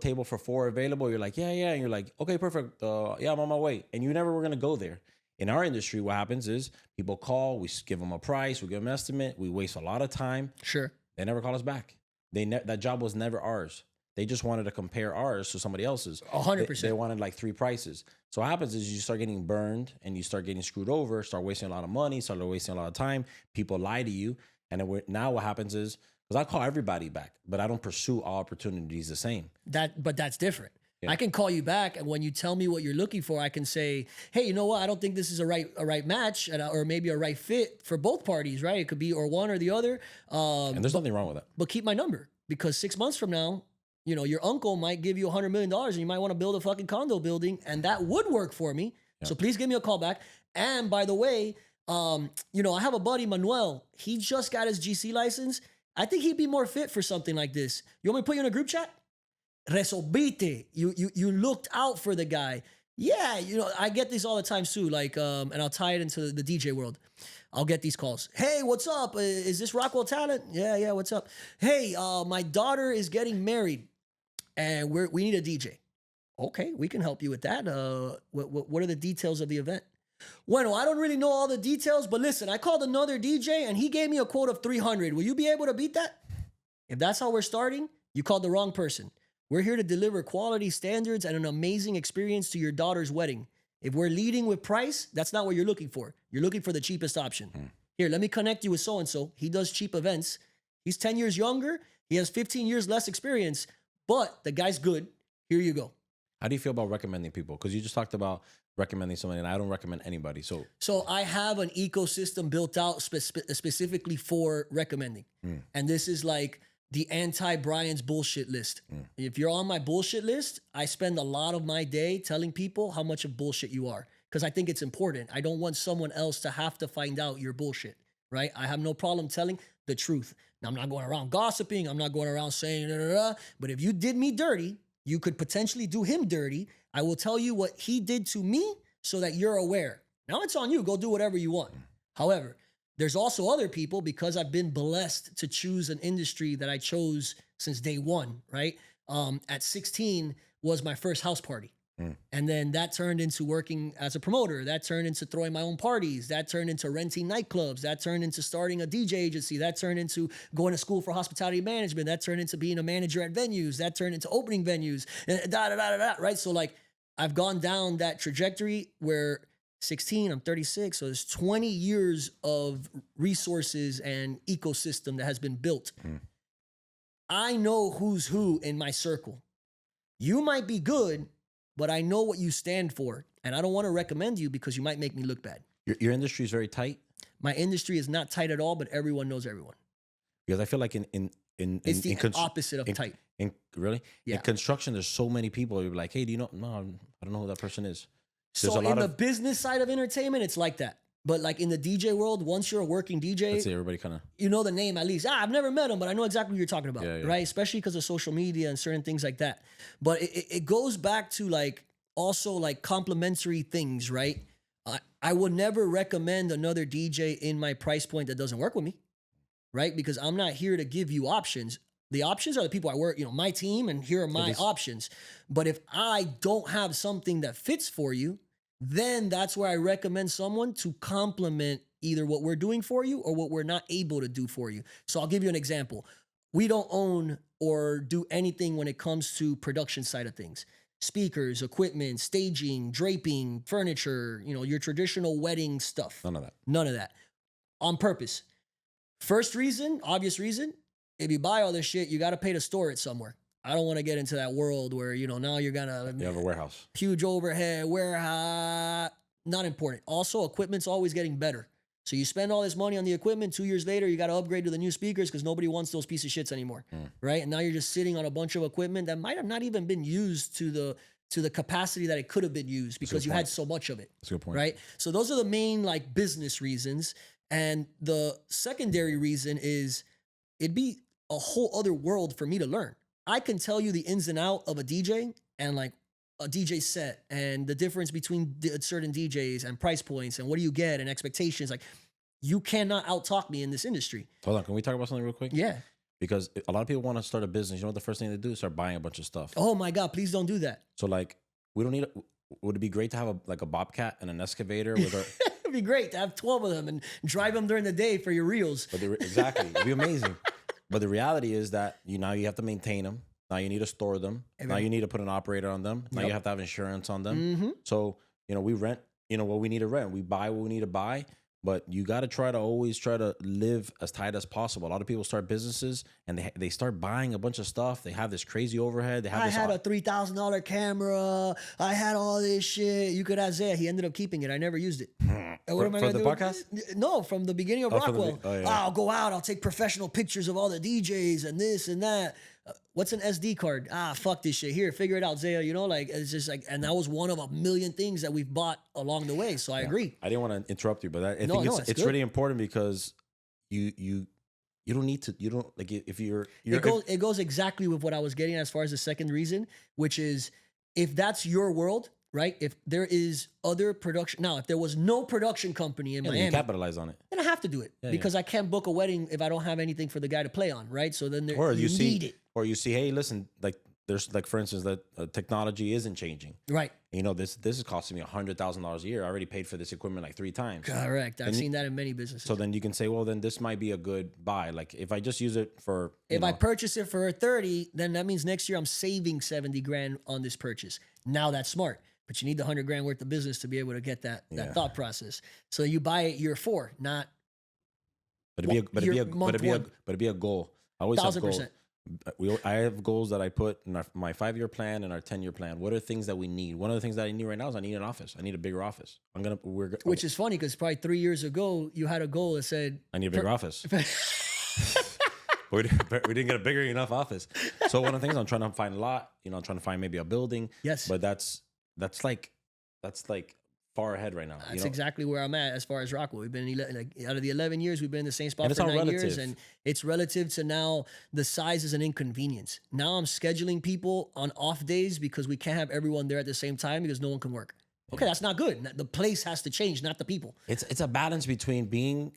table for 4 available? You're like, yeah. And you're like, okay, perfect. Yeah, I'm on my way. And you never were going to go there. In our industry, what happens is people call, we give them a price, we give them an estimate, we waste a lot of time. Sure. They never call us back. That job was never ours. They just wanted to compare ours to somebody else's. 100%. They wanted like 3 prices. So what happens is you start getting burned and you start getting screwed over, start wasting a lot of money, start wasting a lot of time. People lie to you. And then now what happens is, because I call everybody back, but I don't pursue all opportunities the same. But that's different. Yeah. I can call you back, and when you tell me what you're looking for, I can say, hey, you know what? I don't think this is a right match, or maybe a right fit for both parties, right? It could be or one or the other. And there's nothing wrong with that. But keep my number, because 6 months from now, your uncle might give you $100 million and you might want to build a fucking condo building, and that would work for me. Yeah. So please give me a call back. And by the way, I have a buddy, Manuel. He just got his GC license. I think he'd be more fit for something like this. You want me to put you in a group chat? Resolvite. You looked out for the guy. Yeah, I get these all the time too. Like, and I'll tie it into the DJ world. I'll get these calls. Hey, what's up? Is this Rockwell Talent? Yeah. What's up? Hey, my daughter is getting married, and we need a DJ. Okay, we can help you with that. What are the details of the event? Bueno, I don't really know all the details, but listen, I called another DJ and he gave me a quote of 300. Will you be able to beat that? If that's how we're starting, you called the wrong person. We're here to deliver quality standards and an amazing experience to your daughter's wedding. If we're leading with price, that's not what you're looking for. You're looking for the cheapest option. Here, let me connect you with so-and-so. He does cheap events. He's 10 years younger. He has 15 years less experience, but the guy's good. Here you go. How do you feel about recommending people? Because you just talked about recommending somebody, and I don't recommend anybody. So I have an ecosystem built out specifically for recommending. And this is like the anti-Bryan's bullshit list. If you're on my bullshit list, I spend a lot of my day telling people how much of bullshit you are, because I think it's important. I don't want someone else to have to find out your bullshit, right? I have no problem telling the truth. Now, I'm not going around gossiping. I'm not going around saying, but if you did me dirty, you could potentially do him dirty. I will tell you what he did to me so that you're aware. Now it's on you. Go do whatever you want. However, there's also other people, because I've been blessed to choose an industry that I chose since day one, right? At 16 was my first house party. And then that turned into working as a promoter. That turned into throwing my own parties. That turned into renting nightclubs. That turned into starting a DJ agency. That turned into going to school for hospitality management. That turned into being a manager at venues. That turned into opening venues, right? So like I've gone down that trajectory where 16, I'm 36. So there's 20 years of resources and ecosystem that has been built. I know who's who in my circle. You might be good, but I know what you stand for, and I don't want to recommend you because you might make me look bad. Your industry is very tight. My industry is not tight at all, but everyone knows everyone. Because I feel like it's the opposite of tight. Really? Yeah. In construction, there's so many people. You're like, hey, do you know? No, I don't know who that person is. So in the business side of entertainment, it's like that. But like in the DJ world, once you're a working DJ, let's say everybody kind of, you know the name at least. I've never met him, but I know exactly what you're talking about, right? Especially because of social media and certain things like that. But it goes back to like also like complementary things, right? I would never recommend another DJ in my price point that doesn't work with me, right? Because I'm not here to give you options. The options are the people I work, my team, and here are my options. But if I don't have something that fits for you, then that's where I recommend someone to complement either what we're doing for you or what we're not able to do for you. So I'll give you an example. We don't own or do anything when it comes to production side of things. Speakers, equipment, staging, draping, furniture, your traditional wedding stuff. none of that. None of that. On purpose. First reason, obvious reason, if you buy all this shit, you got to pay to store it somewhere. I don't want to get into that world where, now you're going to... You have a warehouse. Huge overhead, warehouse, not important. Also, equipment's always getting better. So you spend all this money on the equipment, 2 years later, you got to upgrade to the new speakers because nobody wants those piece of shits anymore, right? And now you're just sitting on a bunch of equipment that might have not even been used to the capacity that it could have been used because you had so much of it. That's a good point. Right? So those are the main like business reasons. And the secondary reason is it'd be a whole other world for me to learn. I can tell you the ins and out of a DJ and like a DJ set and the difference between certain DJs and price points and what do you get and expectations. Like you cannot out-talk me in this industry. Hold on. Can we talk about something real quick? Yeah. Because a lot of people want to start a business. You know what the first thing they do is start buying a bunch of stuff. Oh my God, please don't do that. So like we don't need would it be great to have a Bobcat and an excavator with our... It'd be great to have 12 of them and drive them during the day for your reels. But exactly. It'd be amazing. But the reality is that now you have to maintain them. Now you need to store them. Now you need to put an operator on them. Now you have to have insurance on them. So, we rent, what we need to rent. We buy what we need to buy. But you got to always try to live as tight as possible. A lot of people start businesses and they start buying a bunch of stuff. They have this crazy overhead. I had a $3,000 camera. I had all this shit. You could ask Zaya. He ended up keeping it. I never used it. What am I going to do? For the podcast? No, from the beginning of Rockwell. Yeah. I'll go out. I'll take professional pictures of all the DJs and this and that. What's an SD card? Fuck this shit. Here, figure it out, Zaya. It's just like, and that was one of a million things that we've bought along the way. So I agree. I didn't want to interrupt you, but I think it's really important because you don't need to, you don't like if you're it goes exactly with what I was getting as far as the second reason, which is if that's your world right? If there is other production, now if there was no production company in Yeah, Miami, you capitalize on it. then I have to do it because I can't book a wedding if I don't have anything for the guy to play on, right? So then Or you need it, or you see, hey, listen, like there's like, for instance, that technology isn't changing. right? You know, this is costing me $100,000 a year. I already paid for this equipment like 3 times. Correct. I've seen that in many businesses. So then you can say, well, then this might be a good buy. Like if I just use it for, if I purchase it for 30, then that means next year I'm saving 70 grand on this purchase. Now that's smart, but you need the 100 grand worth of business to be able to get that thought process. So you buy it year 4, not. But it'd be a goal. I always have goals. 1,000%. I have goals that I put in my 5-year plan and our 10-year plan. What are things that we need? One of the things that I need right now is I need an office. I need a bigger office. Which is funny because probably 3 years ago you had a goal that said I need a bigger office. we didn't get a bigger enough office. So one of the things I'm trying to find a lot. You know, I'm trying to find maybe a building. Yes, but that's like far ahead right now. That's exactly where I'm at as far as Rockwell. We've been out of the 11 years, we've been in the same spot and for 9 years, and it's relative to now the size is an inconvenience. Now I'm scheduling people on off days because we can't have everyone there at the same time because no one can work. Okay, that's not good. The place has to change, not the people. It's a balance between being,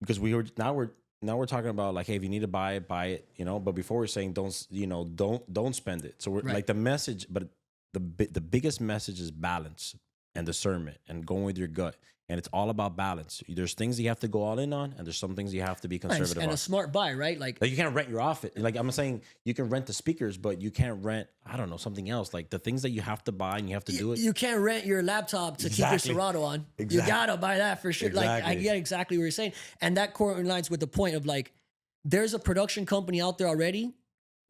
because we're talking about like, hey, if you need to buy it, you know. But before we're saying don't spend it. So we're like the message, but the biggest message is balance and discernment and going with your gut. And it's all about balance. There's things you have to go all in on, and there's some things you have to be conservative on. And a smart buy, right? Like you can't rent your office. Like I'm saying, you can rent the speakers, but you can't rent, I don't know, something else. Like the things that you have to buy and you have to do it. You can't rent your laptop to keep your Serato on. You gotta buy that for sure. Like I get exactly what you're saying. And that correlates with the point of like, there's a production company out there already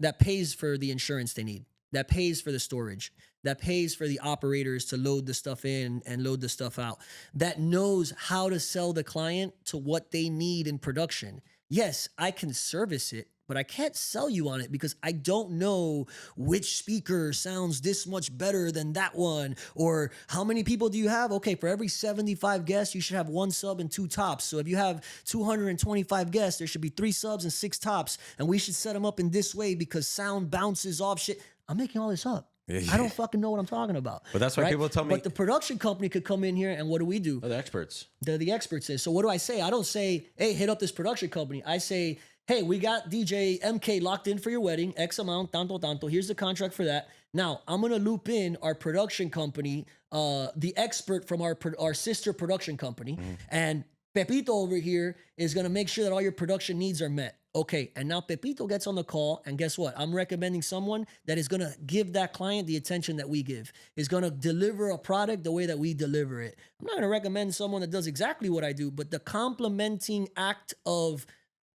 that pays for the insurance they need, that pays for the storage, that pays for the operators to load the stuff in and load the stuff out, that knows how to sell the client to what they need in production. Yes, I can service it, but I can't sell you on it because I don't know which speaker sounds this much better than that one, or how many people do you have? Okay, for every 75 guests, you should have 1 sub and 2 tops. So if you have 225 guests, there should be 3 subs and 6 tops, and we should set them up in this way because sound bounces off shit. I'm making all this up. I don't fucking know what I'm talking about. But that's why people tell me. But the production company could come in here and what do we do? They're the experts. They're the experts. So what do I say? I don't say, hey, hit up this production company. I say, hey, we got DJ MK locked in for your wedding, X amount, tanto. Here's the contract for that. Now, I'm going to loop in our production company, the expert from our sister production company, and Pepito over here is going to make sure that all your production needs are met. Okay, and now Pepito gets on the call, and guess what? I'm recommending someone that is going to give that client the attention that we give, is going to deliver a product the way that we deliver it. I'm not going to recommend someone that does exactly what I do, but the complementing act of,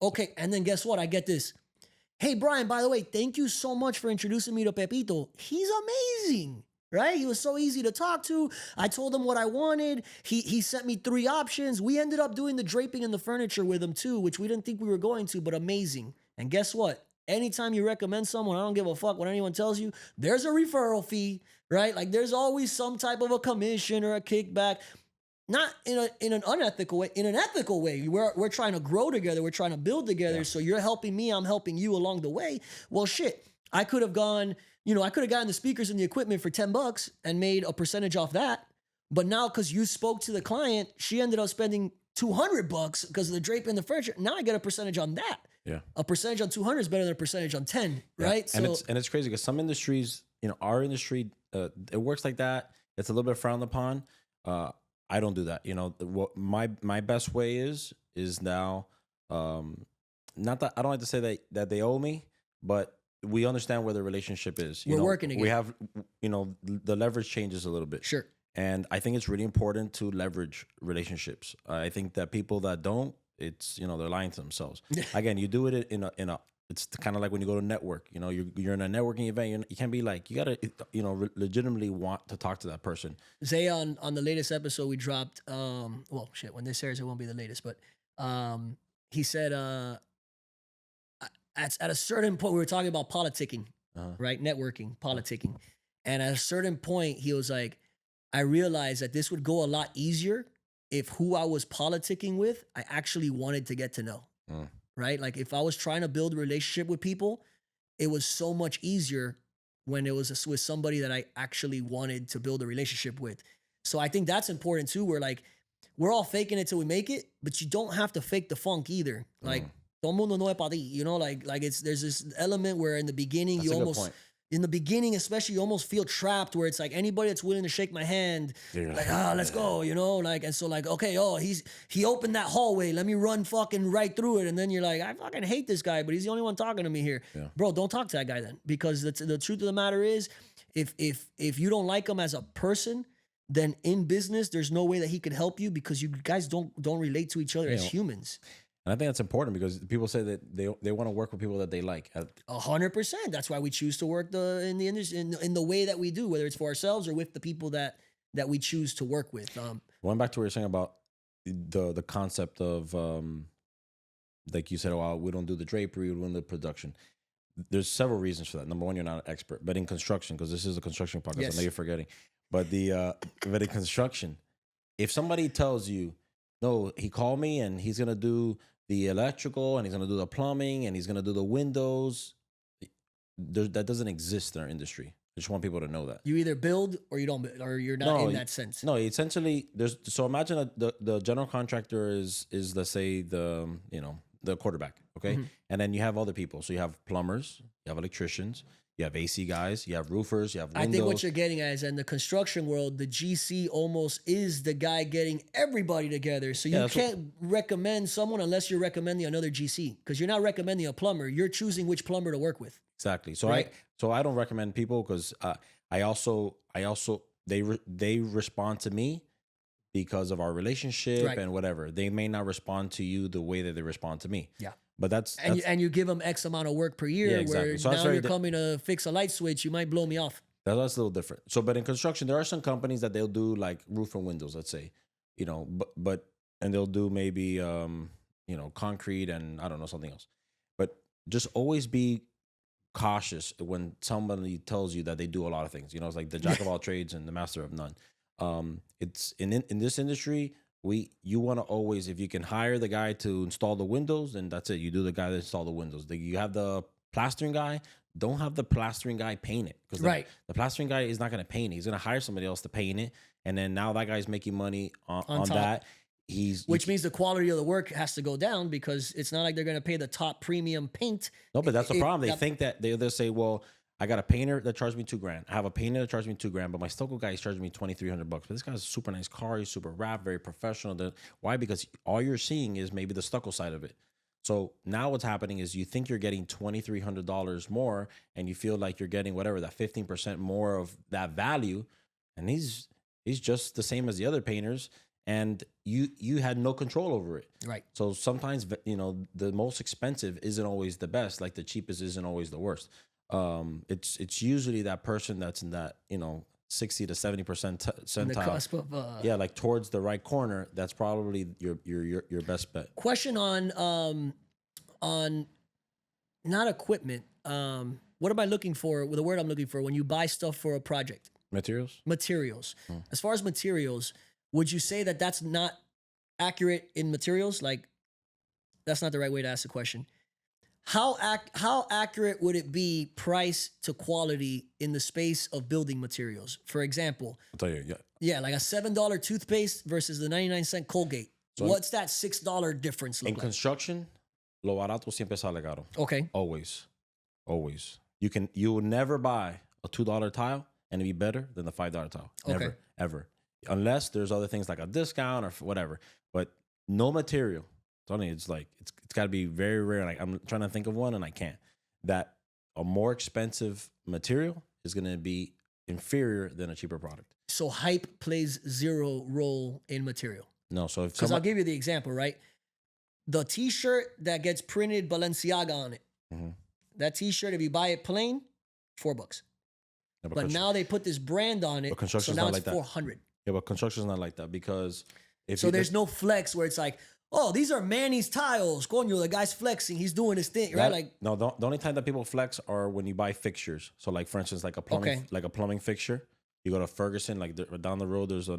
okay, and then guess what? I get this. Hey, Bryan, by the way, thank you so much for introducing me to Pepito. He's amazing. Right? He was so easy to talk to. I told him what I wanted. He sent me 3 options. We ended up doing the draping and the furniture with him too, which we didn't think we were going to, but amazing. And guess what? Anytime you recommend someone, I don't give a fuck what anyone tells you, there's a referral fee, right? Like there's always some type of a commission or a kickback. Not in an unethical way, in an ethical way. We're trying to grow together. We're trying to build together. Yeah. So you're helping me, I'm helping you along the way. Well, shit, I could have gone... I could have gotten the speakers and the equipment for $10 and made a percentage off that. But now, because you spoke to the client, she ended up spending $200 because of the drape and the furniture. Now I get a percentage on that. Yeah. A percentage on 200 is better than a percentage on 10, right? Yeah. And it's crazy because some industries, our industry, it works like that. It's a little bit frowned upon. I don't do that. What my best way is now, not that I don't like to say that they owe me, but we understand where the relationship is. We're working together. We have, the leverage changes a little bit. Sure. And I think it's really important to leverage relationships. I think that people that don't, it's, they're lying to themselves. Again, you do it in a, it's kind of like when you go to network, you're in a networking event. You can't be like, you got to, legitimately want to talk to that person. Zay on the latest episode we dropped, when this airs, it won't be the latest, but he said, at a certain point, we were talking about politicking, right? Networking, politicking. And at a certain point, he was like, I realized that this would go a lot easier if who I was politicking with, I actually wanted to get to know, right? Like if I was trying to build a relationship with people, it was so much easier when it was with somebody that I actually wanted to build a relationship with. So I think that's important too, where like we're all faking it till we make it, but you don't have to fake the funk either. Like todo mundo no es pa ti, you know, like there's this element where in the beginning That's you a good almost point. in the beginning, especially, you almost feel trapped where it's like anybody that's willing to shake my hand, You're like, like, let's go, you know, like, and so like, okay, oh, he opened that hallway, let me run fucking right through it. And then you're like, I fucking hate this guy, but he's the only one talking to me here. Yeah. Bro, don't talk to that guy then, because the truth of the matter is, if you don't like him as a person, then in business, there's no way that he could help you because you guys don't relate to each other as humans. And I think that's important because people say that they want to work with people that they like. 100%. That's why we choose to work in the industry in the way that we do, whether it's for ourselves or with the people that we choose to work with. Going back to what you're saying about the concept of like you said, oh, we don't do the drapery, we don't do the production. There's several reasons for that. Number one, you're not an expert, but in construction, because this is a construction podcast, Yes. I know you're forgetting. But but in construction, if somebody tells you, no, he called me and he's gonna do the electrical and he's gonna do the plumbing and he's gonna do the windows, that doesn't exist in our industry. I just want people to know that. You either build or you don't, or you're not in that sense. No, essentially, so imagine the general contractor is let's say the quarterback, okay, and then you have other people. So you have plumbers, you have electricians, you have AC guys, you have roofers, you have windows. I think what you're getting at is in the construction world, the GC almost is the guy getting everybody together. So you can't recommend someone unless you're recommending another GC, because you're not recommending a plumber. You're choosing which plumber to work with. Exactly. So right? I don't recommend people because I also they respond to me because of our relationship Right. and whatever. They may not respond to you the way that they respond to me. Yeah. But that's and you give them X amount of work per year. Yeah, exactly. Where So that's now very you're coming to fix a light switch, you might blow me off. that's a little different. So, but in construction, there are some companies that they'll do like roof and windows, let's say, but and they'll do maybe concrete and I don't know, something else. But just always be cautious when somebody tells you that they do a lot of things. It's like the jack of all trades and the master of none. It's in this industry, you want to always, if you can hire the guy to install the windows, then that's it. You do the guy that install the windows. You have the plastering guy. Don't have the plastering guy paint it, because the plastering guy is not going to paint it. He's going to hire somebody else to paint it, and then now that guy's making money on that. Which means the quality of the work has to go down, because it's not like they're going to pay the top premium paint. No, but that's the problem. They think that they'll say, well, I got a painter that charged me $2,000. I have a painter that charged me $2,000, but my stucco guy is charging me $2,300. But this guy's a super nice car. He's super wrapped, very professional. Why? Because all you're seeing is maybe the stucco side of it. So now what's happening is you think you're getting $2,300 more, and you feel like you're getting whatever, that 15% more of that value, and he's just the same as the other painters, and you had no control over it. Right. So sometimes the most expensive isn't always the best, like the cheapest isn't always the worst. It's usually that person that's in that 60 to 70% percentile, the cusp of like towards the right corner. That's probably your best bet. Question on not equipment. What am I looking for? The word I'm looking for when you buy stuff for a project. Materials. As far as materials, would you say that that's not accurate in materials? Like, that's not the right way to ask the question. How accurate would it be price to quality in the space of building materials? For example, I'll tell you, like a $7 toothpaste versus the 99-cent Colgate. So what's that $6 difference look in like? construction? Lo barato siempre sale caro. Okay. Always. You will never buy a $2 tile and it'd be better than the $5 tile. Never, Okay. ever. Unless there's other things like a discount or whatever. But no material. It's like it's got to be very rare. Like, I'm trying to think of one and I can't. That a more expensive material is going to be inferior than a cheaper product. So hype plays zero role in material. No, so if I'll give you the example, right? The T-shirt that gets printed Balenciaga on it. Mm-hmm. That T-shirt, if you buy it plain, $4. Yeah, but now they put this brand on it, so now it's like $400. Yeah, but construction's not like that, because there's no flex where it's like, oh, these are Manny's tiles. Coño, the guy's flexing. He's doing his thing, right? No, the only time that people flex are when you buy fixtures. So, like, for instance, like a plumbing fixture. You go to Ferguson, like down the road, there's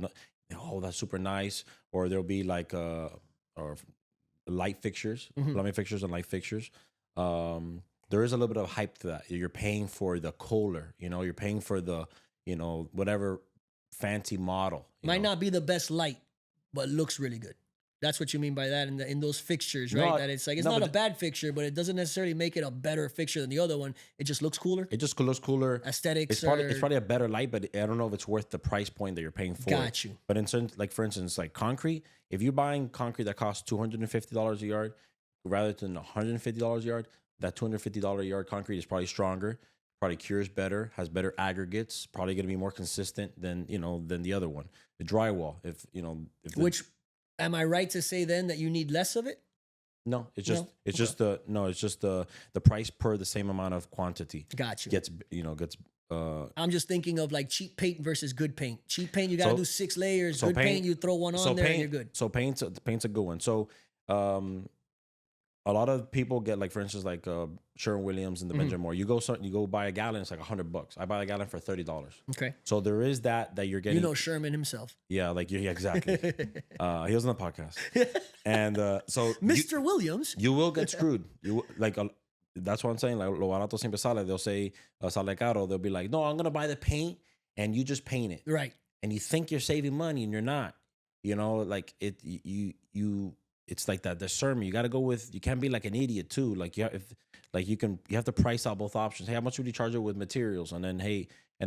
that's super nice. Or there'll be like or light fixtures, plumbing fixtures and light fixtures. Those there is a little bit of hype to that. You're paying for the Kohler, you're paying for the, whatever fancy model. Might not be the best light, but looks really good. That's what you mean by that in those fixtures, right? No, That it's like it's no, not but a bad fixture, but it doesn't necessarily make it a better fixture than the other one. It just looks cooler. It just looks cooler. Aesthetics. It's probably a better light, but I don't know if it's worth the price point that you're paying for. Got you. But in certain, like for instance, like concrete, if you're buying concrete that costs $250 a yard rather than $150 a yard, that $250 a yard concrete is probably stronger, probably cures better, has better aggregates, probably going to be more consistent than the other one. The drywall, Which, am I right to say then that you need less of it? No, it's just the price per the same amount of quantity. Got you. Gets. I'm just thinking of like cheap paint versus good paint. Cheap paint, you got to do 6 layers. Good paint, you throw one on there and you're good. So paint's a good one. So a lot of people get, like for instance, like Sherwin-Williams and the Benjamin Moore. You go buy a gallon, it's like $100. I buy a gallon for $30. Okay. So there is that you're getting. Sherman himself. Yeah, exactly. He was on the podcast, and so Mr. Williams, you will get screwed. You like. That's what I'm saying. Like, lo barato siempre sale. They'll say, sale caro. They'll be like, no, I'm going to buy the paint and you just paint it. Right. And you think you're saving money and you're not. Like it's like that discernment. You got to go with, you can't be like an idiot too. Like you have to price out both options. Hey, how much would you charge it with materials? And then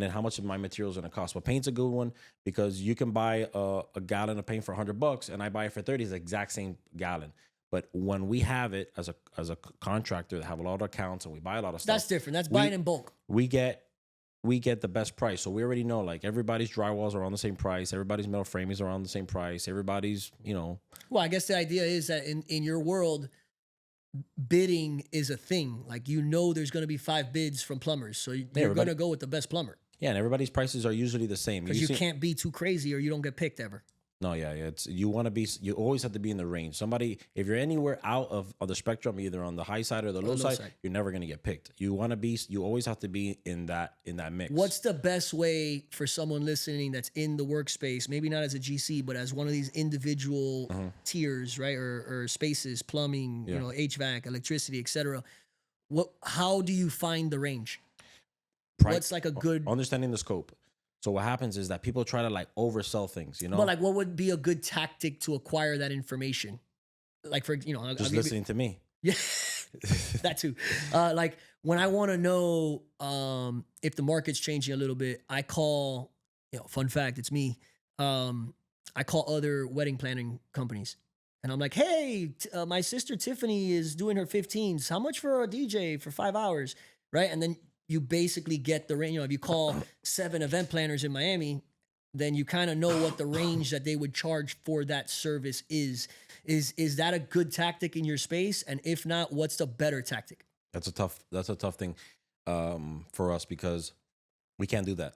how much is my materials going to cost? But paint's a good one because you can buy a gallon of paint for $100 and I buy it for 30. It's the exact same gallon. But when we have it as a contractor that have a lot of accounts and we buy a lot of stuff, that's different. That's buying in bulk. We get the best price. So we already know, like, everybody's drywalls are around the same price. Everybody's metal framing is around the same price. Everybody's, Well, I guess the idea is that in your world, bidding is a thing. Like, there's going to be 5 bids from plumbers. So you're going to go with the best plumber. Yeah, and everybody's prices are usually the same. Because you can't be too crazy or you don't get picked ever. No, yeah. You always have to be in the range. If you're anywhere out of the spectrum, either on the high side or the low side, you're never going to get picked. You always have to be in that mix. What's the best way for someone listening that's in the workspace, maybe not as a GC, but as one of these individual tiers, right? Or spaces, plumbing, HVAC, electricity, etc. How do you find the range? What's like a good understanding the scope? So what happens is that people try to like oversell things, But like, what would be a good tactic to acquire that information? Like for just listening to me. Yeah, that too. Like when I want to know if the market's changing a little bit, I call. Fun fact, it's me. I call other wedding planning companies, and I'm like, hey, my sister Tiffany is doing her 15s. How much for a DJ for 5 hours, right? And then you basically get the range. If you call 7 event planners in Miami, then you kind of know what the range that they would charge for that service is. Is that a good tactic in your space? And if not, what's the better tactic? That's a tough thing for us because we can't do that.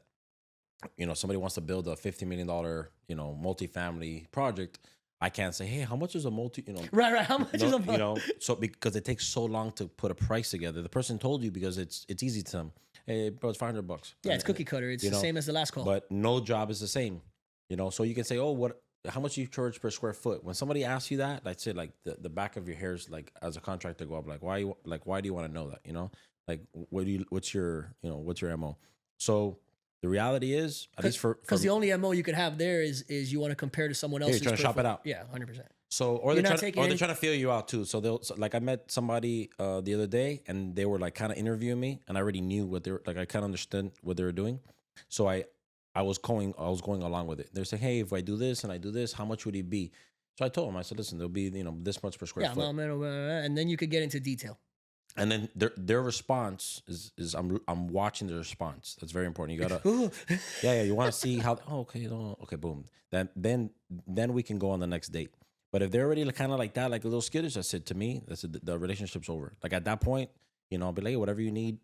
Somebody wants to build a $50 million, multifamily project. I can't say, hey, how much is a Right. How much is a so because it takes so long to put a price together. The person told you because it's easy to them. Hey, bro, it's $500. Yeah, it's cookie cutter. It's the same as the last call. But no job is the same. So you can say, oh, how much you charge per square foot? When somebody asks you that, I'd say like the back of your hairs, like as a contractor, go up. Like why do you want to know that? Like what's your MO? So the reality is, at least because the only MO you could have there is you want to compare to someone else's. You're trying to shop it out. Yeah, 100%. So they're trying to feel you out too. So I met somebody the other day, and they were like kind of interviewing me, and I already knew what they were like. I kind of understood what they were doing, so I was going along with it. They're saying, hey, if I do this and I do this, how much would it be? So I told them, I said, listen, there'll be this much per square foot. And then you could get into detail. And then their response is I'm watching the response. That's very important. You gotta yeah. You want to see how okay, boom. Then we can go on the next date. But if they're already kind of like that, like a little skittish, I said to me, the relationship's over. Like at that point, I'll be like, hey, whatever you need,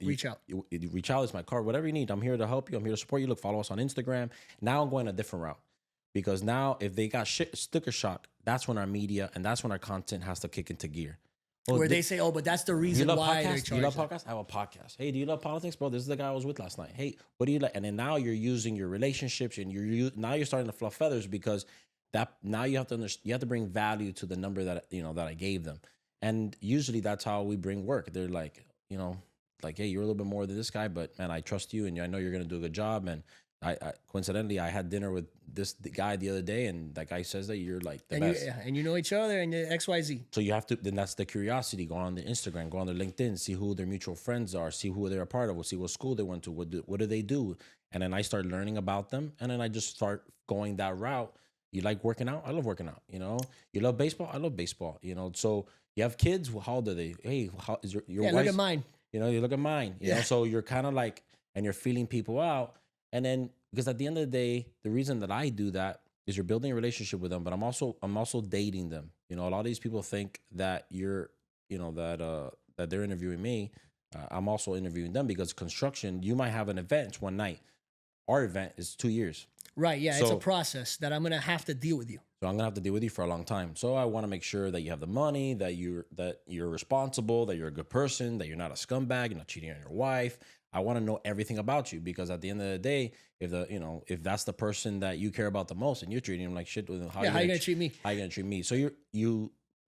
reach out. You reach out. It's my card. Whatever you need, I'm here to help you. I'm here to support you. Look, follow us on Instagram. Now I'm going a different route because now if they got sticker shock, that's when our media and that's when our content has to kick into gear. Where they say, but that's the reason why they're charging. Do you love podcasts? I have a podcast. Hey, do you love politics? Bro, this is the guy I was with last night. Hey, what do you like? And then now you're using your relationships and now you're starting to fluff feathers because now you have to bring value to the number that I gave them. And usually that's how we bring work. They're like, like, hey, you're a little bit more than this guy, but man, I trust you, and I know you're gonna do a good job. And I coincidentally, I had dinner with the guy the other day, and that guy says that you're like the best. And you know each other and XYZ. So you have to, then that's the curiosity. Go on the Instagram, go on their LinkedIn, see who their mutual friends are, see who they're a part of, see what school they went to, what do they do. And then I start learning about them. And then I just start going that route. You like working out? I love working out. You love baseball? I love baseball. So you have kids? Well, how old are they? Hey, how is your wife? Look at mine. You look at mine. You know, so you're kind of like, and you're feeling people out. And then, because at the end of the day, the reason that I do that is you're building a relationship with them, but I'm also dating them. A lot of these people think that that they're interviewing me. I'm also interviewing them, because construction, you might have an event one night. Our event is 2 years. Right. Yeah. It's a process that I'm going to have to deal with you. So I'm going to have to deal with you for a long time. So I want to make sure that you have the money, that you're responsible, that you're a good person, that you're not a scumbag, you're not cheating on your wife. I want to know everything about you, because at the end of the day, if that's the person that you care about the most and you're treating them like shit, how are you going to treat me? How are you going to treat me? So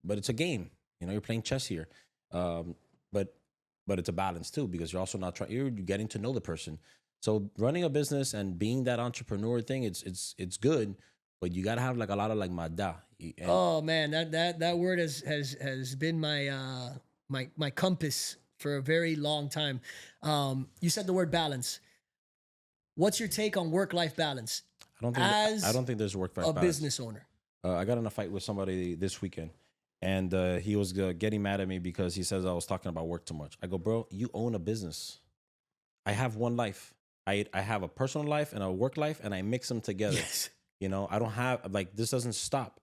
but it's a game. You're playing chess here. But it's a balance too, because you're also not trying. You're getting to know the person. So running a business and being that entrepreneur thing, it's good, but you gotta have like a lot of like mada. Oh man, that word has been my my compass for a very long time. You said the word balance. What's your take on work-life balance? I don't think there's work-life balance. A business owner. I got in a fight with somebody this weekend, and he was getting mad at me because he says I was talking about work too much. I go, bro, you own a business. I have one life. I have a personal life and a work life, and I mix them together. Yes. I don't have, like, this doesn't stop,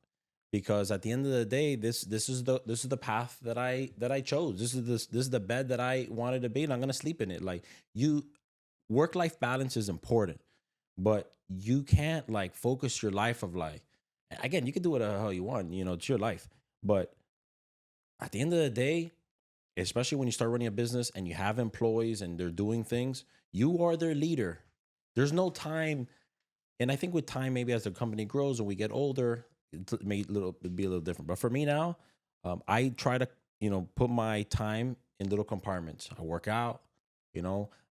because at the end of the day, this is the path that I chose. This is the bed that I wanted to be, and I'm gonna sleep in it. Like, work-life balance is important, but you can't like focus your life of like, again, you can do whatever the hell you want, it's your life. But at the end of the day, especially when you start running a business and you have employees and they're doing things, you are their leader. There's no time. And I think with time, maybe as the company grows and we get older, it may be a little different. But for me now, I try to, put my time in little compartments. I work out,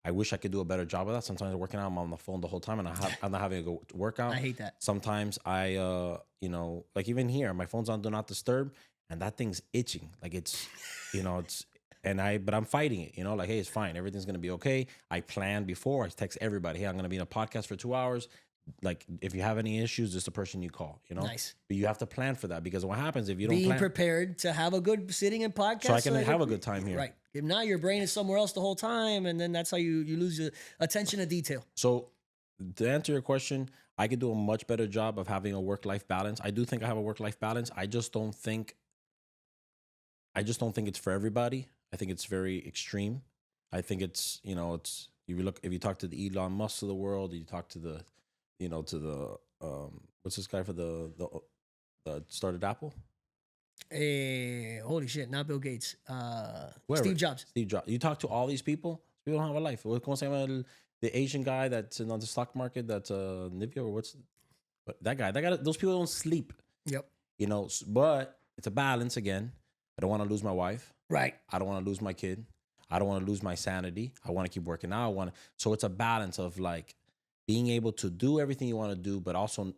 I wish I could do a better job of that. Sometimes I'm working out, I'm on the phone the whole time, and I'm not having to go work out. I hate that. Sometimes I, like even here, my phone's on Do Not Disturb, and that thing's itching. Like but I'm fighting it, like, hey, it's fine. Everything's going to be okay. I plan before. I text everybody, hey, I'm going to be in a podcast for 2 hours. Like, if you have any issues, this is the person you call, Nice. But you have to plan for that, because what happens if you don't Being plan? prepared to have a good sitting and podcast. So I can have a good time here. Right. If not, your brain is somewhere else the whole time, and then that's how you lose your attention to detail. So to answer your question, I could do a much better job of having a work-life balance. I do think I have a work-life balance. I just don't think it's for everybody. I think it's very extreme. I think it's, if you talk to the Elon Musk of the world, you talk to the, what's this guy for the started Apple? Holy shit, not Bill Gates. Whoever. Steve Jobs. You talk to all these people don't have a life. What's the Asian guy that's on the stock market, that's Nivea, or that guy, those people don't sleep. Yep. But it's a balance again. I don't want to lose my wife. Right. I don't want to lose my kid. I don't want to lose my sanity. I want to keep working out. So it's a balance of like being able to do everything you want to do, but also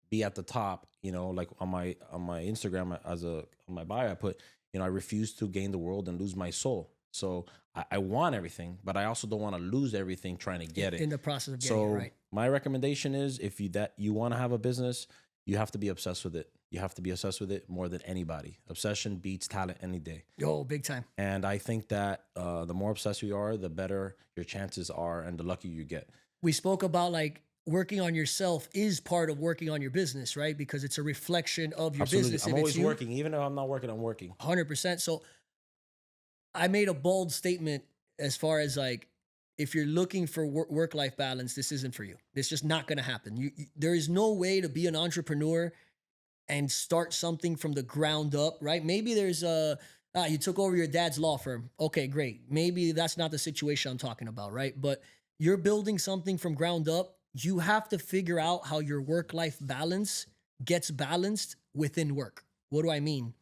be at the top. Like on my Instagram, on my bio, I put, I refuse to gain the world and lose my soul. So I want everything, but I also don't want to lose everything trying to get it. In the process of getting it, right. My recommendation is, if you want to have a business, you have to be obsessed with it. You have to be obsessed with it more than anybody. Obsession beats talent any day. Yo, big time. And I think that the more obsessed you are, the better your chances are and the luckier you get. We spoke about like working on yourself is part of working on your business, right? Because it's a reflection of your business. I'm always working. Even if I'm not working, I'm working. 100%. So I made a bold statement as far as like, if you're looking for work-life balance, this isn't for you. It's just not going to happen. There is no way to be an entrepreneur and start something from the ground up, right? Maybe there's you took over your dad's law firm. Okay, great. Maybe that's not the situation I'm talking about, right? But you're building something from ground up. You have to figure out how your work-life balance gets balanced within work. What do I mean?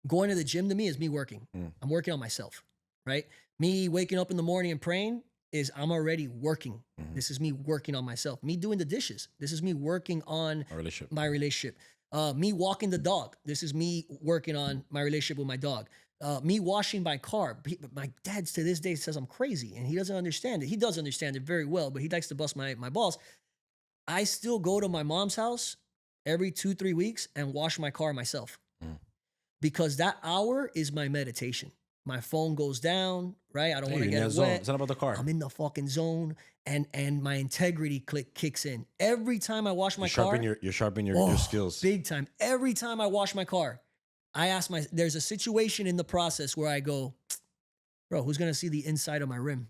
Going to the gym to me is me working. I'm working on myself, right? Me waking up in the morning and praying is I'm already working. This is me working on myself. Me doing the dishes. This is me working on A relationship. my relationship. Me walking the dog. This is me working on my relationship with my dog. Me washing my car. My dad to this day says I'm crazy and he doesn't understand it. He does understand it very well, but he likes to bust my balls. I still go to my mom's house every 2-3 weeks and wash my car myself because that hour is my meditation. My phone goes down, right? I don't want to get it wet. It's not about the car. I'm in the fucking zone, and my integrity kicks in every time I wash my car. You're sharpening your skills big time. Every time I wash my car, I ask there's a situation in the process where I go, bro, who's gonna see the inside of my rim?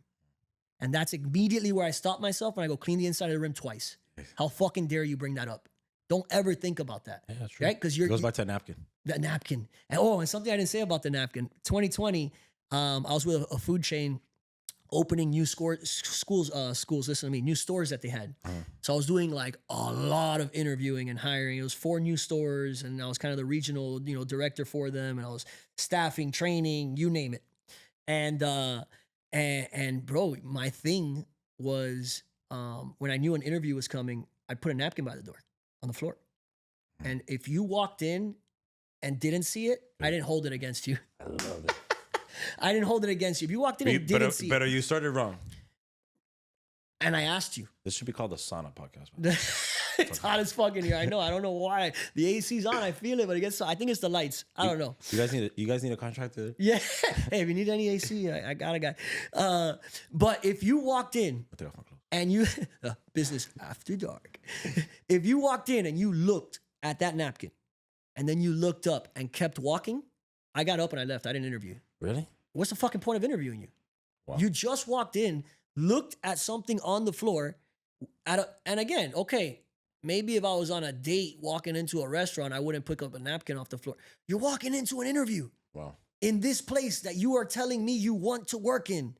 And that's immediately where I stop myself and I go clean the inside of the rim twice. How fucking dare you bring that up? Don't ever think about that. Yeah, that's true. Right? Because it goes back to a napkin. The napkin. And something I didn't say about the napkin. 2020, I was with a food chain opening new schools, listen to me, new stores that they had. So I was doing like a lot of interviewing and hiring. It was 4 new stores and I was kind of the regional, director for them. And I was staffing, training, you name it. And bro, my thing was when I knew an interview was coming, I'd put a napkin by the door on the floor. And if you walked in and didn't see it, I didn't hold it against you. I love it. I didn't hold it against you. If you walked in and didn't see it. You started wrong. And I asked you. This should be called the sauna podcast. It's hot as fuck in here. I know. I don't know why. The AC's on. I feel it, but I think it's the lights. I don't know. You guys need a contractor? Yeah. Hey, if you need any AC, I got a guy. But if you walked in and you business after dark. If you walked in and you looked at that napkin and then you looked up and kept walking, I got up and I left. I didn't interview. Really? What's the fucking point of interviewing you? Wow. You just walked in, looked at something on the floor, and again, okay, maybe if I was on a date walking into a restaurant, I wouldn't pick up a napkin off the floor. You're walking into an interview. Wow. In this place that you are telling me you want to work in.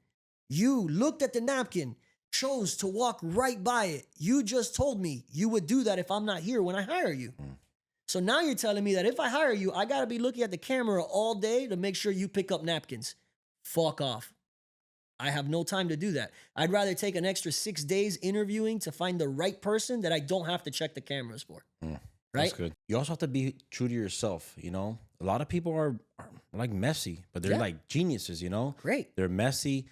You looked at the napkin, chose to walk right by it. You just told me you would do that if I'm not here when I hire you. So now you're telling me that if I hire you, I got to be looking at the camera all day to make sure you pick up napkins. Fuck off. I have no time to do that. I'd rather take an extra 6 days interviewing to find the right person that I don't have to check the cameras for. Right? That's good. You also have to be true to yourself, A lot of people are like messy, but they're like geniuses, Great. They're messy.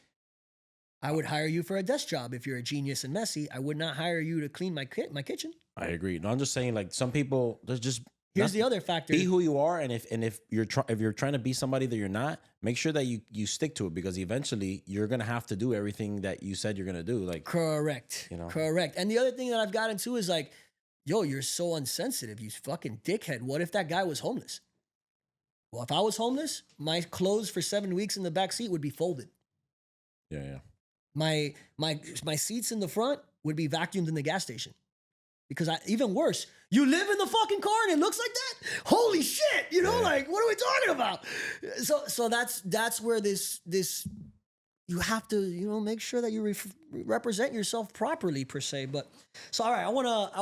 I would hire you for a desk job if you're a genius and messy. I would not hire you to clean my kitchen. I agree. No, I'm just saying, like, some people, there's just here's the other factor. Be who you are, and if you're trying to be somebody that you're not, make sure that you stick to it, because eventually you're gonna have to do everything that you said you're gonna do. Like, correct. Correct. And the other thing that I've gotten to is like, yo, you're so insensitive, you fucking dickhead. What if that guy was homeless? Well, if I was homeless, my clothes for 7 weeks in the back seat would be folded. Yeah. My seats in the front would be vacuumed in the gas station. Because even worse, you live in the fucking car and it looks like that? Holy shit! Like, what are we talking about? So that's where this you have to make sure that you represent yourself properly, per se. But so all right, I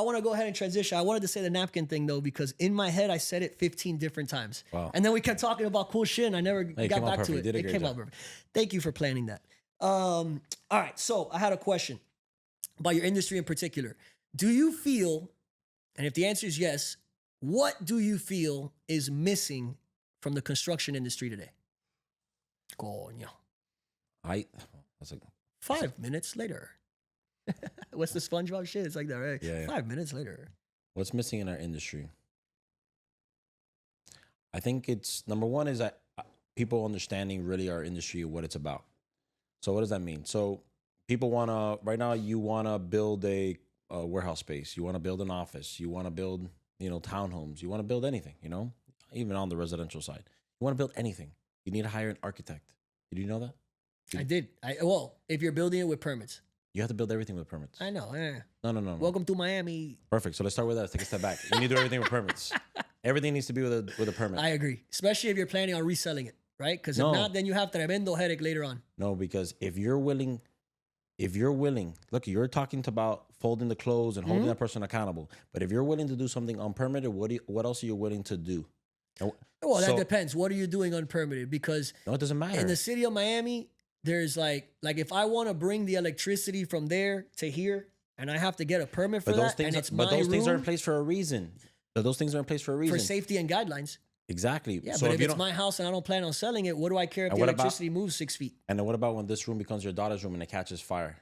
wanna go ahead and transition. I wanted to say the napkin thing though, because in my head I said it 15 different times. Wow. And then we kept talking about cool shit and I never got back to it. It came out perfect. Thank you for planning that. All right, so I had a question about your industry in particular. Do you feel, and if the answer is yes, what do you feel is missing from the construction industry today? Coño. That's like 5 minutes later. What's the SpongeBob shit? It's like that, right? Yeah. 5 minutes later. What's missing in our industry? I think it's, number one is that people understanding really our industry, what it's about. So what does that mean? So people right now you want to build a warehouse space. You want to build an office. You want to build, townhomes. You want to build anything, even on the residential side. You want to build anything. You need to hire an architect. Did you know that? I did. Well, if you're building it with permits. You have to build everything with permits. I know. No. Welcome to Miami. Perfect. So let's start with that. Let's take a step back. You need to do everything with permits. Everything needs to be with a permit. I agree. Especially if you're planning on reselling it, right? Because if not, then you have tremendo headache later on. No, because if you're willing, look, you're talking about folding the clothes and holding that person accountable. But if you're willing to do something unpermitted, what else are you willing to do? Well, that depends. What are you doing unpermitted? Because no, it doesn't matter. In the city of Miami, there's like if I want to bring the electricity from there to here, and I have to get a permit for But those that, things, and it's but my those things are in room place for a reason. But those things are in place for a for reason. safety and guidelines. Exactly. Yeah, So but if if you it's don't, my house and I don't plan on selling it, what do I care if and the what about, electricity moves 6 feet? and then what about when this room becomes your daughter's room and it catches fire?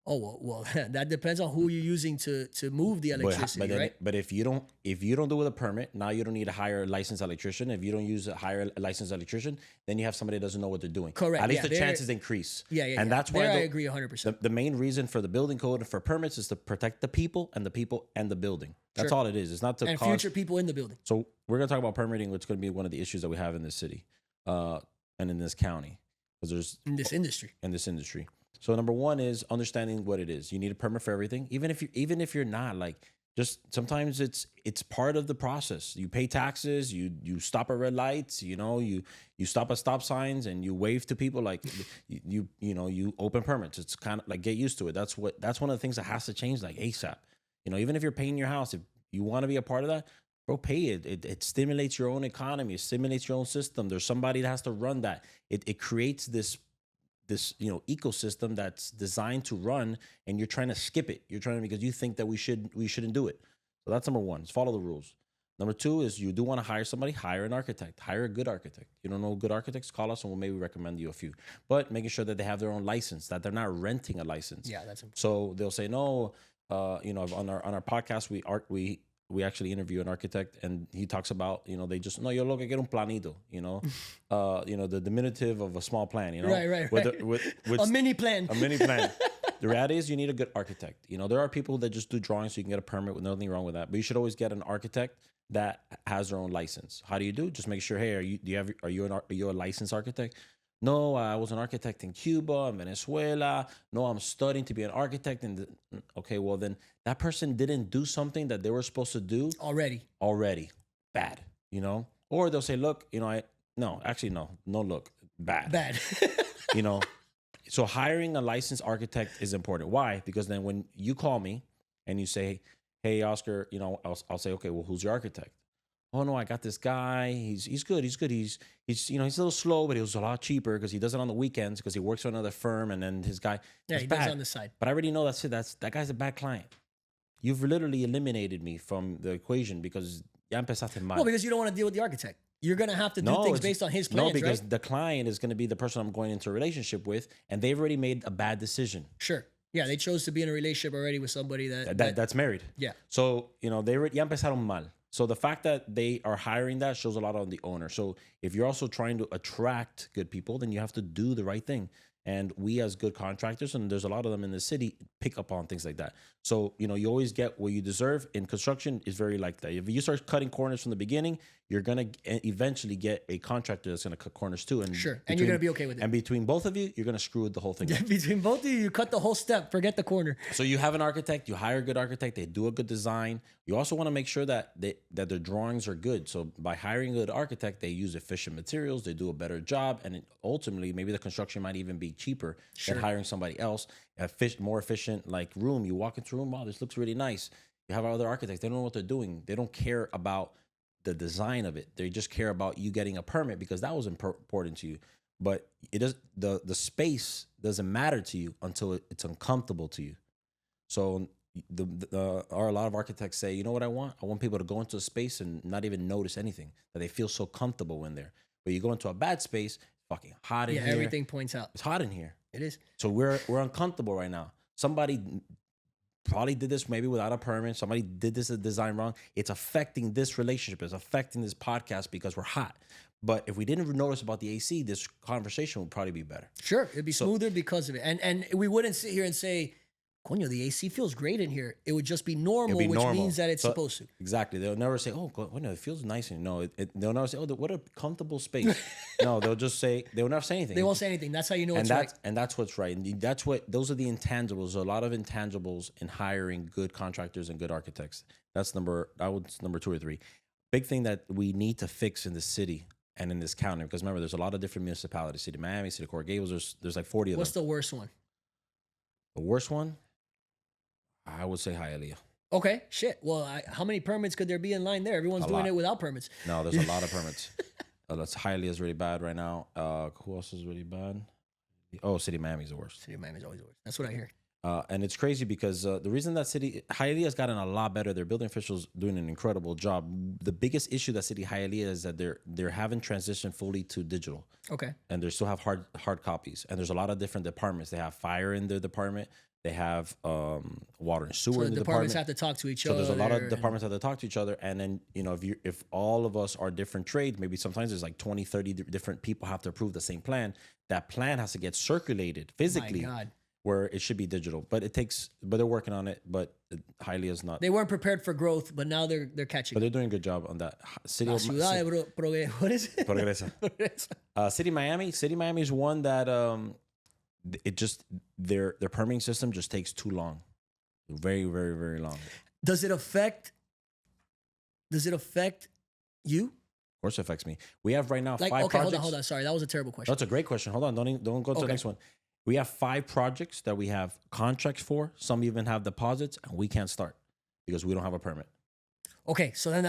Oh well, that depends on who you're using to move the electricity, right? But if you don't do it with a permit, now you don't need to hire a licensed electrician. If you don't hire a licensed electrician, then you have somebody that doesn't know what they're doing. Correct. At least Yeah, the chances increase. Yeah, yeah. And yeah. that's why I agree 100%. the main reason for the building code and for permits is to protect the people and the building. That's Sure. all it is. It's not to And cause future people in the building. So we're gonna talk about permitting, which is gonna be one of the issues that we have in this city, and in this county, because there's In this industry. in this industry. So number one is understanding what it is. You need a permit for everything, even if you're not like, just sometimes it's part of the process. You pay taxes, you stop at red lights, you stop at stop signs and you wave to people like you open permits. It's kind of like get used to it. That's one of the things that has to change like ASAP. Even if you're paying your house, if you want to be a part of that, bro, pay it. It stimulates your own economy. It stimulates your own system. There's somebody that has to run that. It creates this ecosystem that's designed to run, and you're trying to skip it. You're trying to, because you think that we shouldn't do it. So that's number one, is follow the rules. Number two is you do want to hire somebody, hire an architect, hire a good architect. You don't know good architects, call us and we'll maybe recommend you a few. But making sure that they have their own license, that they're not renting a license. Yeah, that's important. So they'll say no. On our podcast we actually interview an architect, and he talks about, they just, no, yo lo que quiero un planito, the diminutive of a small plan, Right. with A mini plan. a mini plan. The reality is you need a good architect. There are people that just do drawings so you can get a permit, with nothing wrong with that. But you should always get an architect that has their own license. How do you do? Just make sure, hey, are you a licensed architect? No, I was an architect in Cuba, in Venezuela. No, I'm studying to be an architect. Okay, well then that person didn't do something that they were supposed to do Already. Bad, Or they'll say, look, no, look, bad. So hiring a licensed architect is important. Why? Because then when you call me and you say, hey, Oscar, I'll say, okay, well, who's your architect? Oh no, I got this guy. He's good. He's he's a little slow, but he was a lot cheaper because he does it on the weekends because he works for another firm, and then his guy. Yeah, he does it on the side. But I already know that's it. That guy's a bad client. You've literally eliminated me from the equation because ya empezaste mal. Well, because you don't want to deal with the architect. You're gonna have to do things based on his plans, no, because right? the client is going to be the person I'm going into a relationship with, and they've already made a bad decision. Sure. Yeah, they chose to be in a relationship already with somebody that's married. Yeah. So they ya empezaron mal. So the fact that they are hiring that shows a lot on the owner. So if you're also trying to attract good people, then you have to do the right thing. And we as good contractors, and there's a lot of them in the city, pick up on things like that. So, you always get what you deserve. In construction, is very like that. If you start cutting corners from the beginning, you're going to eventually get a contractor that's going to cut corners too. And sure. And you're going to be okay with it. And between both of you, you're going to screw the whole thing up. Between both of you, you cut the whole step. Forget the corner. So you have an architect, you hire a good architect, they do a good design. You also want to make sure that their drawings are good. So by hiring a good architect, they use efficient materials, they do a better job, and ultimately maybe the construction might even be cheaper than hiring somebody else. More efficient like room. You walk into a room, wow, this looks really nice. You have other architects, they don't know what they're doing. They don't care about the design of it. They just care about you getting a permit because that was important to you. But it does the space doesn't matter to you until it's uncomfortable to you. So a lot of architects say, you know what I want? I want people to go into a space and not even notice anything, that they feel so comfortable in there. But you go into a bad space, fucking hot in here. Yeah, everything points out. It's hot in here. It is. So we're uncomfortable right now. Somebody probably did this maybe without a permit. Somebody did this design wrong. It's affecting this relationship. It's affecting this podcast because we're hot. But if we didn't notice about the AC, this conversation would probably be better. Sure, it'd be smoother because of it. And we wouldn't sit here and say, coño, the AC feels great in here. It would just be normal, which means that it's supposed to. Exactly. They'll never say, oh, it feels nice. No, they'll never say, oh, what a comfortable space. No, they'll just say, they'll never say anything. They won't say anything. That's how you know it's right. And that's what's right. And those are the intangibles. A lot of intangibles in hiring good contractors and good architects. That's number 2 or 3. Big thing that we need to fix in the city and in this county, because remember, there's a lot of different municipalities. City of Miami, City of Coral Gables, there's like 40 of them. What's the worst one? The worst one? I would say Hialeah. Okay, shit. Well, how many permits could there be in line there? Everyone's doing it without permits. No, there's a lot of permits. Hialeah is really bad right now. Who else is really bad? Oh, City of Miami is the worst. City of Miami is always the worst. That's what I hear. And it's crazy because the reason that Hialeah has gotten a lot better, their building officials doing an incredible job. The biggest issue that City Hialeah is that they haven't transitioned fully to digital. Okay. And they still have hard copies. And there's a lot of different departments. They have fire in their department. They have water and sewer So in the the departments department. have to talk to each So other. there's a lot of departments that have to talk to each other. And then, if all of us are different trades, maybe sometimes there's like 20, 30 different people have to approve the same plan. That plan has to get circulated physically. My God. Where it should be digital, but they're working on it. But Hialeah is not. They weren't prepared for growth, but now they're catching. But they're doing a good job on that. La ciudad what is it? Progresa. City Miami is one that it just their permitting system just takes too long, very, very, very long. Does it affect you? Of course, it affects me. We have right now Like, 5 okay, projects. hold on. Sorry, that was a terrible question. That's a great question. Hold on, don't go to the next one. We have 5 projects that we have contracts for. Some even have deposits, and we can't start because we don't have a permit. Okay, so then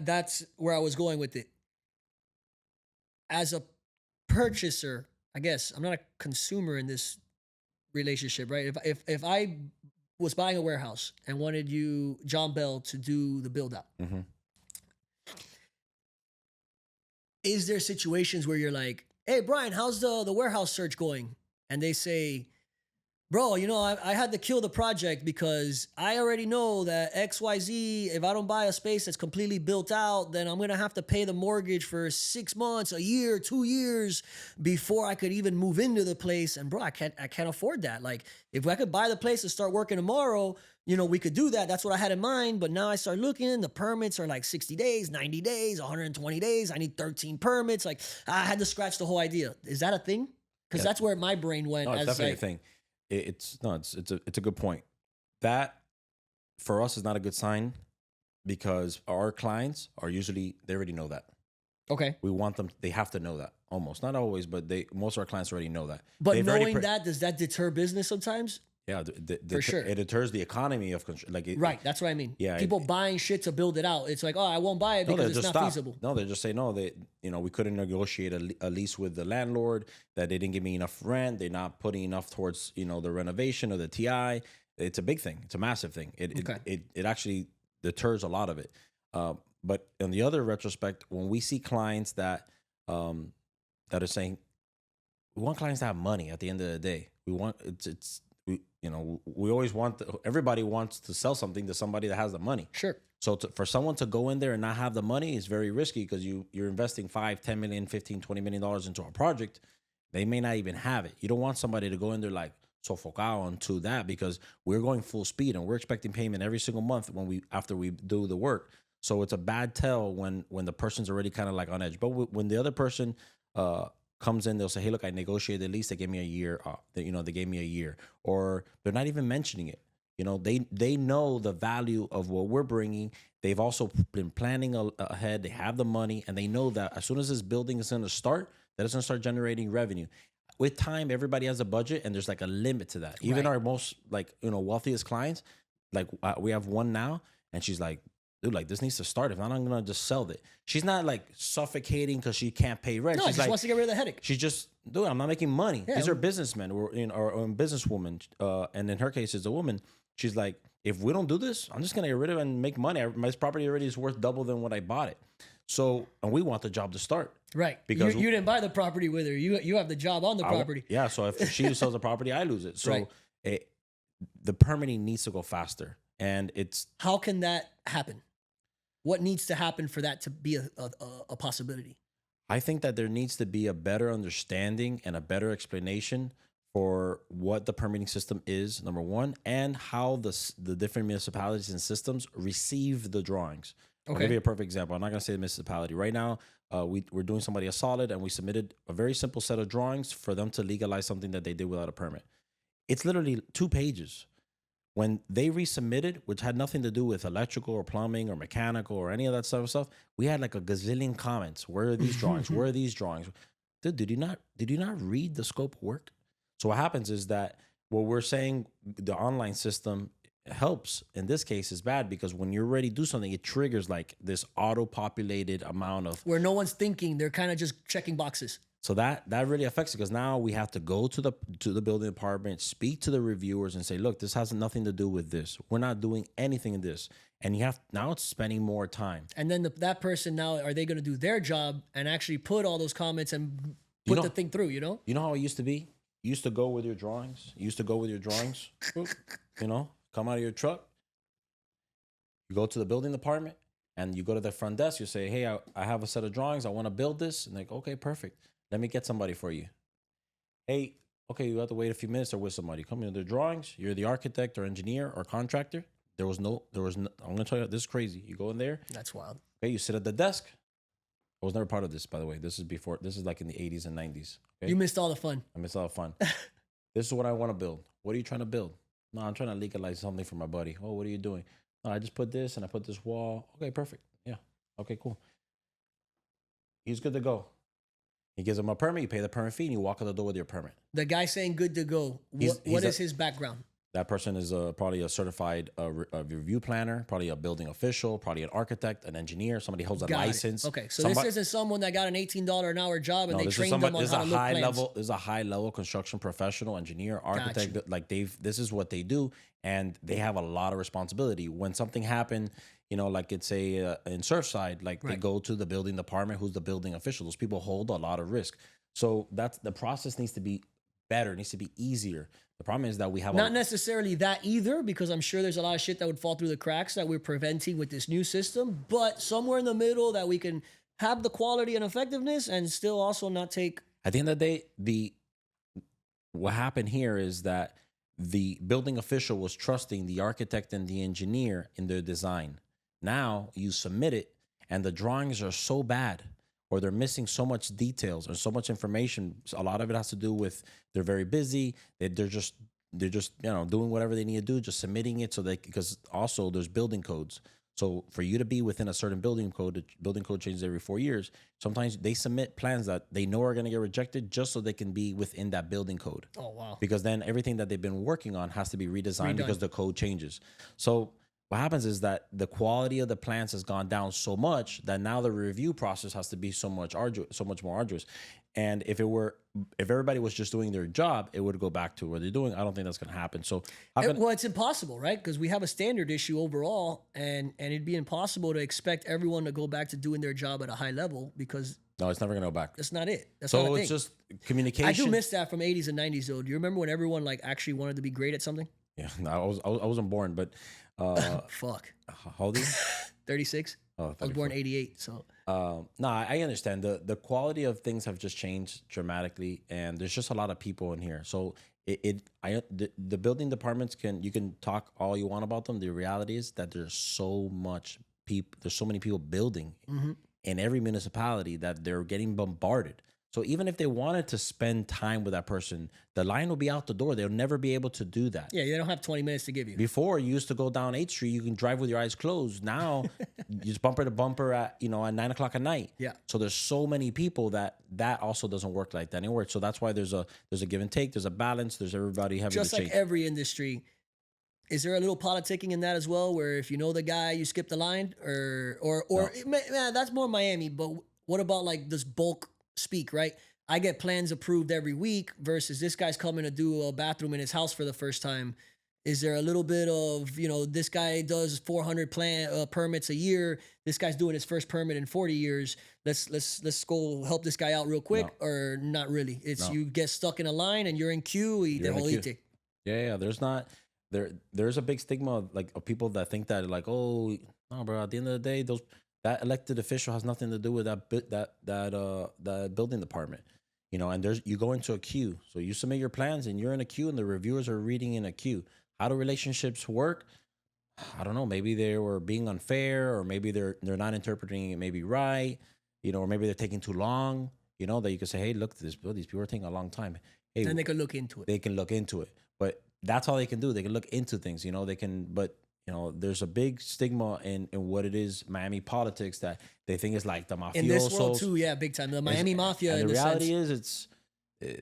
that's where I was going with it. As a purchaser, I guess I'm not a consumer in this relationship, right? If I was buying a warehouse and wanted you, John Bell, to do the build out, Mm-hmm. is there situations where you're like, "Hey, Brian, how's the warehouse search going?" And they say, "Bro, I had to kill the project because I already know that XYZ, if I don't buy a space that's completely built out, then I'm going to have to pay the mortgage for 6 months, a year, 2 years before I could even move into the place. And bro, I can't afford that. Like, if I could buy the place and start working tomorrow, we could do that. That's what I had in mind. But now I start looking, the permits are like 60 days, 90 days, 120 days. I need 13 permits. Like, I had to scratch the whole idea. Is that a thing? Because that's where my brain went. No, it's as definitely like, a thing. It's a good point. That for us is not a good sign because our clients are usually, they already know that. Okay. We want them, they have to know that almost, not always, but most of our clients already know that. But They've knowing that, does that deter business sometimes? Yeah, For sure. It deters the economy of Right, that's what I mean. Yeah, people buying shit to build it out. It's like, oh, I won't buy it because it's not feasible. No, they just say no. We couldn't negotiate a lease with the landlord. That they didn't give me enough rent. They're not putting enough towards the renovation or the TI. It's a big thing. It's a massive thing. It actually deters a lot of it. But in the other retrospect, when we see clients that are saying, we want clients to have money at the end of the day. We want we always want everybody wants to sell something to somebody that has the money. Sure. So for someone to go in there and not have the money is very risky because you're investing 5, 10 million, 15, 20 million dollars into a project. They may not even have it. You don't want somebody to go in there like sofocado onto that because we're going full speed and we're expecting payment every single month after we do the work. So it's a bad tell when the person's already kind of like on edge. But when the other person comes in, they'll say, "Hey, look, I negotiated the lease. They gave me a year off. They gave me a year," or they're not even mentioning it. They know the value of what we're bringing. They've also been planning ahead. They have the money, and they know that as soon as this building is going to start, that it's going to start generating revenue. With time, everybody has a budget, and there's like a limit to that. Even our most wealthiest clients, like we have one now, and she's like, "Dude, like this needs to start. If not, I'm gonna just sell it." She's not like suffocating because she can't pay rent. No, She she just wants to get rid of the headache. She's just, dude, I'm not making money. Yeah. These are businessmen or businesswoman. And in her case, it's a woman. She's like, if we don't do this, I'm just gonna get rid of it and make money. My property already is worth double than what I bought it. So, and we want the job to start. Right. Because you didn't buy the property with her. You have the job on the property. Yeah. So if she sells the property, I lose it. So Right. The permitting needs to go faster. And it's, How can that happen? What needs to happen for that to be a possibility? I think that there needs to be a better understanding and a better explanation for what the permitting system is, number one, and how the different municipalities and systems receive the drawings. I'll give you a perfect example. I'm not going to say the municipality. Right now, we're doing somebody a solid, and we submitted a very simple set of drawings for them to legalize something that they did without a permit. It's literally 2 pages. When they resubmitted, which had nothing to do with electrical or plumbing or mechanical or any of that stuff, we had like a gazillion comments. Where are these drawings? Where are these drawings? Dude, did you not read the scope of work? So what happens is that what we're saying, the online system helps in this case is bad because when you're ready to do something, it triggers like this auto-populated amount of Where no one's thinking, they're kind of just checking boxes. So that really affects it, because now we have to go to the building department, speak to the reviewers, and say, look, this has nothing to do with this. We're not doing anything in this. And you have now it's spending more time. And then that person now, are they going to do their job and actually put all those comments and You put the know- thing through? You know, You know how it used to be? You used to go with your drawings. You used to go with your drawings. Boop, come out of your truck. You go to the building department and you go to the front desk. You say, hey, I have a set of drawings. I want to build this. And like, okay, perfect. Let me get somebody for you. Hey, okay, you have to wait a few minutes or with somebody. Come in with the drawings. You're the architect or engineer or contractor. There was no, I'm going to tell you, this is crazy. You go in there. that's wild. Okay, you sit at the desk. I was never part of this, by the way. This is like in the 80s and 90s. Okay? You missed all the fun. I miss all the fun. This is what I want to build. What are you trying to build? No, I'm trying to legalize something for my buddy. Oh, what are you doing? No, I just put this and I put this wall. Okay, perfect. Yeah. Okay, cool. He's good to go. He gives him a permit. You pay the permit fee and you walk out the door with your permit. The guy saying good to go. He's What is his background? That person is probably a certified a review planner, probably a building official, probably an architect, an engineer, somebody holds a Got it. license. Okay, so this isn't someone that got an $18 an hour job and No, they this is trained them somebody. on This is how a to look high plans. level. This is a high level construction professional, engineer, architect. Gotcha. Like this is what they do, and they have a lot of responsibility. When something happened, like it's in Surfside, like they Right. go to the building department, who's the building official. Those people hold a lot of risk. So that's the process needs to be better. It needs to be easier. The problem is that we have Not necessarily that either, because I'm sure there's a lot of shit that would fall through the cracks that we're preventing with this new system, but somewhere in the middle that we can have the quality and effectiveness and still also not take. at the end of the day, what happened here is that the building official was trusting the architect and the engineer in their design. Now you submit it and the drawings are so bad, or they're missing so much details or so much information. So a lot of it has to do with they're very busy. They're just doing whatever they need to do, just submitting it because also there's building codes. So for you to be within a certain building code, the building code changes every 4 years. Sometimes they submit plans that they know are going to get rejected just so they can be within that building code. Oh, wow. Because then everything that they've been working on has to be redesigned Redone. because the code changes. So what happens is that the quality of the plans has gone down so much that now the review process has to be so much more arduous. And if everybody was just doing their job, it would go back to what they're doing. I don't think that's going to happen. So Well, it's impossible, right? Because we have a standard issue overall, and it'd be impossible to expect everyone to go back to doing their job at a high level because no, it's never going to go back. that's not it. That's not So a it's thing. just communication. I do miss that from 80s and 90s, though. Do you remember when everyone like actually wanted to be great at something? Yeah, no, I wasn't born, but Fuck. how old are you? 36. Oh, I was 34. born 88, so No, I understand the quality of things have just changed dramatically, and there's just a lot of people in here. So the building departments you can talk all you want about them. The reality is that there's so many people building in every municipality that they're getting bombarded. So even if they wanted to spend time with that person, the line will be out the door. They'll never be able to do that. yeah, they don't have 20 minutes to give you. Before, you used to go down 8th Street, you can drive with your eyes closed. Now, you just bumper to bumper at 9:00 at night. Yeah. So there's so many people that also doesn't work like that anymore. So that's why there's a give and take. There's a balance. There's everybody having Just to like change. every industry, is there a little politicking in that as well? Where if you know the guy, you skip the line, or man, that's more Miami. But what about like this bulk speak, right? I get plans approved every week versus this guy's coming to do a bathroom in his house for the first time. Is there a little bit of, this guy does 400 permits a year. This guy's doing his first permit in 40 years. Let's go help this guy out real quick, or not really. It's you get stuck in a line and you're in queue. You're in a queue. Yeah. There's a big stigma of people that think that like, oh no, bro. At the end of the day, that elected official has nothing to do with that building department. And you go into a queue. So you submit your plans and you're in a queue and the reviewers are reading in a queue. How do relationships work? I don't know. Maybe they were being unfair, or maybe they're not interpreting it maybe right, or maybe they're taking too long, that you could say, hey, look, these people are taking a long time. Hey, And they can look into it. They can look into it. But that's all they can do. They can look into things, there's a big stigma in what it is, Miami politics, that they think is like the mafiosos. In this world too, yeah, big time. The Miami Mafia. And in the reality sense. is,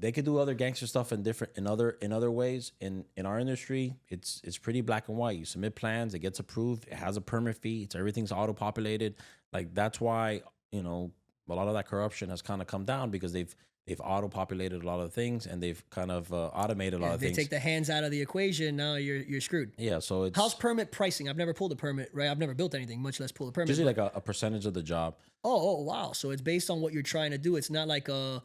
they could do other gangster stuff in other ways. In our industry, it's pretty black and white. You submit plans, it gets approved, it has a permit fee, everything's auto populated. Like that's why a lot of that corruption has kind of come down because they've auto-populated a lot of things, and they've kind of automated a lot of They things. take the hands out of the equation. Now you're screwed. Yeah, so it's How's permit pricing? I've never pulled a permit, right? I've never built anything, much less pull a permit. usually like a percentage of the job. Oh, wow. So it's based on what you're trying to do. It's not like a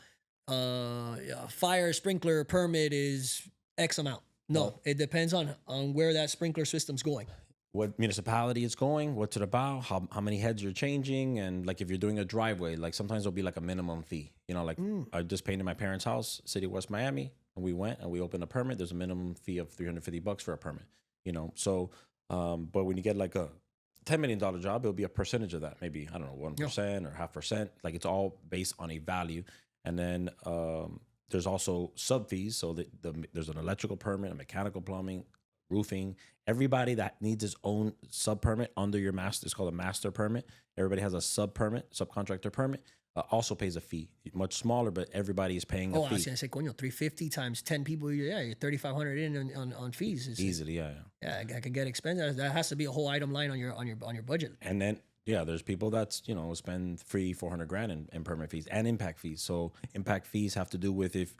fire sprinkler permit is X amount. No, it depends on where that sprinkler system's going. What municipality it's going, what's it about, how many heads you're changing, and like if you're doing a driveway, like sometimes there'll be like a minimum fee. You know, like I just painted my parents' house, City of West Miami, and we went and we opened a permit. There's a minimum fee of $350 for a permit. You know, so but when you get like a $10 million job, it'll be a percentage of that, maybe I don't know 1% or 0.5%. Like it's all based on a value, and then there's also sub fees. So there's an electrical permit, a mechanical plumbing, roofing. Everybody that needs its own sub permit under your master, it's called a master permit. Everybody has a sub permit, subcontractor permit, also pays a fee. Much smaller, but everybody is paying a fee. I was gonna say, coño, 350 times 10 people. Yeah, you're 3,500 in on fees. Easily, yeah. Yeah, I could get expensive. That has to be a whole item line on your budget. And then there's people that's spend $300,000-400,000 in permit fees and impact fees. So impact fees have to do with if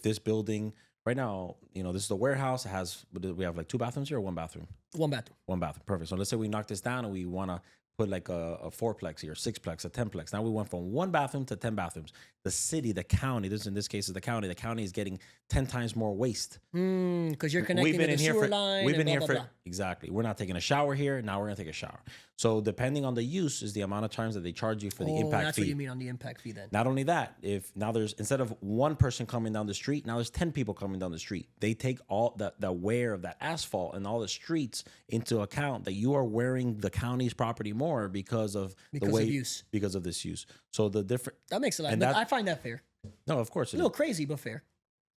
this building. Right now, this is the warehouse. It has, we have like 2 bathrooms here or 1 bathroom? 1 bathroom. 1 bathroom. Perfect. So let's say we knock this down and we want to put like a 4-plex here, 6-plex, a 10-plex. Now we went from 1 bathroom to 10 bathrooms. The city, the county, in this case is the county is getting 10 times more waste. Because you're connecting to the sewer line. We've been here for, blah. exactly. We're not taking a shower here. Now we're going to take a shower. So depending on the use is the amount of times that they charge you for the impact fee. That's what you mean on the impact fee then. Not only that, if now there's, instead of 1 person coming down the street, now there's 10 people coming down the street. They take all the wear of that asphalt and all the streets into account, that you are wearing the county's property more because of use. Because of this use. So the different. That makes a lot. But I find that fair. No, of course. A little crazy, but fair.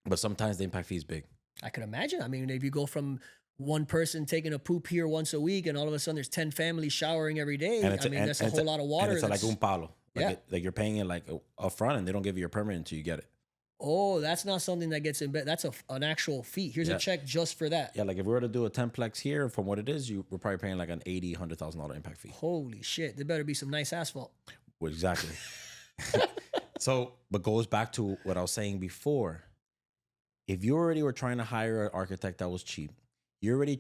But sometimes the impact fee is big. I could imagine. I mean, if you go from 1 person taking a poop here once a week, and all of a sudden there's 10 families showering every day. That's a whole lot of water. And it's like un palo. Like like you're paying it like up front, and they don't give you your permit until you get it. Oh, that's not something that gets in bed. That's an actual fee. Here's a check just for that. Yeah, like if we were to do a 10-plex here, from what it is, we're probably paying like an $80,000-$100,000 impact fee. Holy shit! There better be some nice asphalt. Well, exactly. So, but goes back to what I was saying before. If you already were trying to hire an architect that was cheap, you're already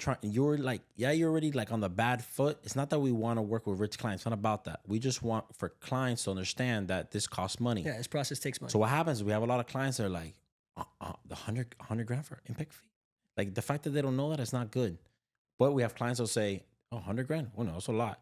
like on the bad foot. It's not that we want to work with rich clients. It's not about that. We just want for clients to understand that this costs money. Yeah, this process takes money. So what happens is we have a lot of clients that are like, the $100,000 for impact fee. Like the fact that they don't know that, it's not good. But we have clients that'll say, oh, $100,000. Well, no, that's a lot.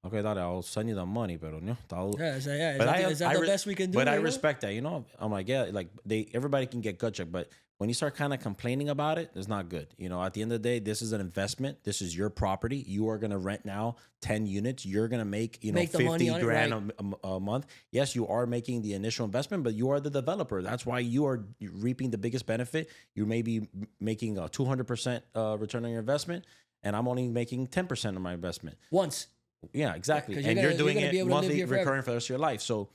Okay, I'll send you the money, but no. Is that the best we can do? But I respect that, I'm like, yeah, like everybody can get gut check, but when you start kind of complaining about it, it's not good. At the end of the day, this is an investment. This is your property. You are going to rent now 10 units. You're going to make, $50,000 a month. Yes, you are making the initial investment, but you are the developer. That's why you are reaping the biggest benefit. You may be making a 200% return on your investment, and I'm only making 10% of my investment. Once. Yeah, exactly. And you're doing it monthly, recurring for the rest of your life. So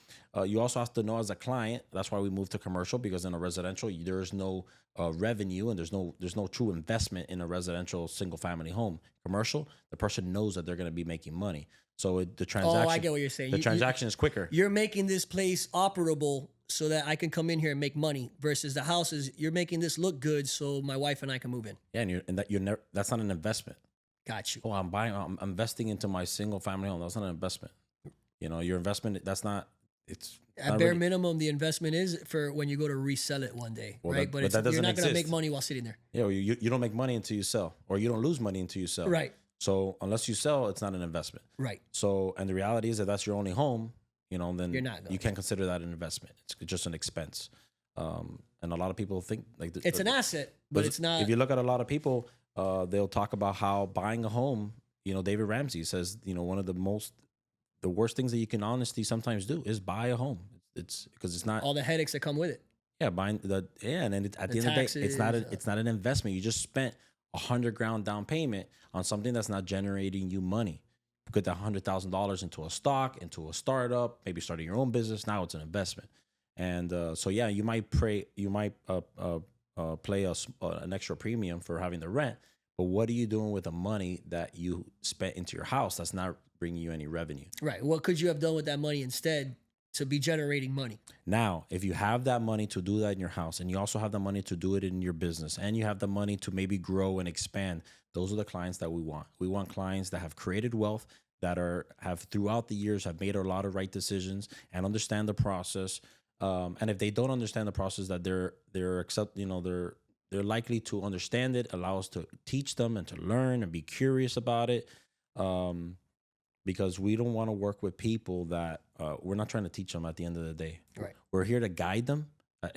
you also have to know as a client. That's why we moved to commercial, because in a residential, there is no revenue, and there's no true investment in a residential single family home. Commercial, the person knows that they're going to be making money. So the transaction. Oh, I get what you're saying. The transaction is quicker. You're making this place operable so that I can come in here and make money. Versus the houses, you're making this look good so my wife and I can move in. Yeah, that's not an investment. Got you. Oh, I'm investing into my single family home. That's not an investment. Your investment, that's not, it's at bare minimum, the investment is for when you go to resell it one day, right? But you're not going to make money while sitting there. Yeah, you don't make money until you sell, or you don't lose money until you sell. Right. So unless you sell, it's not an investment. Right. So, and the reality is that that's your only home, then you're not you can't consider that an investment. It's just an expense. And a lot of people think like it's an asset, but it's not. If you look at a lot of people, they'll talk about how buying a home, David Ramsey says, one of the worst things that you can honestly sometimes do is buy a home. It's because it's not all the headaches that come with it. Yeah, and then at the end of the day, it's not an investment. You just spent $100,000 down payment on something that's not generating you money. Put that $100,000 into a stock, into a startup, maybe starting your own business. Now it's an investment. And so yeah, you might play an extra premium for having the rent, but what are you doing with the money that you spent into your house that's not bringing you any revenue? Right. What could you have done with that money instead? to be generating money. Now, if you have that money to do that in your house, and you also have the money to do it in your business, and you have the money to maybe grow and expand, those are the clients that we want. We want clients that have created wealth, that have throughout the years have made a lot of right decisions and understand the process. And if they don't understand the process, that they're likely to understand it, allow us to teach them and to learn and be curious about it. Because we don't want to work with people that we're not trying to teach them at the end of the day. Right. We're here to guide them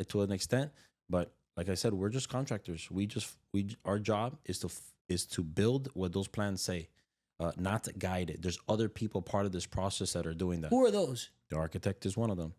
to an extent, but like I said, we're just contractors. Our job is to build what those plans say, not to guide it. There's other people part of this process that are doing that. Who are those? The architect is one of them.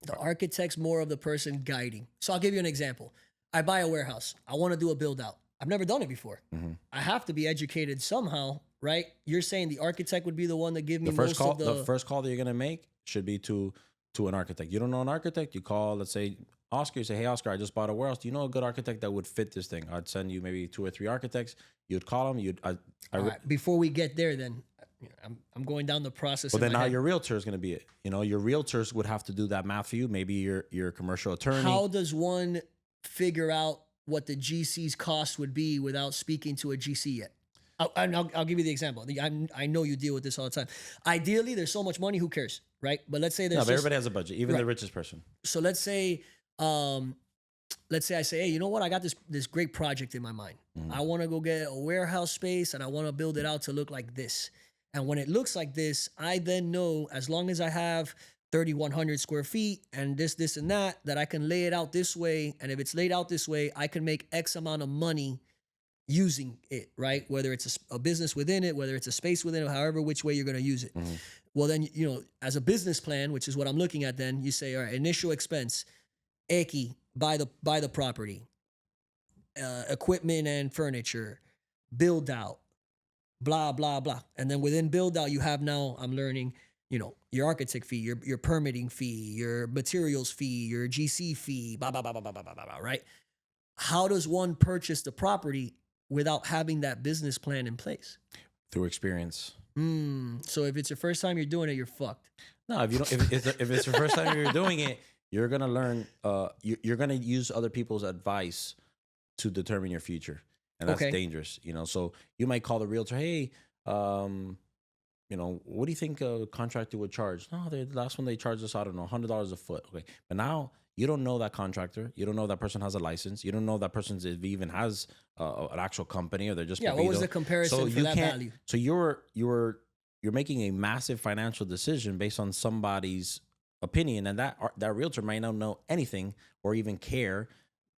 The architect's more of the person guiding. So I'll give you an example. I buy a warehouse. I want to do a build out. I've never done it before. Mm-hmm. I have to be educated somehow, right? You're saying the architect would be the one to give me The first most of the first call that you're gonna make should be to an architect. You don't know an architect, you call, let's say Oscar. You say, hey Oscar, I just bought a warehouse. Do you know a good architect that would fit this thing? I'd send you maybe 2 or 3 architects. You'd call them. All right, before we get there, then I'm going down the process. Well, then now your realtor is going to be it. Your realtors would have to do that math for you. Maybe your commercial attorney. How does one figure out what the GC's cost would be without speaking to a GC yet? I'll give you the example. I know you deal with this all the time. Ideally, there's so much money, who cares, right? But let's say there's but everybody has a budget, even right. the richest person. So let's say I say, hey, you know what? I got this great project in my mind. Mm-hmm. I want to go get a warehouse space and I want to build it out to look like this. And when it looks like this, I then know, as long as I have 3,100 square feet and this and that I can lay it out this way. And if it's laid out this way, I can make X amount of money using it, right? Whether it's a business within it, whether it's a space within it, however, which way you're going to use it. Mm-hmm. Well, then, as a business plan, which is what I'm looking at, then you say, all right, initial expense, Eki, buy the property, equipment and furniture, build out, blah, blah, blah. And then within build out, you have now, I'm learning, your architect fee, your permitting fee, your materials fee, your GC fee, blah, blah, blah, blah, blah, blah, blah, blah, right? How does one purchase the property without having that business plan in place? Through experience. So if it's your first time you're doing it, you're fucked. No, if you don't, if it's your first time you're doing it, you're gonna learn. You're gonna use other people's advice to determine your future, and that's dangerous. So you might call the realtor, hey, what do you think a contractor would charge? No, the last one they charged us, I don't know, $100 a foot. Okay, but now you don't know that contractor. You don't know that person has a license. You don't know that person even has an actual company, or they're just what was the comparison for that value? So you're making a massive financial decision based on somebody's opinion, and that realtor might not know anything or even care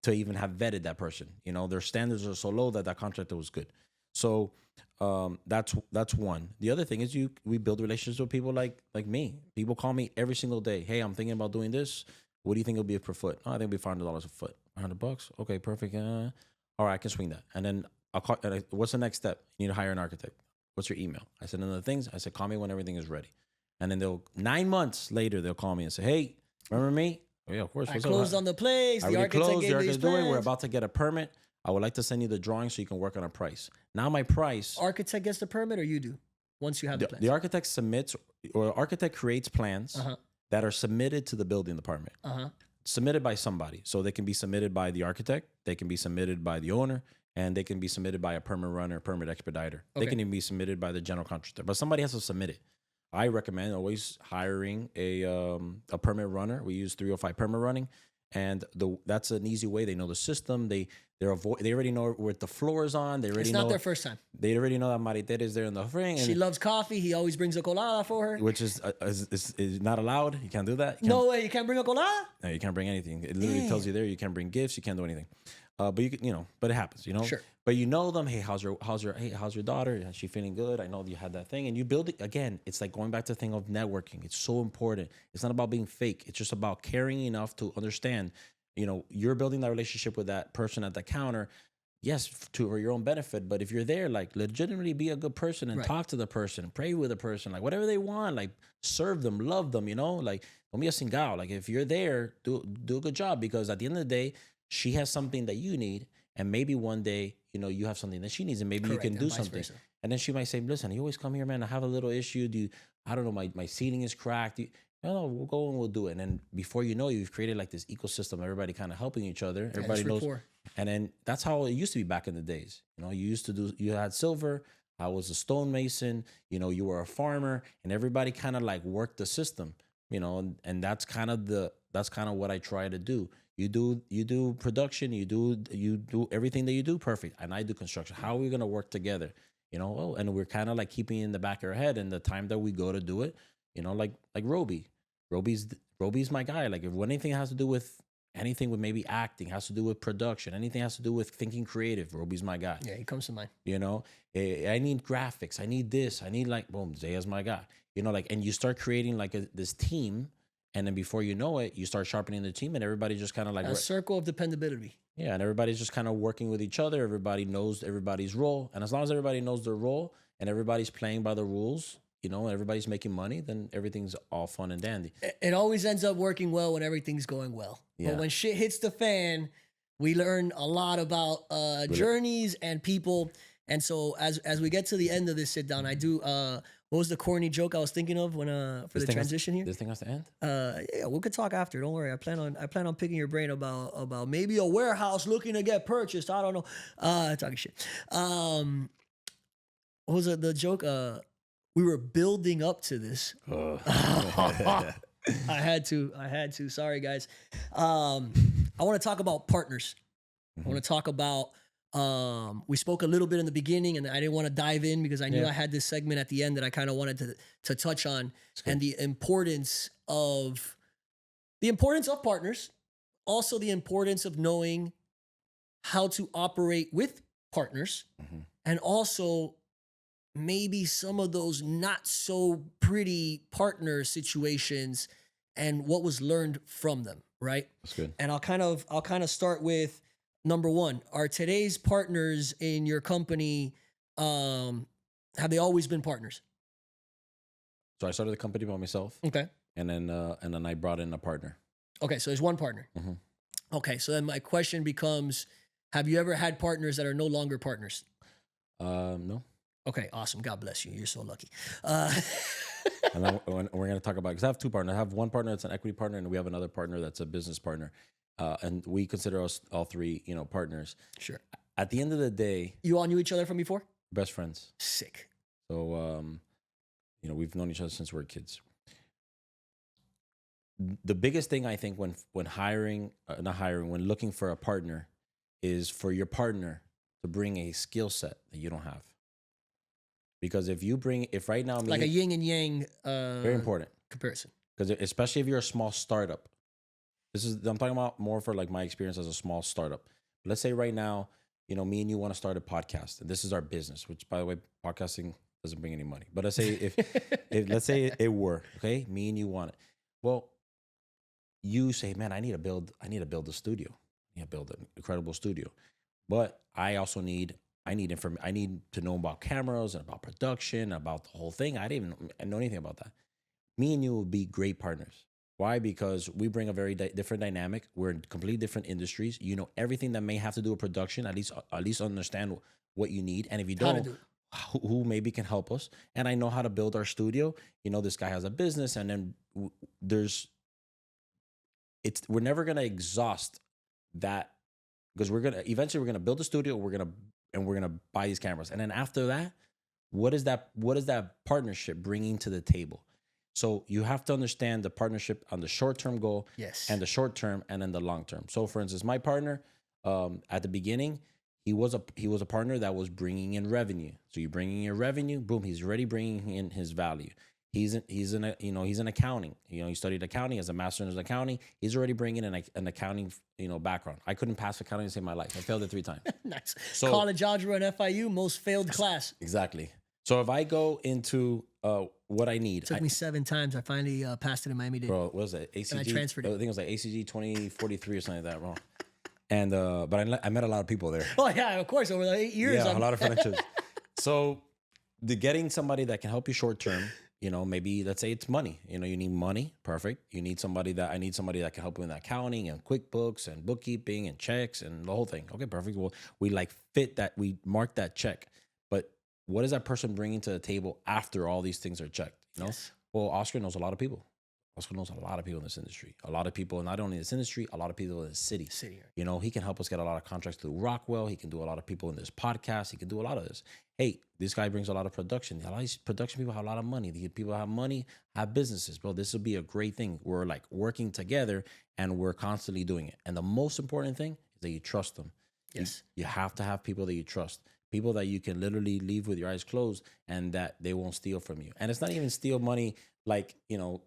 to even have vetted that person. Their standards are so low that contractor was good. So that's one. The other thing is we build relationships with people like me. People call me every single day. Hey, I'm thinking about doing this. What do you think it'll be per foot? Oh, I think it'll be $500 a foot. $100. Okay, perfect. All right, I can swing that. And then I'll call. What's the next step? You need to hire an architect. What's your email? I said another things. I said, call me when everything is ready. And then 9 months later, they'll call me and say, hey, remember me? Oh, yeah, of course. I closed on the place. The architect gave me these plans. We're about to get a permit. I would like to send you the drawing so you can work on a price. Now my price. Architect gets the permit, or you do once you have the plans? The architect submits, or architect creates plans that are submitted to the building department. Submitted by somebody. So they can be submitted by the architect, they can be submitted by the owner, and they can be submitted by a permit runner, permit expediter. They can even be submitted by the general contractor. But somebody has to submit it. I recommend always hiring a permit runner. We use 305 permit running, and that's an easy way. They know the system. They already know what the floor is on. It's not their first time. They already know that Maritere is there in the ring. She loves coffee. He always brings a colada for her, which is not allowed. You can't do that. No way. You can't bring a colada. No, you can't bring anything. It literally tells you there you can't bring gifts. You can't do anything. But you can, but it happens. Sure. But you know them. Hey, how's your daughter? Is she feeling good? I know you had that thing, and you build it again. It's like going back to the thing of networking. It's so important. It's not about being fake. It's just about caring enough to understand. You're building that relationship with that person at the counter. Yes, for your own benefit. But if you're there, like, legitimately be a good person and talk to the person, pray with the person, like whatever they want, like serve them, love them. Like don't be a singao. Like if you're there, do a good job, because at the end of the day, she has something that you need, and maybe one day, you have something that she needs, and maybe you can do something. Versa. And then she might say, listen, you always come here, man. I have a little issue. I don't know, my ceiling is cracked. No, we'll go and we'll do it. And then before you know, you've created like this ecosystem, everybody kind of helping each other. Everybody knows. rapport. And then that's how it used to be back in the days. You used to do, you had silver. I was a stonemason, you were a farmer, and everybody kind of like worked the system, and that's kind of what I try to do. You do production, you do everything that you do perfect, and I do construction. How are we gonna work together? And we're kind of like keeping it in the back of our head, and the time that we go to do it, like Roby's my guy. Like if anything has to do with anything with maybe acting, has to do with production, anything has to do with thinking creative, Roby's my guy. Yeah, he comes to mind. I need graphics, I need this, I need like boom, Zaya's my guy. And you start creating like this team, and then before you know it, you start sharpening the team, and everybody just kind of like a circle of dependability. Yeah, and everybody's just kind of working with each other. Everybody knows everybody's role, and as long as everybody knows their role and everybody's playing by the rules, everybody's making money, then everything's all fun and dandy. It always ends up working well when everything's going well. Yeah. But when shit hits the fan, we learn a lot about journeys and people. And so as we get to the end of this sit down, I do. What was the corny joke I was thinking of when for the transition here? This thing has to end. Yeah, we could talk after. Don't worry. I plan on picking your brain about maybe a warehouse looking to get purchased. I don't know. Talking shit. What was the joke? We were building up to this. I had to. Sorry, guys. I want to talk about partners. I want to talk about. We spoke a little bit in the beginning, and I didn't want to dive in because I knew I had this segment at the end that I kind of wanted to touch on, and the importance of partners, also the importance of knowing how to operate with partners, and also maybe some of those not so pretty partner situations and what was learned from them, right? That's good. And I'll kind of start with number one. Are today's partners in your company, have they always been partners? So I started the company by myself. Okay. And then I brought in a partner. Okay, so there's one partner. Okay, so then my question becomes, have you ever had partners that are no longer partners? No. Okay, awesome. God bless you. You're so lucky. And then we're going to talk about, because I have two partners. I have one partner that's an equity partner, and we have another partner that's a business partner. And we consider us all three, partners. Sure. At the end of the day, you all knew each other from before? Best friends. Sick. So, we've known each other since we were kids. The biggest thing I think when when looking for a partner is for your partner to bring a skill set that you don't have. Because if right now, like a yin and yang, very important comparison. Because especially if you're a small startup, I'm talking about more for like my experience as a small startup. Let's say right now, me and you want to start a podcast, and this is our business. Which, by the way, podcasting doesn't bring any money. But let's say if let's say it were, okay, me and you want it. Well, you say, man, I need to build a studio. I need to build an incredible studio. But I also need to know about cameras and about production, about the whole thing. I didn't even know anything about that. Me and you will be great partners. Why? Because we bring a very different dynamic. We're in completely different industries. You know everything that may have to do with production. At least understand what you need. And if you don't, who maybe can help us? And I know how to build our studio. This guy has a business, and then we're never gonna exhaust that, because eventually we're gonna build a studio. We're gonna buy these cameras, and then after that, what is that partnership bringing to the table? So you have to understand the partnership on the short-term goal, yes, and the short-term, and then the long-term. So, for instance, my partner at the beginning, he was a partner that was bringing in revenue. So you're bringing in revenue, boom, he's already bringing in his value. He's in accounting. He studied accounting, as a master's in accounting. He's already bringing in an accounting background. I couldn't pass accounting to save my life. I failed it 3 times. Nice. So, college algebra and FIU, most failed class. Exactly. So if I go into what I need, it took me 7 times. I finally passed it in Miami-Dade. Bro, what was it? ACG. And I transferred it. I think it was like ACG 2043 or something like that, bro. And but I met a lot of people there. Oh yeah, of course, over the 8 years. Yeah, a lot of friendships. So getting somebody that can help you short term. Maybe let's say it's money. You need money. Perfect. I need somebody that can help you with accounting and QuickBooks and bookkeeping and checks and the whole thing. Okay, perfect. Well, we fit that. We mark that check. But what is that person bringing to the table after all these things are checked? Yes. Well, Oscar knows a lot of people. Oscar knows a lot of people in this industry. A lot of people, not only in this industry, a lot of people in the city. City. You know, he can help us get a lot of contracts through Rockwell. He can do a lot of people in this podcast. He can do a lot of this. Hey, this guy brings a lot of production. A lot of these production people have a lot of money. The people have money, have businesses. Bro, this would be a great thing. We're like working together and we're constantly doing it. And the most important thing is that you trust them. Yes. You have to have people that you trust. People that you can literally leave with your eyes closed and that they won't steal from you. And it's not even steal money like, you know.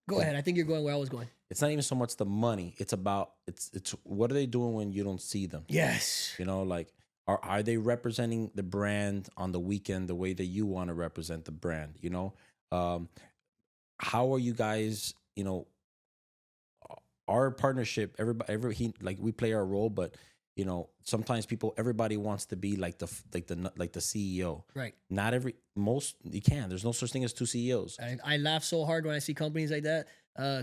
Go ahead. I think you're going where I was going. It's not even so much the money. It's about, it's what are they doing when you don't see them? Yes. You know, like, are they representing the brand on the weekend the way that you want to represent the brand? You know, how are you guys, you know, our partnership, like we play our role, but you know, sometimes everybody wants to be like the CEO. Right. Not you can. There's no such thing as two CEOs. I laugh so hard when I see companies like that.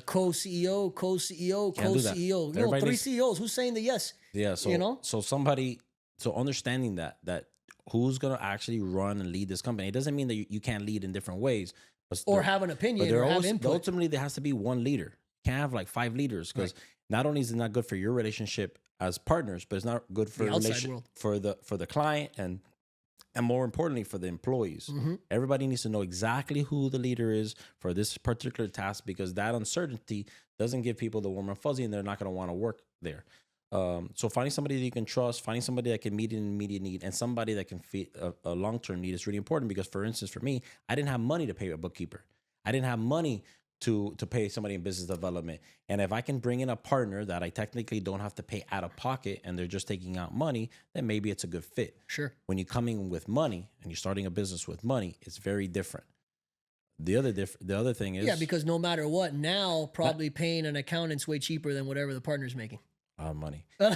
Co-CEO, co-CEO, Can't do that. co-CEO. You know, Everybody three needs- CEOs. Who's saying the yes? Yeah. So You know? so understanding that who's gonna actually run and lead this company. It doesn't mean that you can't lead in different ways, Or have an opinion or have input. Ultimately, there has to be one leader. You can't have like 5 leaders because not only is it not good for your relationship as partners, but it's not good for The outside world. for the client and more importantly for the employees. Mm-hmm. Everybody needs to know exactly who the leader is for this particular task because that uncertainty doesn't give people the warm and fuzzy, and they're not going to want to work there. So finding somebody that you can trust, finding somebody that can meet an immediate need, and somebody that can fit a long-term need is really important because, for instance, for me, I didn't have money to pay a bookkeeper. I didn't have money to pay somebody in business development. And if I can bring in a partner that I technically don't have to pay out of pocket and they're just taking out money, then maybe it's a good fit. Sure. When you come in with money and you're starting a business with money, it's very different. The other thing is because no matter what, now probably paying an accountant's way cheaper than whatever the partner's making. Money. A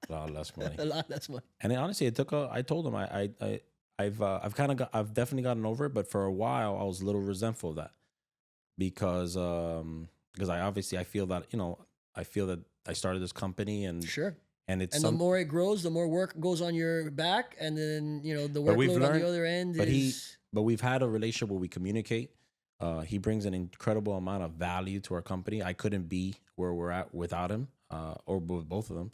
lot less money. A lot less money. And honestly, I told him I've definitely gotten over it, but for a while I was a little resentful of that. Because I feel that, you know, I started this company and sure. And the more it grows, the more work goes on your back, and then you know the workload on the other end. But we've had a relationship where we communicate. He brings an incredible amount of value to our company. I couldn't be where we're at without him, or with both of them.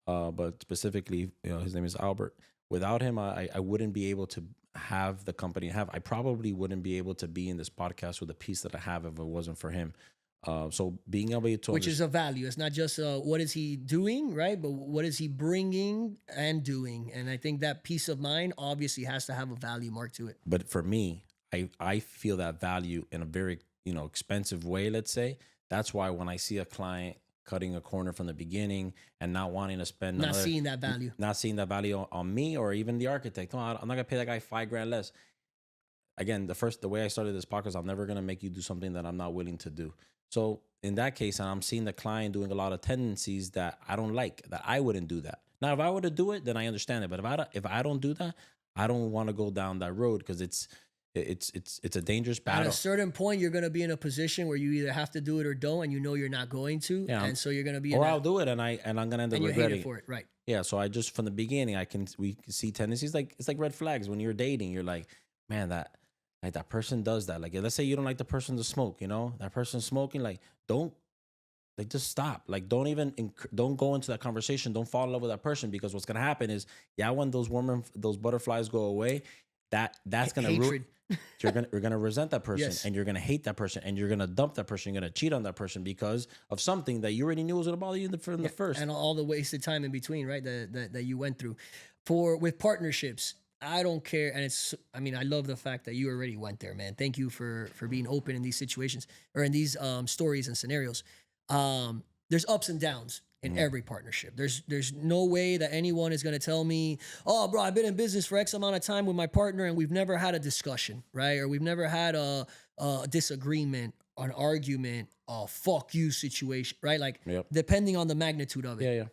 But specifically, you know, his name is Albert. Without him, I wouldn't be able to have the company I have. I probably wouldn't be able to be in this podcast with the piece that I have if it wasn't for him. So being able to, which is a value. It's not just what is he doing, right? But what is he bringing and doing? And I think that peace of mind obviously has to have a value mark to it. But for me, I feel that value in a very, you know, expensive way. Let's say that's why when I see a client cutting a corner from the beginning and not wanting to spend, not seeing that value on me or even the architect. No, I'm not gonna pay that guy $5,000 less. Again, the way I started this podcast, I'm never gonna make you do something that I'm not willing to do. So in that case, and I'm seeing the client doing a lot of tendencies that I don't like, that I wouldn't do that. Now, if I were to do it, then I understand it. But if I don't do that, I don't want to go down that road because it's a dangerous battle. At a certain point, you're going to be in a position where you either have to do it or don't, and you know you're not going to, and so you're going to be. Or I'll do it, and I'm going to end up regretting it for it, right? Yeah. So I just from the beginning, we see tendencies like it's like red flags when you're dating. You're like, man, that person does that. Like, let's say you don't like the person to smoke. You know, that person's smoking. Like, just stop. Like, don't go into that conversation. Don't fall in love with that person because what's going to happen is, when those butterflies go away, that's going to ruin. You're gonna resent that person, yes. And you're gonna hate that person, and you're gonna dump that person. You're gonna cheat on that person because of something that you already knew was gonna bother you from the first, and all the wasted time in between, right? That you went through. With partnerships, I don't care, and I love the fact that you already went there, man. Thank you for being open in these situations or in these stories and scenarios. There's ups and downs in every partnership. There's no way that anyone is going to tell me, oh, bro, I've been in business for X amount of time with my partner and we've never had a discussion, right? Or we've never had a disagreement, an argument, a fuck you situation, right? Like, depending on the magnitude of it. Yeah.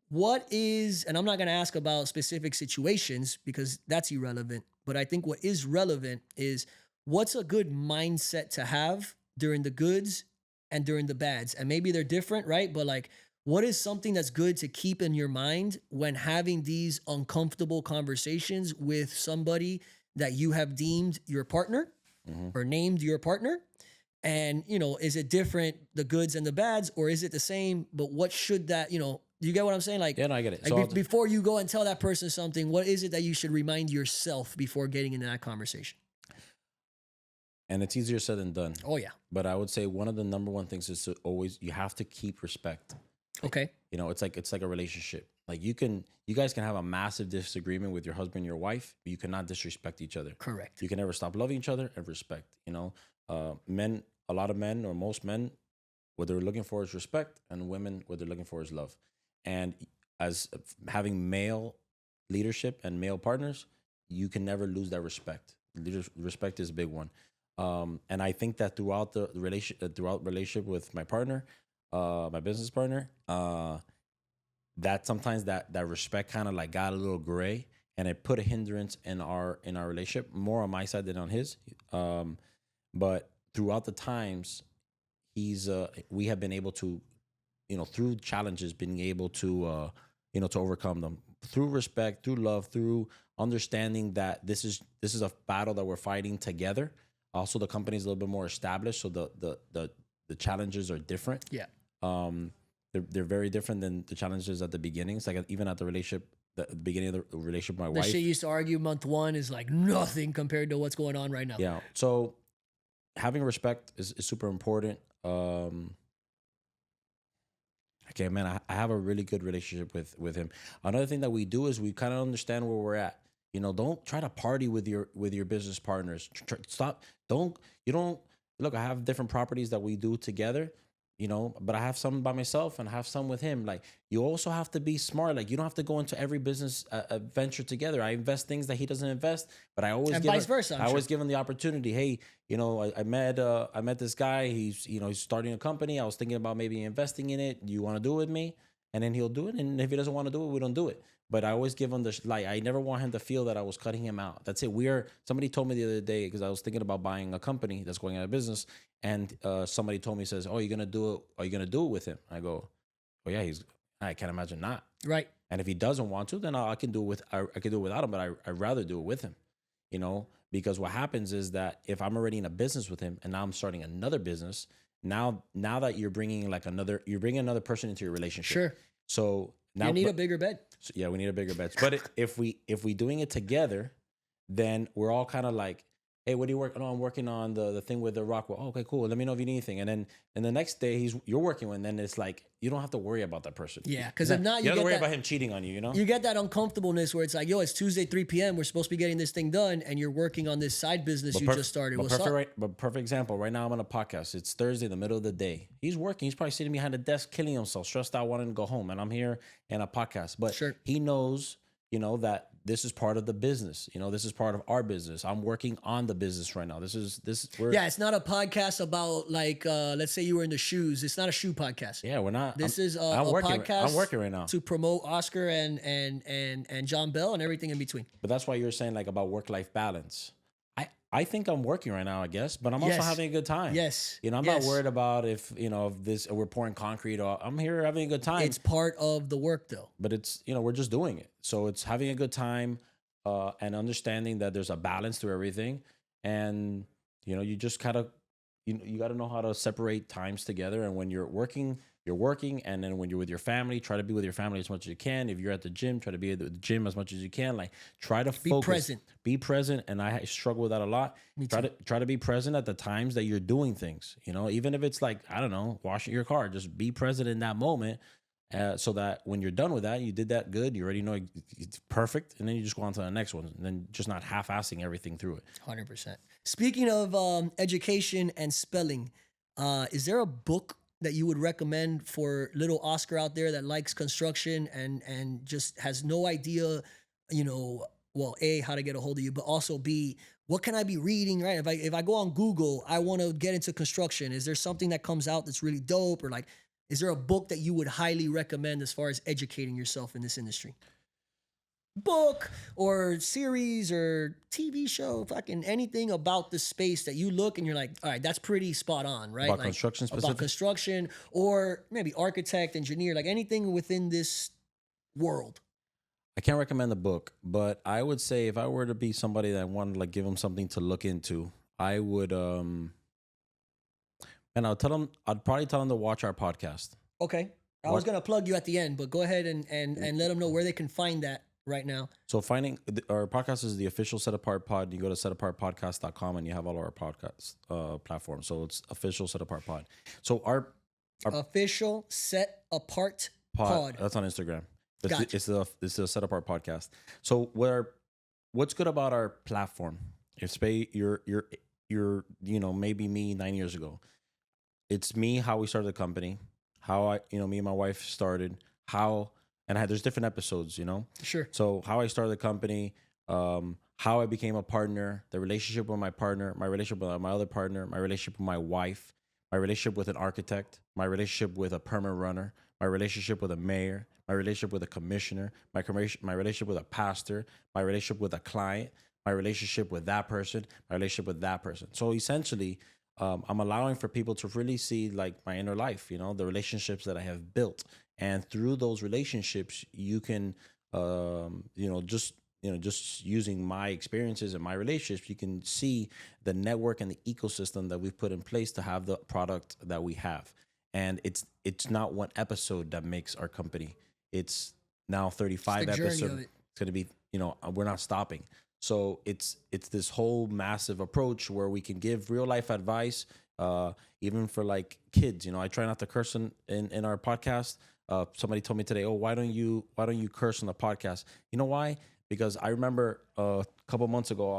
What is, and I'm not going to ask about specific situations because that's irrelevant, but I think what is relevant is what's a good mindset to have during the goods and during the bads. And maybe they're different, right? But like, what is something that's good to keep in your mind when having these uncomfortable conversations with somebody that you have deemed your partner or named your partner? And, is it different, the goods and the bads, or is it the same? But what should that, do you get what I'm saying? Like, Yeah, no, I get it. like So before you go and tell that person something, what is it that you should remind yourself before getting into that conversation? and it's easier said than done. Oh, yeah. But I would say one of the number one things is to always, you have to keep respect. Okay. It's like a relationship. Like you guys can have a massive disagreement with your husband and your wife, but you cannot disrespect each other. Correct. You can never stop loving each other and respect. Men, a lot of men or most men, what they're looking for is respect, and women, what they're looking for is love. And as having male leadership and male partners, you can never lose that respect. Respect is a big one. And I think that throughout the relationship with my partner, my business partner, that sometimes that respect kind of like got a little gray, and it put a hindrance in our relationship, more on my side than on his. But throughout the times, we have been able to, through challenges, being able to to overcome them through respect, through love, through understanding that this is a battle that we're fighting together. Also, the company is a little bit more established, so the challenges are different. Yeah. They're very different than the challenges at the beginning. It's like even at the beginning of the relationship with my The wife. shit you used to argue month one is like nothing compared to what's going on right now. Yeah. So having respect is super important. Okay, man, I have a really good relationship with him. Another thing that we do is we kind of understand where we're at. Don't try to party with your business partners. Stop. You don't look. I have different properties that we do together. But I have some by myself and I have some with him. Like, you also have to be smart. Like, you don't have to go into every business venture together. I invest things that he doesn't invest, but I always And give vice versa. I always give him the opportunity. Hey, I met this guy. He's starting a company. I was thinking about maybe investing in it. Do you want to do it with me? And then he'll do it. And if he doesn't want to do it, we don't do it. But I always give him I never want him to feel that I was cutting him out. That's it. Somebody told me the other day, because I was thinking about buying a company that's going out of business, and somebody told me, says, "Oh, you're gonna do it? Are you gonna do it with him?" I go, "Oh yeah, I can't imagine not." Right. And if he doesn't want to, then I can do it I can do it without him. But I'd rather do it with him, because what happens is that if I'm already in a business with him and now I'm starting another business, now that you're bringing another person into your relationship. Sure. So now you need a bigger bed. So, yeah, we need a bigger bet. But if we doing it together, then we're all kind of like, hey, what are you working on? I'm working on the thing with the Rockwell. Oh, okay, cool. Let me know if you need anything. And the next day you're working with, and then it's like you don't have to worry about that person. Yeah, because if not, you don't have to worry about him cheating on you. You get that uncomfortableness where it's like, yo, it's Tuesday 3 p.m. We're supposed to be getting this thing done, and you're working on this side business just started. What's up? But perfect example. Right now I'm on a podcast. It's Thursday, the middle of the day. He's working. He's probably sitting behind a desk, killing himself, stressed out, wanting to go home, and I'm here in a podcast. But Sure. He knows, that this is part of the business. This is part of our business. I'm working on the business right now. Yeah, it's not a podcast about like let's say you were in the shoes. It's not a shoe podcast. Yeah, we're not. This is a podcast. I'm working right now to promote Oscar and John Bell and everything in between. But that's why you're saying like about work-life balance. I think I'm working right now, I guess, but I'm also having a good time. Yes. I'm not worried about if we're pouring concrete. I'm here having a good time. It's part of the work though. But it's, we're just doing it. So it's having a good time and understanding that there's a balance to everything. And, you just kind of, you got to know how to separate times together. And when you're working. And then when you're with your family, try to be with your family as much as you can. If you're at the gym, try to be at the gym as much as you can. Like, try to focus. Be present. And I struggle with that a lot. Try to be present at the times that you're doing things. Even if it's like, I don't know, washing your car, just be present in that moment. So that when you're done with that, you did that good. You already know it's perfect. And then you just go on to the next one. And then just not half-assing everything through it. 100%. Speaking of education and spelling, is there a book that you would recommend for little Oscar out there that likes construction and just has no idea, well, A, how to get a hold of you, but also B, what can I be reading, right? If I go on Google, I want to get into construction. Is there something that comes out that's really dope? Or like, is there a book that you would highly recommend as far as educating yourself in this industry? Book or series or TV show, fucking anything about the space that you look and you're like, all right, that's pretty spot on, right? About like, construction specific? About construction or maybe architect, engineer, like anything within this world. I can't recommend the book, but I would say if I were to be somebody that wanted to like give them something to look into, I would And I'd probably tell them to watch our podcast. Okay. I was gonna plug you at the end, but go ahead and let them know where they can find that right now. So finding our podcast is the official Set Apart Pod. You go to setapartpodcast.com and you have all of our podcast platforms. So it's official Set Apart Pod. So our official Set Apart Pod. That's on Instagram. Gotcha. It's the Set Apart Podcast. So what's good about our platform? If you're maybe me 9 years ago. It's me, how we started the company, how me and my wife started, there's different episodes, Sure. So how I started the company, how I became a partner, the relationship with my partner, my relationship with my other partner, my relationship with my wife, my relationship with an architect, my relationship with a permit runner, my relationship with a mayor, my relationship with a commissioner, my relationship with a pastor, my relationship with a client, my relationship with that person, my relationship with that person. So essentially, I'm allowing for people to really see like my inner life, the relationships that I have built. And through those relationships, you can, just using my experiences and my relationships, you can see the network and the ecosystem that we've put in place to have the product that we have. And it's not one episode that makes our company. It's now 35 episodes. It's going to be, we're not stopping. So it's this whole massive approach where we can give real life advice, even for like kids. I try not to curse in our podcast. Somebody told me today, "Oh, why don't you curse on the podcast?" You know why? Because I remember a couple months ago,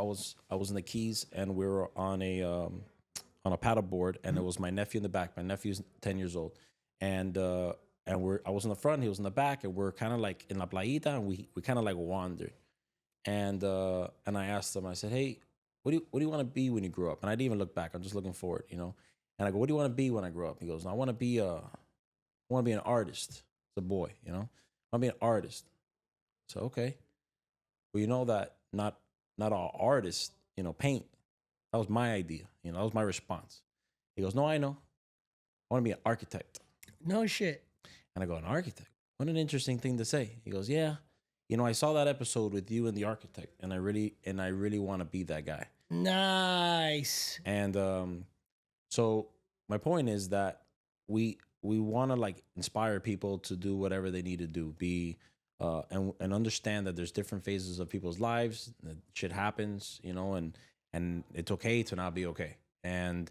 I was in the Keys and we were on a paddle board, and it was my nephew in the back. My nephew's 10 years old, and I was in the front, he was in the back, and we're kind of like in La Playita, and we kind of like wandered. And I asked him, I said, "Hey, what do you want to be when you grow up?" And I didn't even look back. I'm just looking forward, And I go, "What do you want to be when I grow up?" He goes, "I want to be an artist." It's a boy, I want to be an artist. So okay, well, that not all artists, paint. That was my idea, that was my response. He goes, "No, I know. I want to be an architect." No shit. And I go, "An architect? What an interesting thing to say." He goes, "Yeah. I saw that episode with you and the architect, and I really want to be that guy." Nice. And so my point is that we want to like inspire people to do whatever they need to do, and understand that there's different phases of people's lives. That shit happens, and it's okay to not be okay. And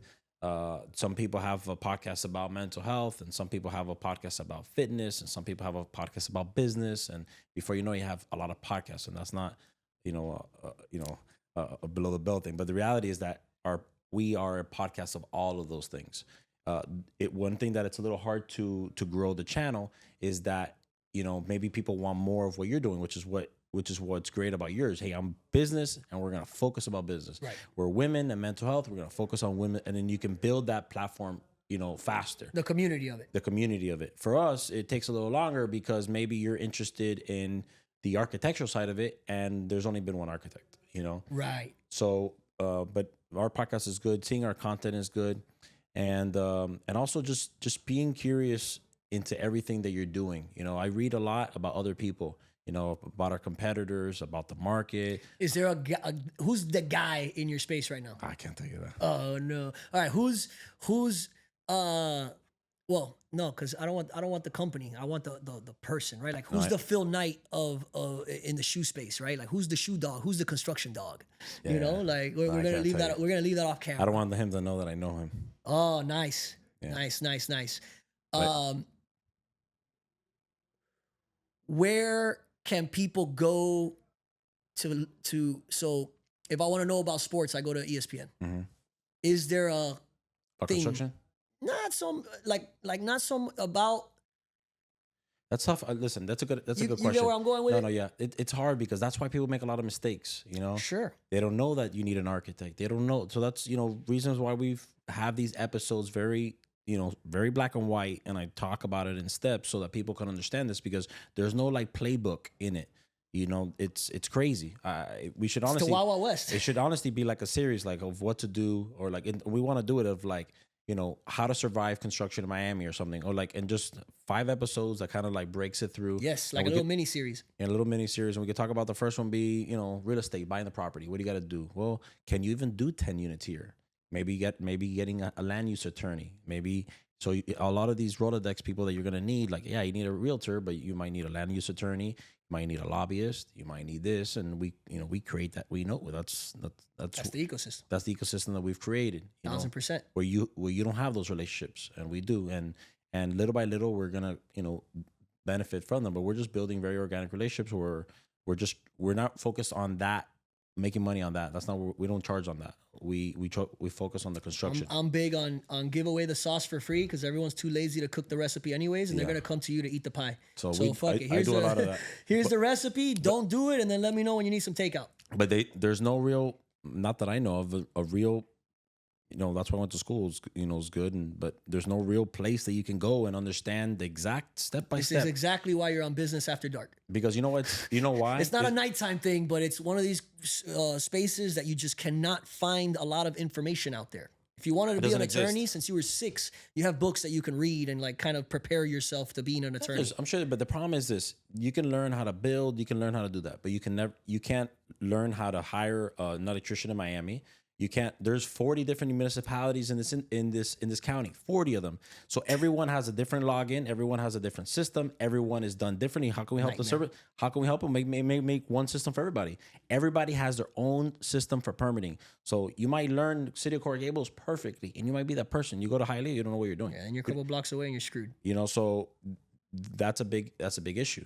some people have a podcast about mental health, and some people have a podcast about fitness, and some people have a podcast about business. And before you know, you have a lot of podcasts, and that's not, a below the belt thing. But the reality is that we are a podcast of all of those things. One thing that it's a little hard to grow the channel is that, maybe people want more of what you're doing, which is what's great about yours. Hey, I'm business, and we're going to focus about business. Right. We're women and mental health. We're going to focus on women. And then you can build that platform, faster. The community of it. For us, it takes a little longer because maybe you're interested in the architectural side of it, and there's only been one architect, Right. So, but our podcast is good. Seeing our content is good. And also just being curious into everything that you're doing. I read a lot about other people, about our competitors, about the market. Is there who's the guy in your space right now? I can't tell you that. Oh no. All right. Who's well, no, because I don't want the company. I want the person, right? Like who's the Phil Knight of in the shoe space, right? Like who's the shoe dog? Who's the construction dog? Yeah. Like we're gonna leave that. We're gonna leave that off camera. I don't want him to know that I know him. Oh, nice. Yeah. Nice. But, where can people go to so if I want to know about sports, I go to ESPN. Mm-hmm. Is there a thing? Construction? Not some not some about. That's tough. Listen, that's a good question. You get where I'm going with it? No, yeah. It's hard because that's why people make a lot of mistakes, Sure. They don't know that you need an architect. They don't know. So that's, reasons why we've have these episodes very, very black and white. And I talk about it in steps so that people can understand this, because there's no like playbook in it. It's crazy. We should honestly, it's the Wild Wild West. It should honestly be like a series, like of what to do, or like we want to do it of like, how to survive construction in Miami or something, or like, and just 5 episodes that kind of like breaks it through. Yes, like a little mini series. And a little mini series, and we could talk about the first one be, real estate, buying the property. What do you got to do? Well, can you even do 10 units here? maybe getting a land use attorney, maybe. So a lot of these Rolodex people that you're gonna need, like, yeah, you need a realtor, but you might need a land use attorney, you might need a lobbyist, you might need this, and we create that. We know that's the ecosystem. That's the ecosystem that we've created. 1000%. Where you don't have those relationships, and we do, and little by little we're gonna benefit from them. But we're just building very organic relationships. We're not focused on that, making money on that. That's not we don't charge on that. We focus on the construction. I'm big on give away the sauce for free because everyone's too lazy to cook the recipe anyways, and they're gonna come to you to eat the pie. So fuck it. I do a lot of that. Here's the recipe. Don't do it, and then let me know when you need some takeout. But there's no real, not that I know of, a real. That's why I went to school. It's good, but there's no real place that you can go and understand the exact step by step. This is exactly why you're on Business After Dark. Because you know why? It's not a nighttime thing, but it's one of these spaces that you just cannot find a lot of information out there. If you wanted to be an attorney since you were 6, you have books that you can read and like kind of prepare yourself to being an attorney. I'm sure, but the problem is this: you can learn how to build, you can learn how to do that, but you can't learn how to hire an electrician in Miami. You can't. There's 40 different municipalities in this county, 40 of them. So everyone has a different login. Everyone has a different system. Everyone is done differently. How can we help the service? How can we help them make one system for everybody? Everybody has their own system for permitting. So you might learn City of Coral Gables perfectly, and you might be that person. You go to Hialeah, you don't know what you're doing. Yeah, and you're a couple blocks away, and you're screwed. So that's a big issue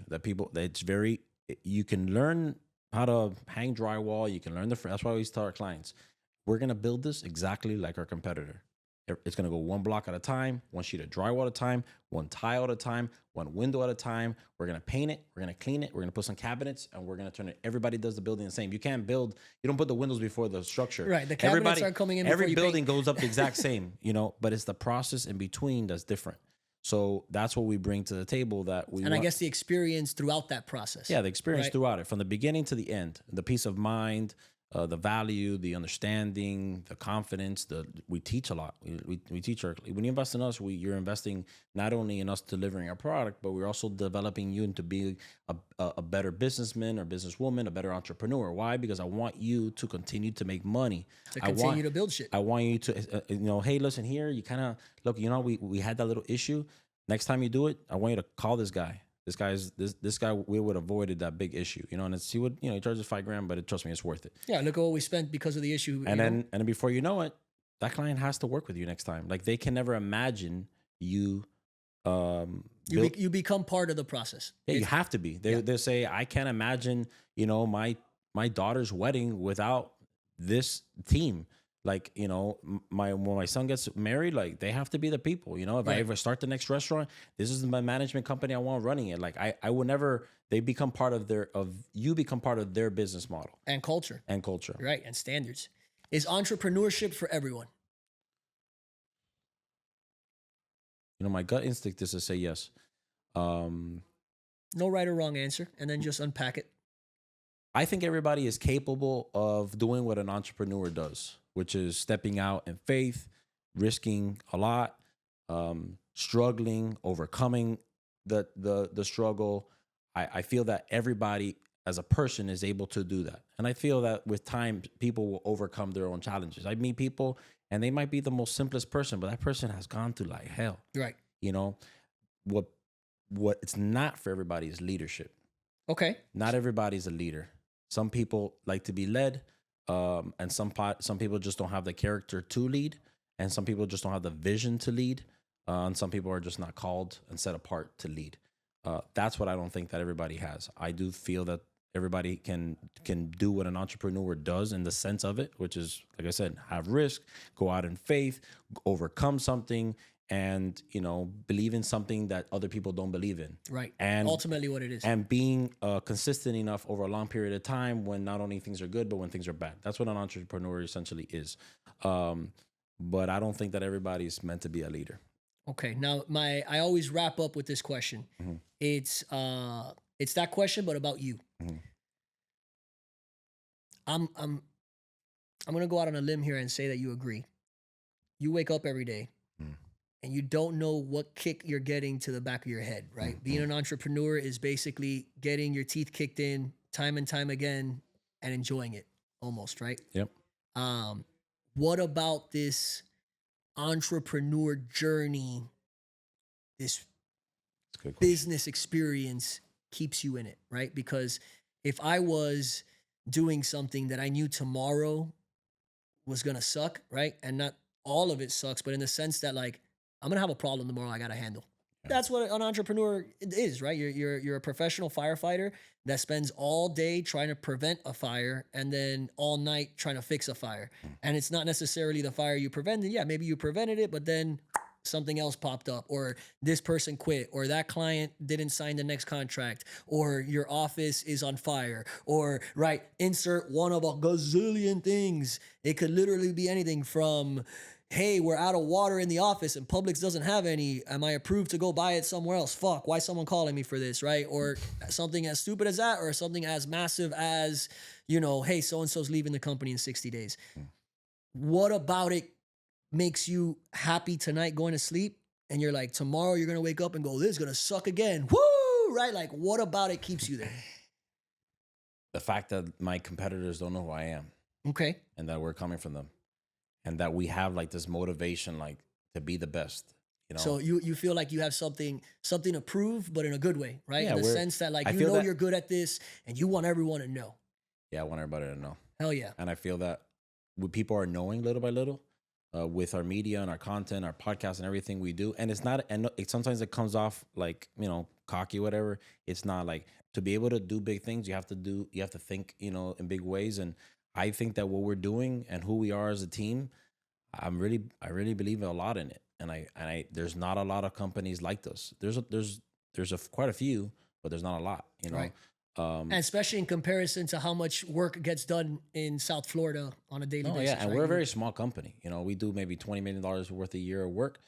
you can learn how to hang drywall. You can learn that's why we tell our clients, we're going to build this exactly like our competitor. It's going to go one block at a time, one sheet of drywall at a time, one tile at a time, one window at a time. We're going to paint it. We're going to clean it. We're going to put some cabinets, and we're going to turn it. Everybody does the building the same. You don't put the windows before the structure. Right. The cabinets are coming in before every you building paint. goes up the exact same, but it's the process in between that's different. So that's what we bring to the table I guess the experience throughout that process. Yeah, the experience throughout it, from the beginning to the end, the peace of mind, the value, the understanding, the confidence. We teach a lot. We teach when you invest in us, you're investing not only in us delivering our product, but we're also developing you into being a better businessman or businesswoman, a better entrepreneur. Why? Because I want you to continue to make money. To continue to build shit. I want you to, hey, listen here. You kind of look. We had that little issue. Next time you do it, I want you to call this guy. This guy, we would have avoided that big issue, and he would, he charges $5,000, but trust me, it's worth it. Yeah, look at what we spent because of the issue. And then before you know it, that client has to work with you next time. Like, they can never imagine you. You become part of the process. Yeah, you have to be. They say, I can't imagine, my daughter's wedding without this team. Like, when my son gets married, like, they have to be the people. If I ever start the next restaurant, this is my management company I want running it. Like, I will never. They become part of you become part of their business model and culture. Right, and standards. Is entrepreneurship for everyone? My gut instinct is to say yes. No right or wrong answer, and then just unpack it. I think everybody is capable of doing what an entrepreneur does, which is stepping out in faith, risking a lot, struggling, overcoming the struggle. I feel that everybody as a person is able to do that. And I feel that with time, people will overcome their own challenges. I meet people and they might be the most simplest person, but that person has gone through like hell. Right. What it's not for everybody is leadership. Okay. Not everybody's a leader. Some people like to be led. And some people just don't have the character to lead, and some people just don't have the vision to lead, and some people are just not called and set apart to lead. That's what I don't think that everybody has. I do feel that everybody can do what an entrepreneur does in the sense of it, which is, like I said, have risk, go out in faith, overcome something, and believe in something that other people don't believe in. Right. And ultimately what it is. And being consistent enough over a long period of time when not only things are good, but when things are bad. That's what an entrepreneur essentially is. But I don't think that everybody's meant to be a leader. Okay. Now I always wrap up with this question. Mm-hmm. It's that question, but about you. Mm-hmm. I'm going to go out on a limb here and say that you agree. You wake up every day. Mm. And you don't know what kick you're getting to the back of your head, right? Mm-hmm. Being an entrepreneur is basically getting your teeth kicked in time and time again and enjoying it almost, right? Yep. what about this entrepreneur journey, this It's a good question. business experience keeps you in it, right? Because if I was doing something that I knew tomorrow was gonna suck, right? And not all of it sucks, but in the sense that like I'm gonna have a problem tomorrow I gotta handle. Yeah. That's what an entrepreneur is, right? You're a professional firefighter that spends all day trying to prevent a fire and then all night trying to fix a fire. And it's not necessarily the fire you prevented. Yeah, maybe you prevented it, but then something else popped up, or this person quit, or that client didn't sign the next contract, or your office is on fire, or right, insert one of a gazillion things. It could literally be anything from, hey, we're out of water in the office and Publix doesn't have any. Am I approved to go buy it somewhere else? Fuck, why is someone calling me for this, right? Or something as stupid as that, or something as massive as, hey, so-and-so's leaving the company in 60 days. What about it makes you happy tonight going to sleep? And you're like, tomorrow you're going to wake up and go, this is going to suck again. Woo! Right? Like, what about it keeps you there? The fact that my competitors don't know who I am. Okay. And that we're coming from them. And that we have like this motivation, like to be the best. So you feel like you have something to prove, but in a good way, right? Yeah, in the sense that like, you're good at this and you want everyone to know. Yeah, I want everybody to know. Hell yeah. And I feel that people are knowing little by little with our media and our content, our podcast and everything we do. And it's not, and sometimes it comes off like, cocky, whatever. It's not like, to be able to do big things, you have to think, in big ways. And I think that what we're doing and who we are as a team, I really believe a lot in it. And I there's not a lot of companies like this. There's quite a few, but there's not a lot, Right. And especially in comparison to how much work gets done in South Florida on a daily basis. Yeah, and right? we're a very small company. We do maybe $20 million worth a year of work.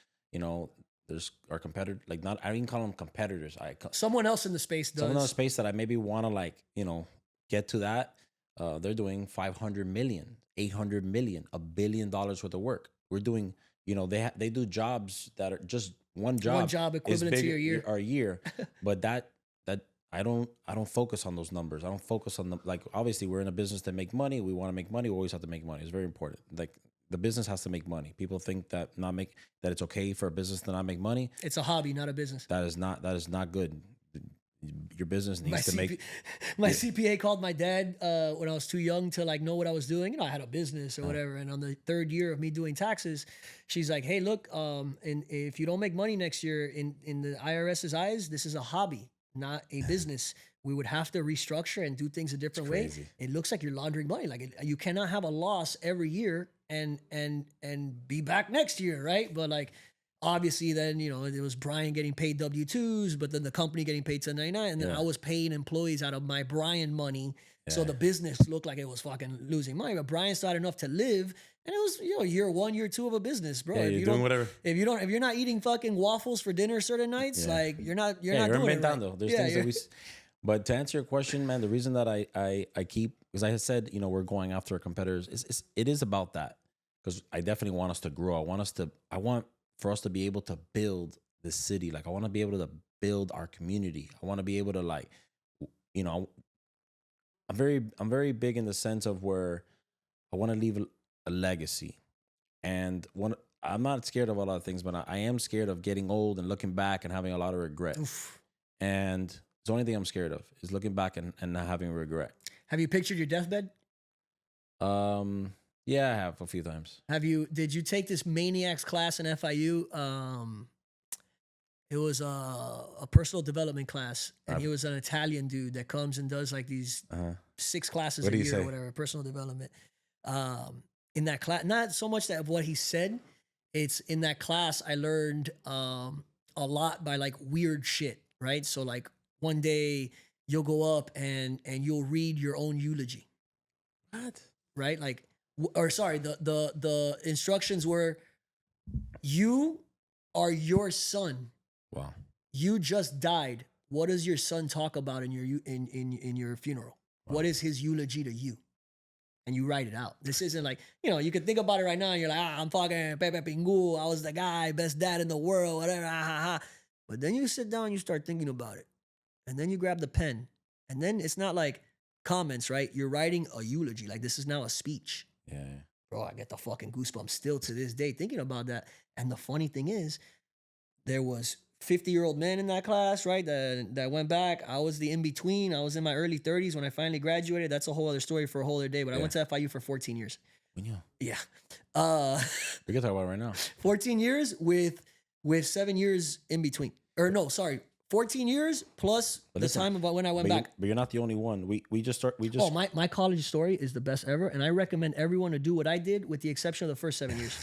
There's our competitor, like not, I don't even call them competitors. Someone else in the space does. Someone in the space that I maybe want to get to that. They're doing 500 million, 800 million, $1 billion worth of work. We're doing, they do jobs that are just one job equivalent to your year. Our year, but that I don't focus on those numbers. I don't focus on them. Like, obviously we're in a business that make money. We want to make money. We always have to make money. It's very important. Like, the business has to make money. People think that that it's okay for a business to not make money. It's a hobby, not a business. That is not good. Your business needs to make. My CPA called my dad when I was too young to like know what I was doing. I had a business or whatever. And on the third year of me doing taxes, she's like, "Hey, look, and if you don't make money next year, in the IRS's eyes, this is a hobby, not a business. We would have to restructure and do things a different way. It looks like you're laundering money. Like, you cannot have a loss every year and be back next year, right? But like." Obviously, then, it was Bryan getting paid W-2s, but then the company getting paid 1099, and then I was paying employees out of my Bryan money. So the business looked like it was fucking losing money, but Bryan still had enough to live, and it was year 1, year 2 of a business, bro. Yeah, you're doing whatever. If you're not eating fucking waffles for dinner certain nights, like you're not doing it right. Though. There's things that we. But to answer your question, man, the reason that I keep, because I had said, we're going after our competitors, it is about that, because I definitely want us to grow. I want for us to be able to build the city. Like, I want to be able to build our community. I want to be able to, like, I'm very big in the sense of where I want to leave a legacy. And I'm not scared of a lot of things, but I am scared of getting old and looking back and having a lot of regret. Oof. And the only thing I'm scared of is looking back and not having regret. Have you pictured your deathbed? Yeah, I have a few times. Did you take this maniacs class in FIU? It was a personal development class, and he was an Italian dude that comes and does like these 6 classes a year or whatever, personal development. In that class, not so much that of what he said, it's in that class I learned a lot by like weird shit, right? So like one day you'll go up and you'll read your own eulogy. What? Right? Like, or sorry, the instructions were, you are your son. Wow. You just died. What does your son talk about in your funeral? Wow. What is his eulogy to you? And you write it out. This isn't like, you can think about it right now and you're like, I'm fucking Pepe Pingu. I was the guy, best dad in the world, whatever. But then you sit down, you start thinking about it. And then you grab the pen. And then it's not like comments, right? You're writing a eulogy. Like, this is now a speech. Yeah. Bro, I get the fucking goosebumps still to this day thinking about that. And the funny thing is, there was 50-year-old men in that class, right? That went back. I was the in between. I was in my early 30s when I finally graduated. That's a whole other story for a whole other day. But I went to FIU for 14 years. Yeah. Yeah. We can talk about it right now. 14 years with 7 years in between. Or no, sorry. 14 years plus the time about when I went back. But you're not the only one. We just Oh, my college story is the best ever, and I recommend everyone to do what I did, with the exception of the first 7 years.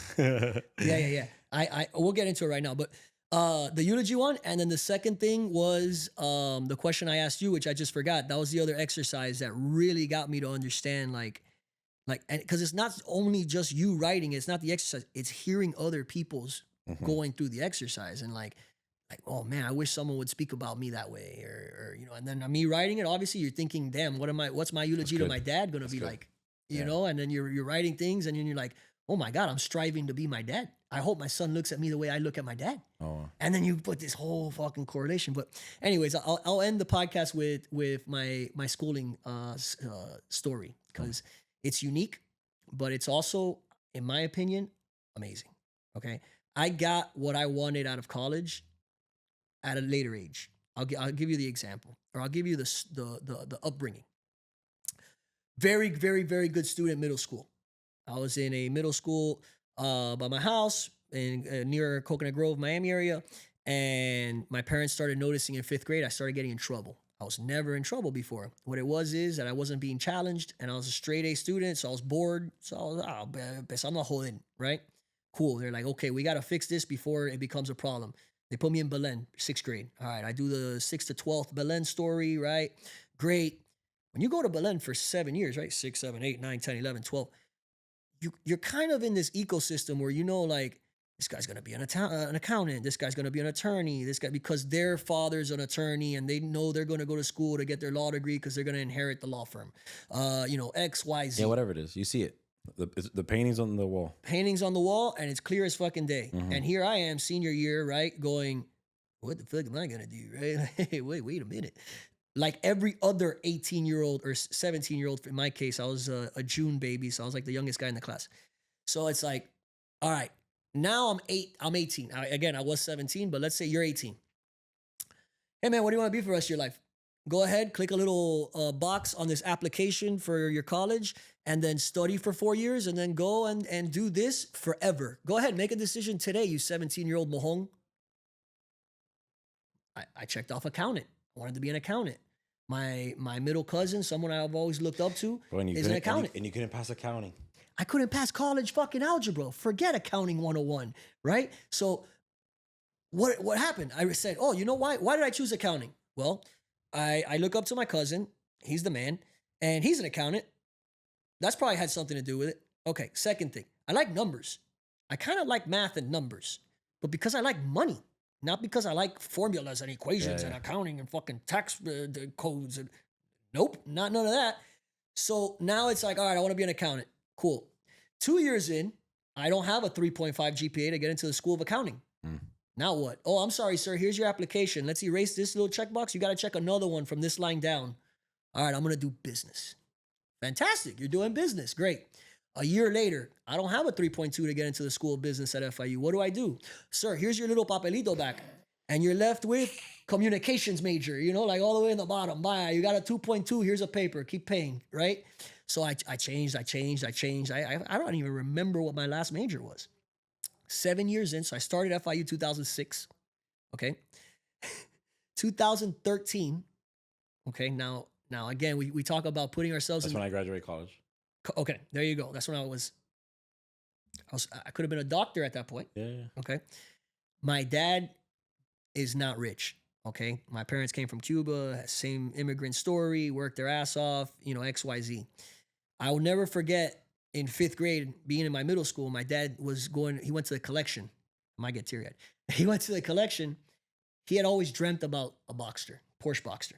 Yeah. I we'll get into it right now, but the eulogy one, and then the second thing was the question I asked you, which I just forgot. That was the other exercise that really got me to understand, and because it's not only just you writing, it's not the exercise, it's hearing other people's going through the exercise, and like, oh man, I wish someone would speak about me that way, or and then me writing it, obviously you're thinking, damn, what's my eulogy to my dad gonna be like, you know? And then you're writing things, and then you're like, oh my God, I'm striving to be my dad. I hope my son looks at me the way I look at my dad. Oh. And then you put this whole fucking correlation. But anyways, I'll end the podcast with my schooling story, because it's unique, but it's also, in my opinion, amazing. Okay, I got what I wanted out of college at a later age. I'll give you the example, or I'll give you the upbringing. Very, very, very good student middle school. I was in a middle school by my house in near Coconut Grove, Miami area, and my parents started noticing in 5th grade I started getting in trouble. I was never in trouble before. What it was is that I wasn't being challenged, and I was a straight A student, so I was bored. So I was, I'm not holding, right? Cool. They're like, okay, we got to fix this before it becomes a problem. They put me in Belen, 6th grade. All right, I do the 6th to 12th Belen story, right? Great. When you go to Belen for 7 years, right? 6, 7, 8, 9, 10, 11, 12, you're kind of in this ecosystem where like, this guy's going to be an accountant. This guy's going to be an attorney. This guy, because their father's an attorney and they know they're going to go to school to get their law degree because they're going to inherit the law firm. X, Y, Z. Yeah, whatever it is. You see it. The paintings on the wall. Paintings on the wall, and it's clear as fucking day. And here I am, senior year, right? Going, what the fuck am I going to do, right? Hey, wait a minute. Like every other 18-year-old or 17-year-old, in my case, I was a June baby, so I was like the youngest guy in the class. So it's like, all right, now I'm 18. Again, I was 17, but let's say you're 18. Hey man, what do you want to be for the rest of your life? Go ahead, click a little box on this application for your college, and then study for 4 years, and then go and do this forever. Go ahead, make a decision today, you 17-year-old mohong. I checked off accountant. I wanted to be an accountant. My middle cousin, someone I've always looked up to, is an accountant. And you couldn't pass accounting. I couldn't pass college fucking algebra. Forget accounting 101, right? So what happened? I said, oh, you know why? Why did I choose accounting? Well, I look up to my cousin. He's the man, and he's an accountant. That's probably had something to do with it. Okay, second thing. I like numbers. I kind of like math and numbers, but because I like money, not because I like formulas and equations and accounting and fucking tax codes. Nope, none of that. So now it's like, all right, I want to be an accountant. Cool. 2 years in, I don't have a 3.5 GPA to get into the School of Accounting. Now what? Oh, I'm sorry, sir. Here's your application. Let's erase this little checkbox. You got to check another one from this line down. All right, I'm going to do business. Fantastic. You're doing business. Great. A year later, I don't have a 3.2 to get into the School of Business at FIU. What do? Sir, here's your little papelito back. And you're left with communications major, like all the way in the bottom. Bye. You got a 2.2. Here's a paper. Keep paying, right? So I changed. I don't even remember what my last major was. 7 years in, so I started FIU 2006. Okay. 2013. Okay. Now again, we talk about putting ourselves That's when I graduated college. Okay, there you go. That's when I could have been a doctor at that point. Yeah. Okay. My dad is not rich. Okay. My parents came from Cuba, same immigrant story, worked their ass off, XYZ. I will never forget in 5th grade, being in my middle school, my dad he went to the collection. I might get teary-eyed. He went to the collection. He had always dreamt about a Boxster, Porsche Boxster.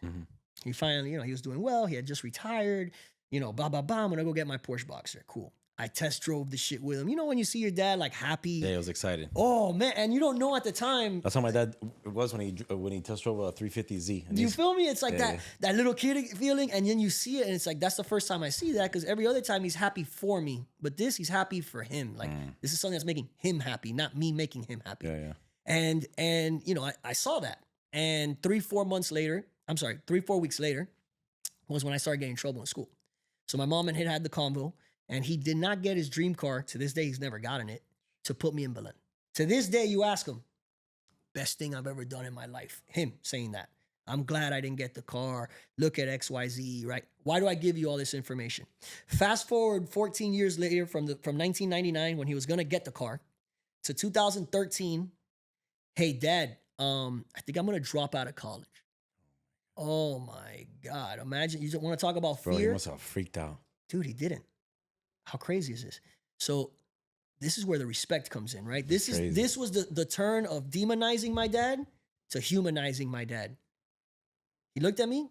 He finally, he was doing well. He had just retired. Blah, blah, blah. I'm going to go get my Porsche Boxster. Cool. I test drove the shit with him. You know when you see your dad like happy? Yeah, he was excited. Oh man, and you don't know at the time. That's how my dad was when he test drove a 350Z. And Do you feel me? It's like yeah, that little kid feeling, and then you see it, and it's like that's the first time I see that, because every other time he's happy for me, but this he's happy for him. Like this is something that's making him happy, not me making him happy. Yeah, yeah. And you know, I saw that, and 3-4 weeks later was when I started getting in trouble in school. So my mom and him had the convo, and he did not get his dream car. To this day, he's never gotten it, to put me in Berlin. To this day, you ask him, best thing I've ever done in my life. Him saying that. I'm glad I didn't get the car. Look at XYZ, right? Why do I give you all this information? Fast forward 14 years later from 1999, when he was going to get the car, to 2013. Hey, Dad, I think I'm going to drop out of college. Oh my God. Imagine, you want to talk about fear? Bro, he must have freaked out. Dude, he didn't. How crazy is this? So this is where the respect comes in, right? This was the turn of demonizing my dad to humanizing my dad. He looked at me.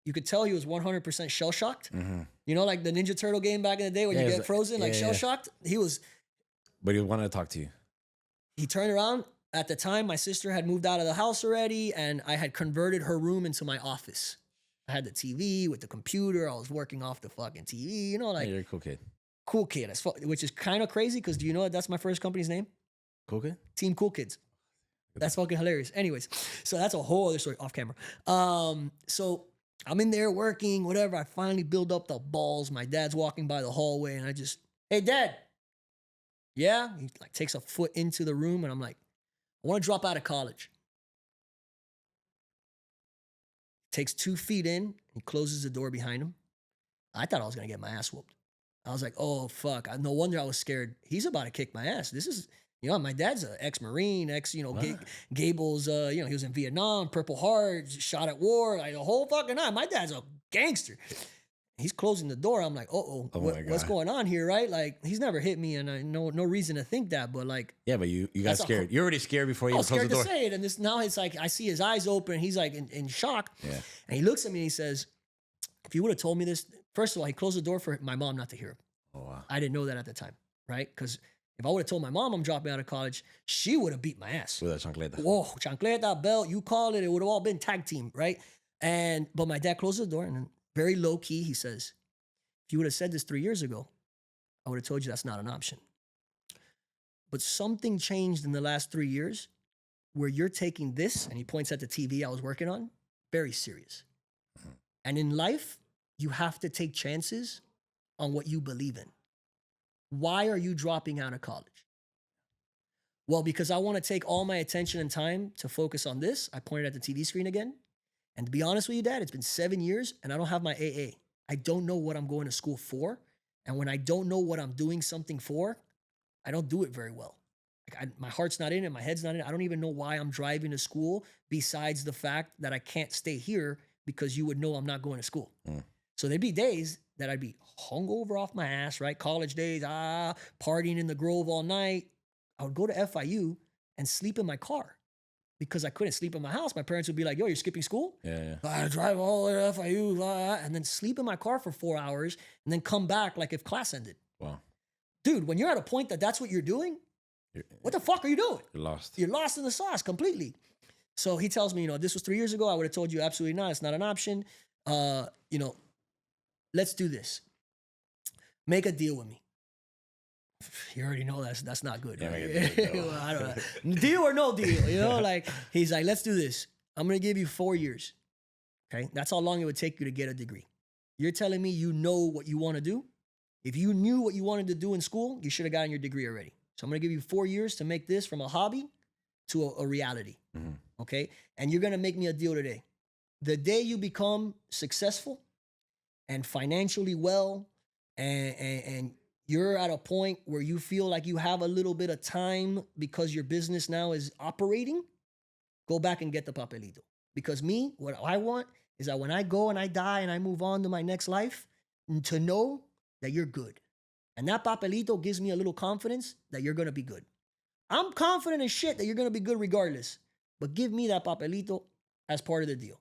You could tell he was 100% shell shocked. Mm-hmm. You know, like the Ninja Turtle game back in the day when you get frozen, like shell shocked. He was. But he wanted to talk to you. He turned around. At the time, my sister had moved out of the house already, and I had converted her room into my office. I had the TV with the computer. I was working off the fucking TV. You know, like, you're a cool kid. Cool kid, which is kind of crazy, because do you know that's my first company's name? Cool kid? Team Cool Kids. That's fucking hilarious. Anyways, so that's a whole other story off camera. So I'm in there working, whatever. I finally build up the balls. My dad's walking by the hallway, and I just, hey, Dad. Yeah? He like takes a foot into the room, and I'm like, I want to drop out of college. Takes 2 feet in, he closes the door behind him. I thought I was going to get my ass whooped. I was like, oh, fuck. No wonder I was scared. He's about to kick my ass. This is, you know, my dad's an ex-Marine, Gable's, he was in Vietnam, Purple Heart, shot at war, like the whole fucking night. My dad's a gangster. He's closing the door. I'm like, what's going on here, right? Like, he's never hit me, and I no reason to think that, but like, yeah, but you got scared. You're already scared before you close the door. I was scared to say it, and now it's like I see his eyes open. He's like in shock, yeah. And he looks at me and he says, "If you would have told me this, first of all, he closed the door for my mom not to hear him. Oh wow, I didn't know that at the time, right? Because if I would have told my mom I'm dropping out of college, she would have beat my ass with a chancleta. Whoa, chancleta, belt, you call it. It would have all been tag team, right? But my dad closed the door, and then very low key, he says, if you would have said this 3 years ago, I would have told you that's not an option. But something changed in the last 3 years where you're taking this," and he points at the TV I was working on, "very serious. And in life, you have to take chances on what you believe in. Why are you dropping out of college?" Well, because I want to take all my attention and time to focus on this. I pointed at the TV screen again. And to be honest with you, Dad, it's been 7 years and I don't have my AA. I don't know what I'm going to school for. And when I don't know what I'm doing something for, I don't do it very well. Like my heart's not in it. My head's not in it. I don't even know why I'm driving to school, besides the fact that I can't stay here because you would know I'm not going to school. So there'd be days that I'd be hungover off my ass, right? College days, partying in the Grove all night. I would go to FIU and sleep in my car because I couldn't sleep in my house. My parents would be like, yo, you're skipping school? Yeah. I drive all the way to FIU, and then sleep in my car for 4 hours and then come back like if class ended. Wow. Dude, when you're at a point that that's what you're doing, what the fuck are you doing? You're lost. You're lost in the sauce completely. So he tells me, this was 3 years ago. I would have told you absolutely not. It's not an option. Let's do this. Make a deal with me. You already know that's not good. Yeah, right? Well, I don't know. Deal or no deal, like, he's like, let's do this. I'm going to give you 4 years. Okay. That's how long it would take you to get a degree. You're telling me you know what you want to do. If you knew what you wanted to do in school, you should have gotten your degree already. So I'm going to give you 4 years to make this from a hobby to a reality. Mm-hmm. Okay. And you're going to make me a deal today. The day you become successful and financially well, and you're at a point where you feel like you have a little bit of time because your business now is operating, go back and get the papelito. Because me, what I want is that when I go and I die and I move on to my next life, to know that you're good. And that papelito gives me a little confidence that you're going to be good. I'm confident as shit that you're going to be good regardless. But give me that papelito as part of the deal.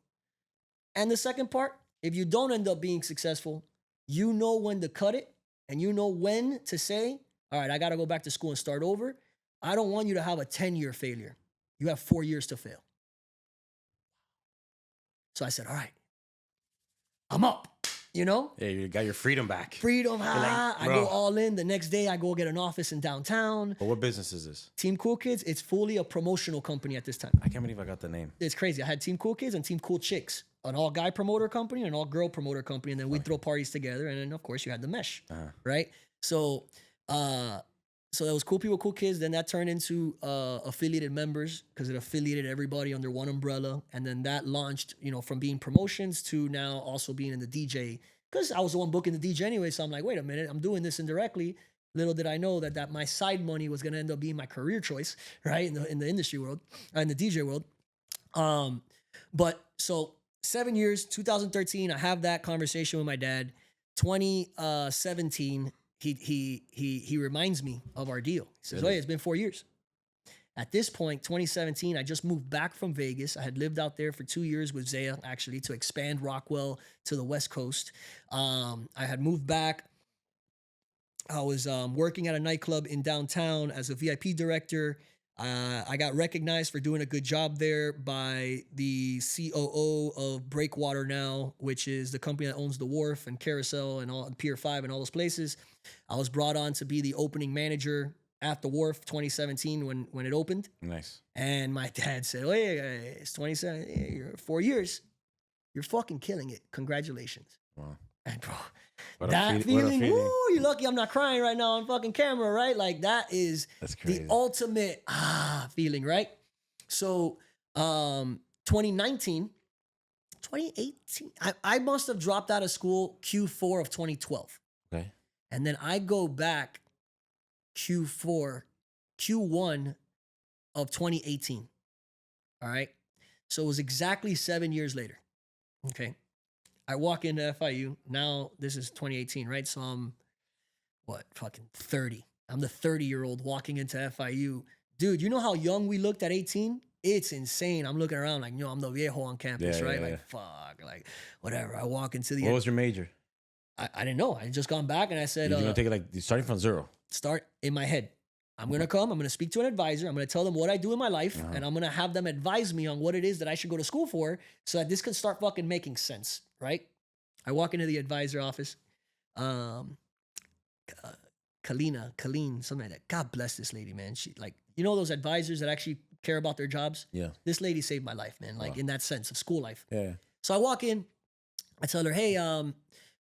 And the second part, if you don't end up being successful, you know when to cut it and you know when to say, all right, I got to go back to school and start over. I don't want you to have a 10-year failure. You have 4 years to fail. So I said, all right, I'm up, you know? Yeah, you got your freedom back. Freedom, I go bro. all in. The next day, I go get an office in downtown. But what business is this? Team Cool Kids, it's fully a promotional company at this time. I can't believe I got the name. It's crazy. I had Team Cool Kids and Team Cool Chicks, an all-guy promoter company and an all-girl promoter company, and then we'd throw parties together, and then, of course, you had the mesh, right? So that was Cool People, Cool Kids. Then that turned into affiliated members because it affiliated everybody under one umbrella. And then that launched, you know, from being promotions to now also being in the DJ. Because I was the one booking the DJ anyway. So I'm like, wait a minute, I'm doing this indirectly. Little did I know that my side money was going to end up being my career choice, right? In the industry world, in the DJ world. But so 7 years, 2013, I have that conversation with my dad. 2017, he reminds me of our deal. He says, oh yeah, it's been 4 years. At this point, 2017, I just moved back from Vegas. I had lived out there for 2 years with Zaya, actually, to expand Rockwell to the West Coast. I had moved back. I was working at a nightclub in downtown as a VIP director. I got recognized for doing a good job there by the COO of Breakwater now, which is the company that owns the Wharf and Carousel and all Pier 5 and all those places. I was brought on to be the opening manager at the Wharf 2017 when it opened. Nice. And my dad said, oh, hey, it's 27, you're 4 years. You're fucking killing it. Congratulations. Wow. And bro, What that feeling, woo, you're lucky I'm not crying right now on fucking camera, right? Like that is the ultimate feeling, right? So 2019, 2018, I must have dropped out of school Q4 of 2012. Okay. And then I go back Q1 of 2018. All right. So it was exactly 7 years later. Okay. I walk into FIU. Now this is 2018, right? So I'm fucking 30. I'm the 30-year-old walking into FIU. Dude, you know how young we looked at 18? It's insane. I'm looking around like, I'm the viejo on campus, right? Like, fuck, like, whatever. I walk into the... What was your major? I didn't know. I had just gone back and I said... You're going to take it starting from zero? Start in my head. I'm going to come. I'm going to speak to an advisor. I'm going to tell them what I do in my life. And I'm going to have them advise me on what it is that I should go to school for so that this can start fucking making sense, right? I walk into the advisor office. Colleen, something like that. God bless this lady, man. She those advisors that actually care about their jobs? Yeah. This lady saved my life, man. Like in that sense of school life. Yeah. So I walk in. I tell her, hey,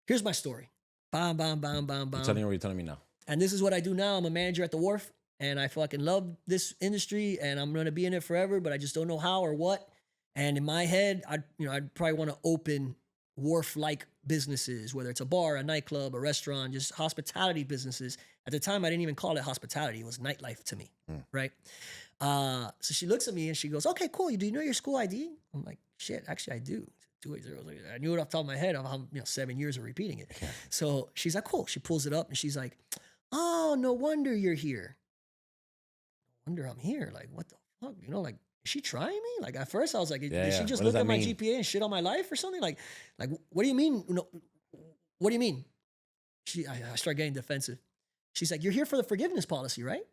here's my story. Bam, bam, bam, bam, bam. I'm telling you what you're telling me now. And this is what I do now. I'm a manager at the Wharf. And I fucking love this industry and I'm going to be in it forever, but I just don't know how or what. And in my head, I'd probably want to open Wharf-like businesses, whether it's a bar, a nightclub, a restaurant, just hospitality businesses. At the time, I didn't even call it hospitality. It was nightlife to me, right? So she looks at me and she goes, okay, cool. Do you know your school ID? I'm like, shit, actually I do. 280. I knew it off the top of my head of how 7 years of repeating it. Yeah. So she's like, cool. She pulls it up and she's like, oh, no wonder you're here. No wonder I'm here. Like, what the fuck? Like, is she trying me? Like at first I was like, did she just look at my GPA and shit on my life or something? Like, what do you mean? What do you mean? I start getting defensive. She's like, you're here for the forgiveness policy, right?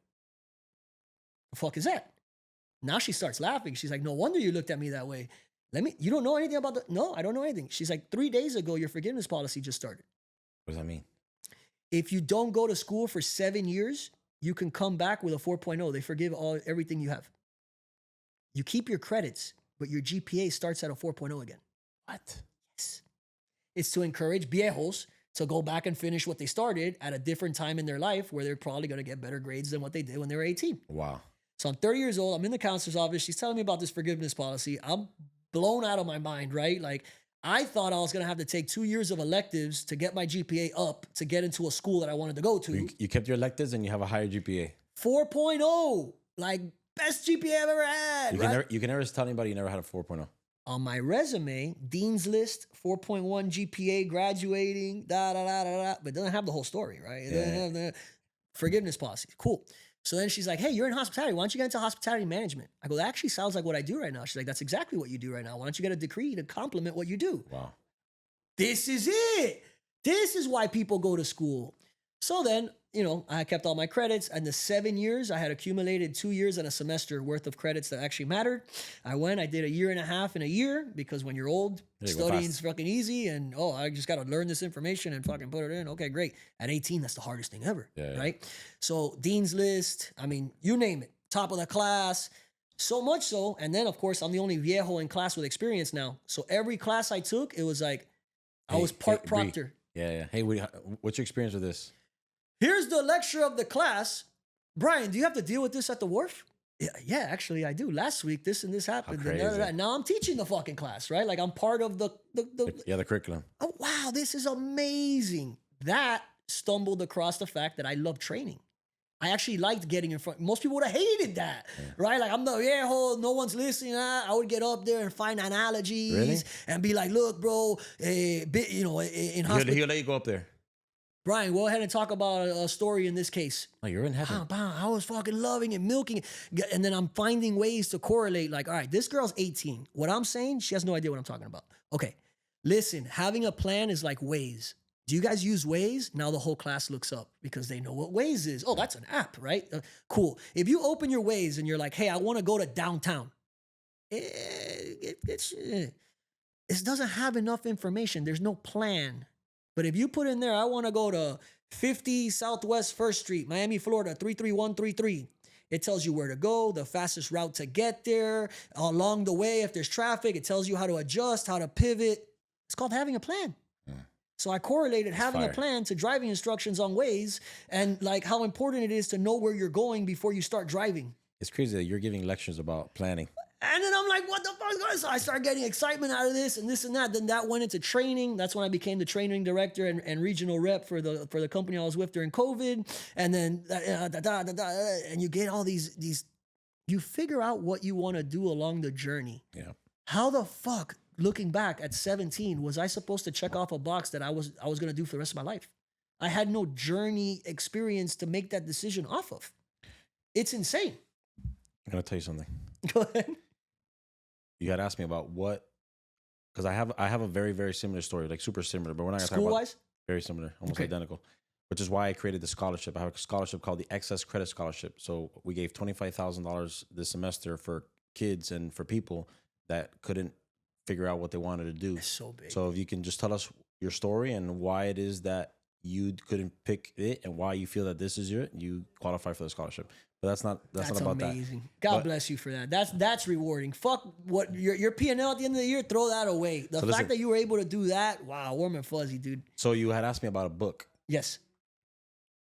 The fuck is that? Now she starts laughing. She's like, no wonder you looked at me that way. You don't know anything about no, I don't know anything. She's like, 3 days ago, your forgiveness policy just started. What does that mean? If you don't go to school for 7 years, you can come back with a 4.0. They forgive everything you have. You keep your credits, but your GPA starts at a 4.0 again. What? Yes. It's to encourage viejos to go back and finish what they started at a different time in their life where they're probably going to get better grades than what they did when they were 18. Wow. So I'm 30 years old. I'm in the counselor's office. She's telling me about this forgiveness policy. I'm blown out of my mind, right? Like I thought I was going to have to take 2 years of electives to get my GPA up to get into a school that I wanted to go to. You kept your electives and you have a higher GPA. 4.0. Like best GPA I've ever had. You can never tell anybody you never had a 4.0. On my resume, Dean's List, 4.1 GPA, graduating, but it doesn't have the whole story, right? It doesn't have the forgiveness policy. Cool. So then she's like, hey, you're in hospitality. Why don't you get into hospitality management? I go, that actually sounds like what I do right now. She's like, that's exactly what you do right now. Why don't you get a degree to complement what you do? Wow. This is it. This is why people go to school. So then, I kept all my credits, and the 7 years I had accumulated 2 years and a semester worth of credits that actually mattered. I did a year and a half in a year, because when you're old, studying's fucking easy, and I just got to learn this information and fucking put it in. Okay, great. At 18, that's the hardest thing ever, right? So Dean's List, I mean, you name it, top of the class. So much so, and then of course I'm the only viejo in class with experience now. So every class I took, it was like I was part proctor. Yeah. Hey, what's your experience with this? Here's the lecture of the class. Bryan, do you have to deal with this at the wharf? Yeah, actually I do. Last week this and this happened. And now I'm teaching the fucking class, right? Like I'm part of the curriculum. Oh wow, this is amazing. That stumbled across the fact that I love training. I actually liked getting in front. Most people would have hated that, right? Like I'm the viejo, no one's listening. I would get up there and find analogies and be like, "Look, bro, in hospital." He'll let you go up there. Bryan, go ahead and talk about a story in this case. Oh, you're in heaven. I was fucking loving it, milking it. And then I'm finding ways to correlate. Like, all right, this girl's 18. What I'm saying, she has no idea what I'm talking about. Okay, listen, having a plan is like Waze. Do you guys use Waze? Now the whole class looks up because they know what Waze is. Oh, that's an app, right? Cool. If you open your Waze and you're like, hey, I want to go to downtown. It doesn't have enough information. There's no plan. But if you put in there, I want to go to 50 Southwest 1st Street, Miami, Florida, 33133. It tells you where to go, the fastest route to get there. Along the way, if there's traffic, it tells you how to adjust, how to pivot. It's called having a plan. Yeah. So I correlated having a plan to driving instructions on Waze, and like how important it is to know where you're going before you start driving. It's crazy that you're giving lectures about planning. And then I'm like, what the fuck is going on? So I started getting excitement out of this and that. Then that went into training. That's when I became the training director and regional rep for the company I was with during COVID. And then, and you get all these, you figure out what you want to do along the journey. Yeah. How the fuck, looking back at 17, was I supposed to check off a box that I was going to do for the rest of my life? I had no journey experience to make that decision off of. It's insane. I'm going to tell you something. Go ahead. You had asked me about what, because I have a very, very similar story, like super similar, but we're not going to talk about school-wise? Very similar, almost identical, which is why I created the scholarship. I have a scholarship called the Excess Credit Scholarship. So we gave $25,000 this semester for kids and for people that couldn't figure out what they wanted to do. It's so big. So if you can just tell us your story and why it is that you couldn't pick it and why you feel that this is you qualify for the scholarship. But that's not about amazing. God bless you for that. That's rewarding. Fuck what your P&L at the end of the year, throw that away. The fact that you were able to do that, wow, warm and fuzzy, dude. So you had asked me about a book. Yes.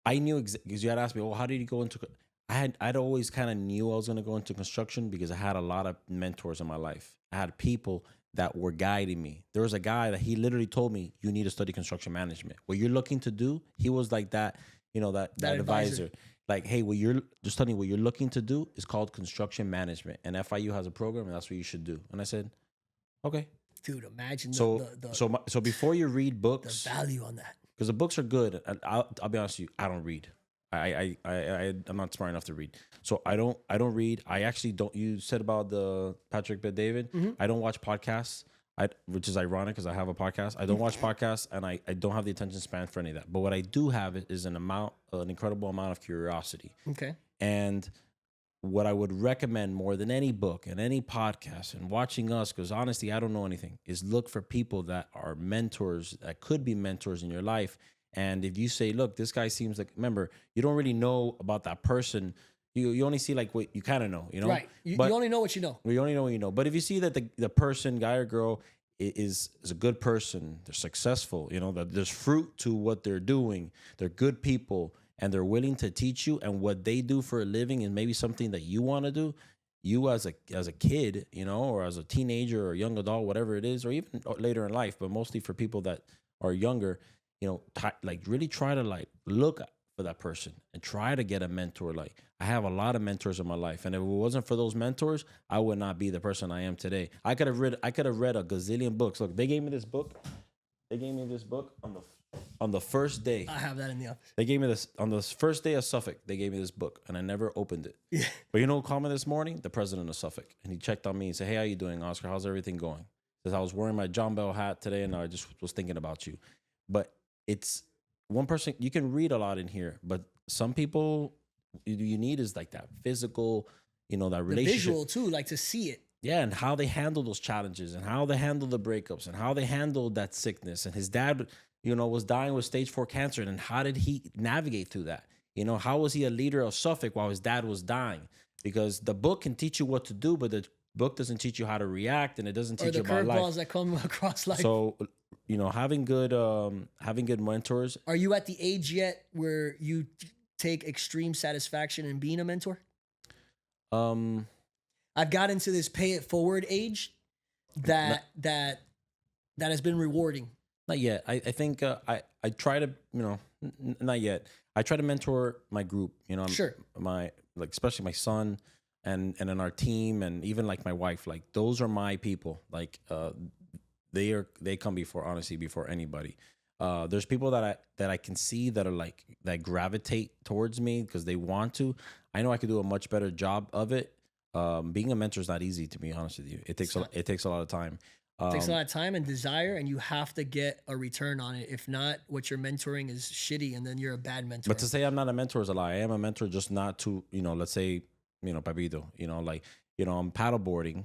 I knew because you had asked me, well, how did you go into? I'd always kind of knew I was going to go into construction because I had a lot of mentors in my life. I had people that were guiding me. There was a guy that he literally told me, you need to study construction management. What you're looking to do, he was like that, that advisor. Like, hey, what you're looking to do is called construction management, and FIU has a program, and that's what you should do. And I said, okay, dude, imagine so before you read books, the value on that, because the books are good. And I'll be honest with you, I don't read. I'm not smart enough to read, so I don't read. I actually don't. You said about the Patrick Bet-David. Mm-hmm. I don't watch podcasts. Which is ironic because I have a podcast. I don't watch podcasts, and I don't have the attention span for any of that. But what I do have is an incredible amount of curiosity. Okay. And what I would recommend more than any book and any podcast and watching us, because honestly, I don't know anything, is look for people that are mentors, that could be mentors in your life. And if you say, look, this guy seems like, remember, you don't really know about that person. You only see like what you kind of know, Right. You only know what you know. You only know what you know. But if you see that the person, guy or girl, is a good person, they're successful, that there's fruit to what they're doing, they're good people, and they're willing to teach you, and what they do for a living is maybe something that you want to do, you as a kid, or as a teenager or young adult, whatever it is, or even later in life, but mostly for people that are younger, really try to look for that person and try to get a mentor. Like, I have a lot of mentors in my life, and if it wasn't for those mentors, I would not be the person I am today. I could have read a gazillion books. Look, they gave me this book. On the first day. I have that in the office. They gave me this on the first day of Suffolk. They gave me this book, and I never opened it. Yeah. But who called me this morning? The president of Suffolk, and he checked on me and said, "Hey, how you doing, Oscar? How's everything going?" He says, "I was wearing my John Bell hat today, and I just was thinking about you." But one person, you can read a lot in here, but some people you need is like that physical, that The relationship. visual too, like to see it. Yeah, and how they handle those challenges and how they handle the breakups and how they handled that sickness. And his dad, was dying with stage 4 cancer. And how did he navigate through that? How was he a leader of Suffolk while his dad was dying? Because the book can teach you what to do, but the book doesn't teach you how to react, and it doesn't teach you about life. Or the curveballs that come across life. So, having good mentors. Are you at the age yet where you take extreme satisfaction in being a mentor? I've gotten to this pay it forward age that has been rewarding. Not yet. I think I try to, not yet. I try to mentor my group, Sure. Especially my son and then our team, and even like my wife, like those are my people. Like they come before anybody. There's people that I can see that are that gravitate towards me because they want to. I know I could do a much better job of it. Being a mentor is not easy, to be honest with you. It takes a lot of time. It takes a lot of time and desire, and you have to get a return on it. If not, what you're mentoring is shitty, and then you're a bad mentor. But to say I'm not a mentor is a lie. I am a mentor, just not to, let's say, Papito, I'm paddleboarding.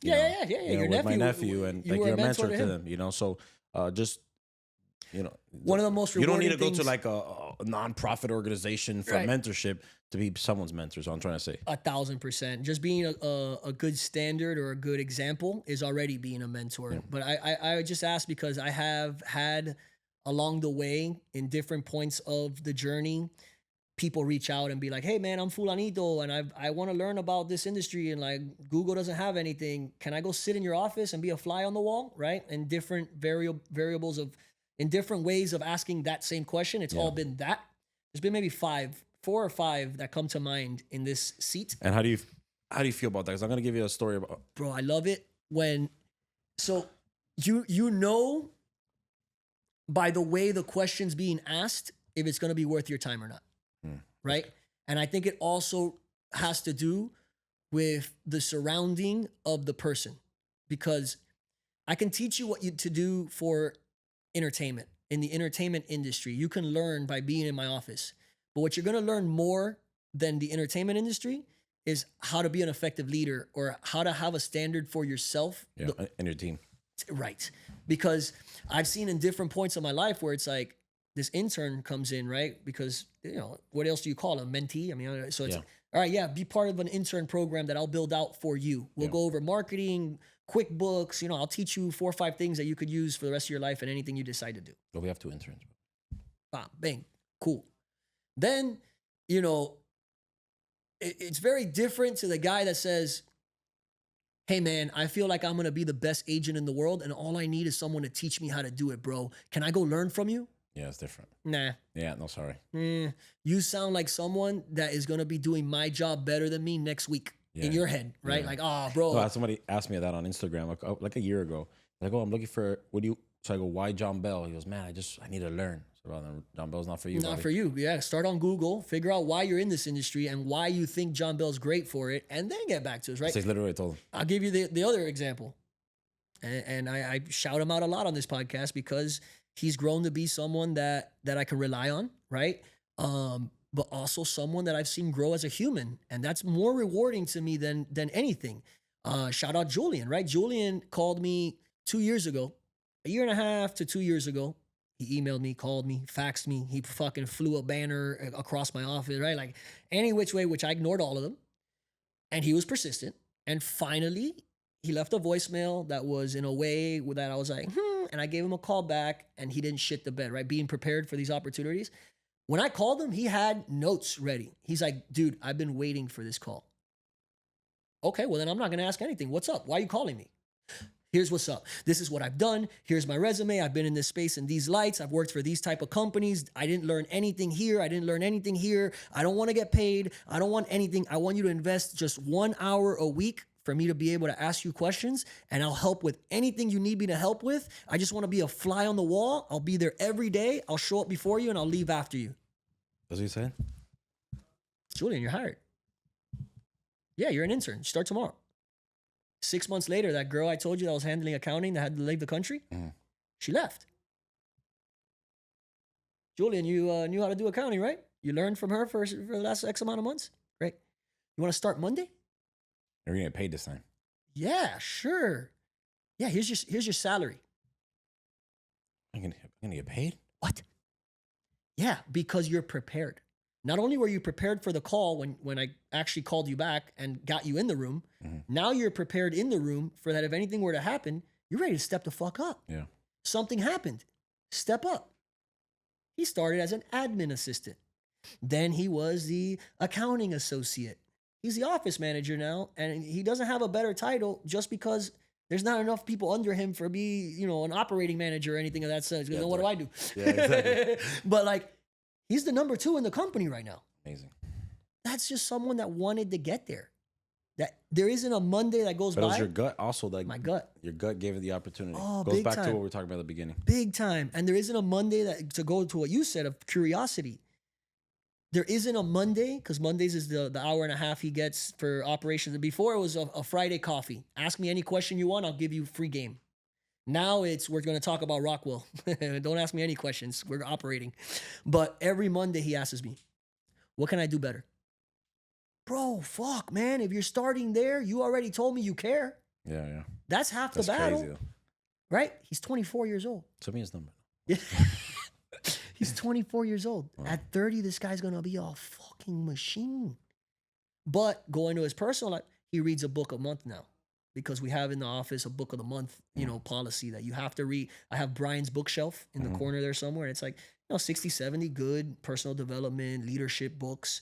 Yeah. With my nephew, and like you're a mentor to them, so just, one of the most you don't rewarding need to go things, to like a non-profit organization for mentorship to be someone's mentor. So I'm trying to say 1,000%. Just being a good standard or a good example is already being a mentor. Yeah. But I just ask because I have had along the way in different points of the journey, people reach out and be like, hey man, I'm fulanito and I want to learn about this industry, and like Google doesn't have anything. Can I go sit in your office and be a fly on the wall? Right. And different variables in different ways of asking that same question. It's all been that. There's been maybe 4 or 5 that come to mind in this seat. And how do you feel about that? Because I'm gonna give you a story about. Bro, I love it when, so you know by the way the question's being asked if it's gonna be worth your time or not, right? And I think it also has to do with the surrounding of the person, because I can teach you what to do for entertainment. In the entertainment industry, you can learn by being in my office. But what you're going to learn more than the entertainment industry is how to be an effective leader, or how to have a standard for yourself. And your team. Right. Because I've seen in different points of my life where it's like this intern comes in, right? Because, what else do you call a mentee? I mean, so it's all right, be part of an intern program that I'll build out for you. We'll go over marketing, QuickBooks, I'll teach you 4 or 5 things that you could use for the rest of your life and anything you decide to do. Well, we have 2 interns. Bam, bang, cool. Then, it's very different to the guy that says, hey man, I feel like I'm going to be the best agent in the world and all I need is someone to teach me how to do it, bro. Can I go learn from you? Yeah, it's different. Nah. Yeah, no, sorry. You sound like someone that is going to be doing my job better than me next week in your head, right? Yeah. Like, oh, bro. No, somebody asked me that on Instagram like a year ago. Like, I'm looking for, so I go, why John Bell? He goes, man, I need to learn. So, well, John Bell's not for you. Not for you. Yeah, start on Google, figure out why you're in this industry and why you think John Bell's great for it, and then get back to us, right? That's literally what I told him. I'll give you the other example. And I shout him out a lot on this podcast because he's grown to be someone that I can rely on, right? But also someone that I've seen grow as a human. And that's more rewarding to me than anything. Shout out Julian, right? Julian called me 2 years ago, 1.5 years to 2 years ago. He emailed me, called me, faxed me. He fucking flew a banner across my office, right? Like any which way, which I ignored all of them. And he was persistent. And finally, he left a voicemail that was in a way that I was like, and I gave him a call back and he didn't shit the bed, right? Being prepared for these opportunities. When I called him, he had notes ready. He's like, dude, I've been waiting for this call. Okay, well then I'm not going to ask anything. What's up? Why are you calling me? Here's what's up. This is what I've done. Here's my resume. I've been in this space in these lights. I've worked for these type of companies. I didn't learn anything here. I didn't learn anything here. I don't want to get paid. I don't want anything. I want you to invest just 1 hour a week for me to be able to ask you questions, and I'll help with anything you need me to help with. I just want to be a fly on the wall. I'll be there every day. I'll show up before you and I'll leave after you. That's what he said? Julian, you're hired. Yeah, you're an intern. Start tomorrow. 6 months later, that girl I told you that was handling accounting that had to leave the country, she left. Julian, you knew how to do accounting, right? You learned from her for the last X amount of months? Great. You want to start Monday? You're gonna get paid this time. Yeah, sure. Yeah, here's your salary. I'm gonna get paid? What? Yeah, because you're prepared. Not only were you prepared for the call when I actually called you back and got you in the room, now you're prepared in the room for that if anything were to happen, you're ready to step the fuck up. Yeah. Something happened. Step up. He started as an admin assistant. Then he was the accounting associate. He's the office manager now, and he doesn't have a better title just because there's not enough people under him for an operating manager or anything of that sense. Yeah, What do I do? Yeah, exactly. But like, he's the number 2 in the company right now. Amazing. That's just someone that wanted to get there. That there isn't a Monday that goes But by. it was your gut also, like My gut. Your gut gave it the opportunity. Oh, Goes big back to time. what we were talking about at the beginning. Big time. And there isn't a Monday that, to go to what you said of curiosity. There isn't a Monday, because Mondays is the hour and a half he gets for operations. And before it was a Friday coffee. Ask me any question you want, I'll give you free game. Now we're going to talk about Rockwell. Don't ask me any questions. We're operating. But every Monday he asks me, what can I do better? Bro, fuck, man. If you're starting there, you already told me you care. Yeah, yeah. That's half That's the battle, crazy though. right? He's 24 years old. Tell me his number. Yeah. He's 24 years old. Wow. At 30, this guy's going to be a fucking machine. But going to his personal life, he reads a book a month now because we have in the office a book of the month, policy that you have to read. I have Brian's bookshelf in the corner there somewhere. And it's like, 60, 70 good personal development, leadership books.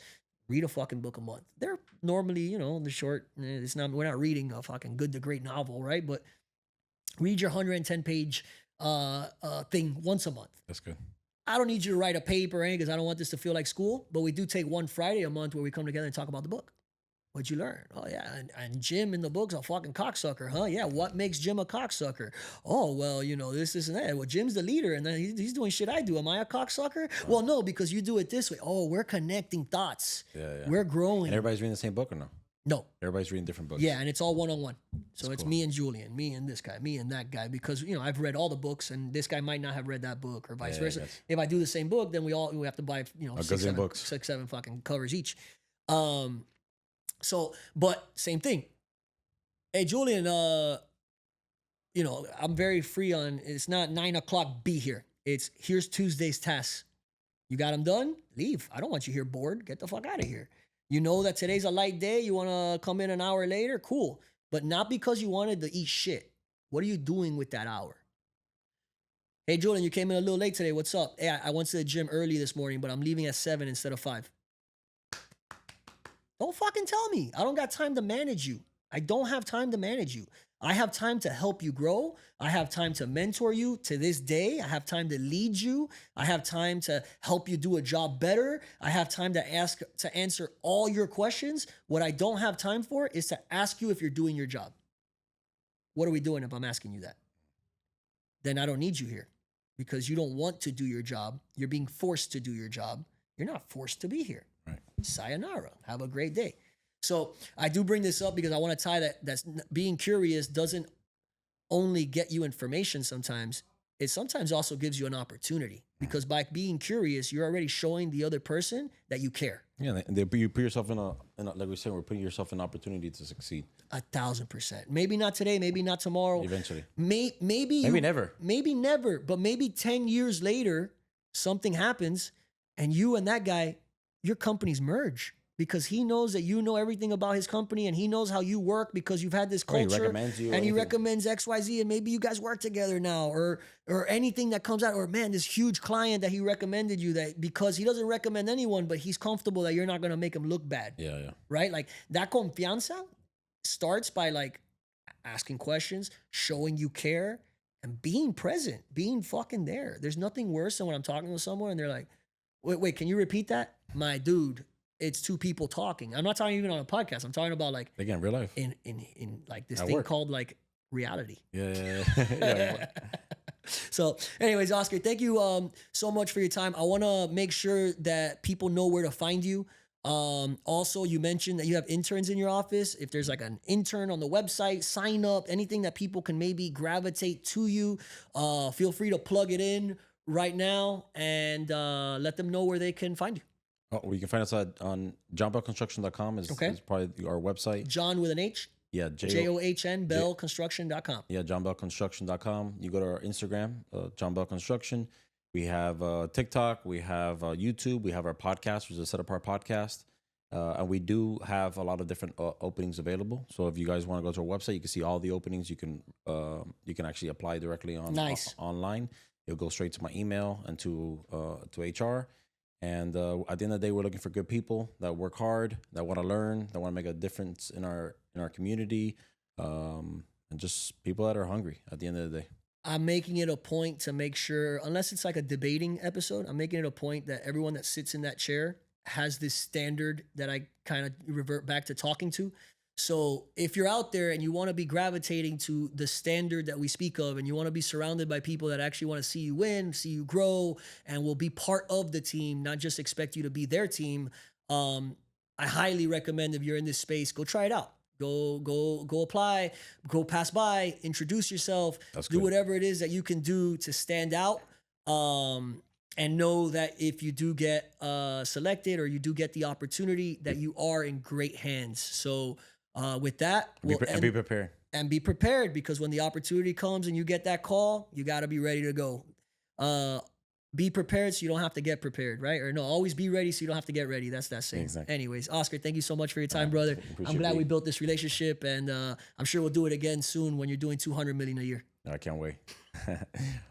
Read a fucking book a month. They're normally, the short, we're not reading a fucking good to great novel, right? But read your 110-page thing once a month. That's good. I don't need you to write a paper because I don't want this to feel like school, but we do take one Friday a month where we come together and talk about the book. What'd you learn? Oh, yeah. And Jim in the book's a fucking cocksucker, huh? Yeah. What makes Jim a cocksucker? Oh, well, this and that. Well, Jim's the leader and then he's doing shit I do. Am I a cocksucker? Well, no, because you do it this way. Oh, we're connecting thoughts. Yeah, yeah. We're growing. And everybody's reading the same book or no? No. Everybody's reading different books. Yeah, and it's all one-on-one. So That's it's cool. me and Julian, me and this guy, me and that guy, because I've read all the books, and this guy might not have read that book, or vice Yeah, versa. that's- If I do the same book, then we have to buy A six, gazillion seven, books. 6, 7 fucking covers each. But same thing. Hey, Julian, I'm very free on. It's not 9 o'clock. Be here. It's here's Tuesday's tasks. You got them done? Leave. I don't want you here bored. Get the fuck out of here. You know that today's a light day. You want to come in an hour later? Cool. But not because you wanted to eat shit. What are you doing with that hour? Hey, Julian, you came in a little late today. What's up? Hey, I went to the gym early this morning, but I'm leaving at 7 instead of 5. Don't fucking tell me. I don't got time to manage you. I don't have time to manage you. I have time to help you grow. I have time to mentor you to this day. I have time to lead you. I have time to help you do a job better. I have time to answer all your questions. What I don't have time for is to ask you if you're doing your job. What are we doing if I'm asking you that? Then I don't need you here because you don't want to do your job. You're being forced to do your job. You're not forced to be here. Right. Sayonara. Have a great day. So I do bring this up because I want to tie that's being curious doesn't only get you information sometimes. It sometimes also gives you an opportunity because by being curious, you're already showing the other person that you care. Yeah, and you put yourself in a like we said, we're putting yourself in an opportunity to succeed. 1,000%. Maybe not today, maybe not tomorrow. Eventually. Maybe never. Maybe never, but maybe 10 years later, something happens and you and that guy, your companies merge. Because he knows that you know everything about his company and he knows how you work because you've had this Right, he culture recommends you or and he anything. recommends XYZ and maybe you guys work together now or anything that comes out or man, this huge client that he recommended you that because he doesn't recommend anyone, but he's comfortable that you're not going to make him look bad. Yeah, yeah. Right? Like that confianza starts by like asking questions, showing you care and being present, being fucking there. There's nothing worse than when I'm talking with someone and they're like, wait, can you repeat that? My dude. It's two people talking. I'm not talking even on a podcast. I'm talking about like Again, real life. in like this At thing work. called like reality. Yeah. Yeah. So, anyways, Oscar, thank you so much for your time. I want to make sure that people know where to find you. Also, you mentioned that you have interns in your office. If there's like an intern on the website, sign up. Anything that people can maybe gravitate to you. Feel free to plug it in right now, and let them know where they can find you. Oh, well, you can find us on johnbellconstruction.com is probably our website. John with an H. Yeah, John bellconstruction.com. Yeah, johnbellconstruction.com. You go to our Instagram, John Bell Construction. We have TikTok. We have YouTube. We have our podcast, which is a Set Apart podcast. And we do have a lot of different openings available. So if you guys want to go to our website, you can see all the openings. You can actually apply directly online. It'll go straight to my email and to HR. And at the end of the day, we're looking for good people that work hard, that want to learn, that want to make a difference in our community, and just people that are hungry at the end of the day. I'm making it a point to make sure, unless it's like a debating episode, I'm making it a point that everyone that sits in that chair has this standard that I kind of revert back to talking to. So if you're out there and you want to be gravitating to the standard that we speak of, and you want to be surrounded by people that actually want to see you win, see you grow, and will be part of the team, not just expect you to be their team, I highly recommend, if you're in this space, go try it out. Go apply, go pass by, introduce yourself, do whatever it is that you can do to stand out. And know that if you do get selected, or you do get the opportunity, that you are in great hands. So with that, be prepared. And be prepared, because when the opportunity comes and you get that call, you got to be ready to go. Be prepared so you don't have to get prepared, right? Or no, always be ready so you don't have to get ready. That's that saying. Exactly. Anyways, Oscar, thank you so much for your time, brother. I'm glad we built this relationship, and I'm sure we'll do it again soon when you're doing 200 million a year. I can't wait.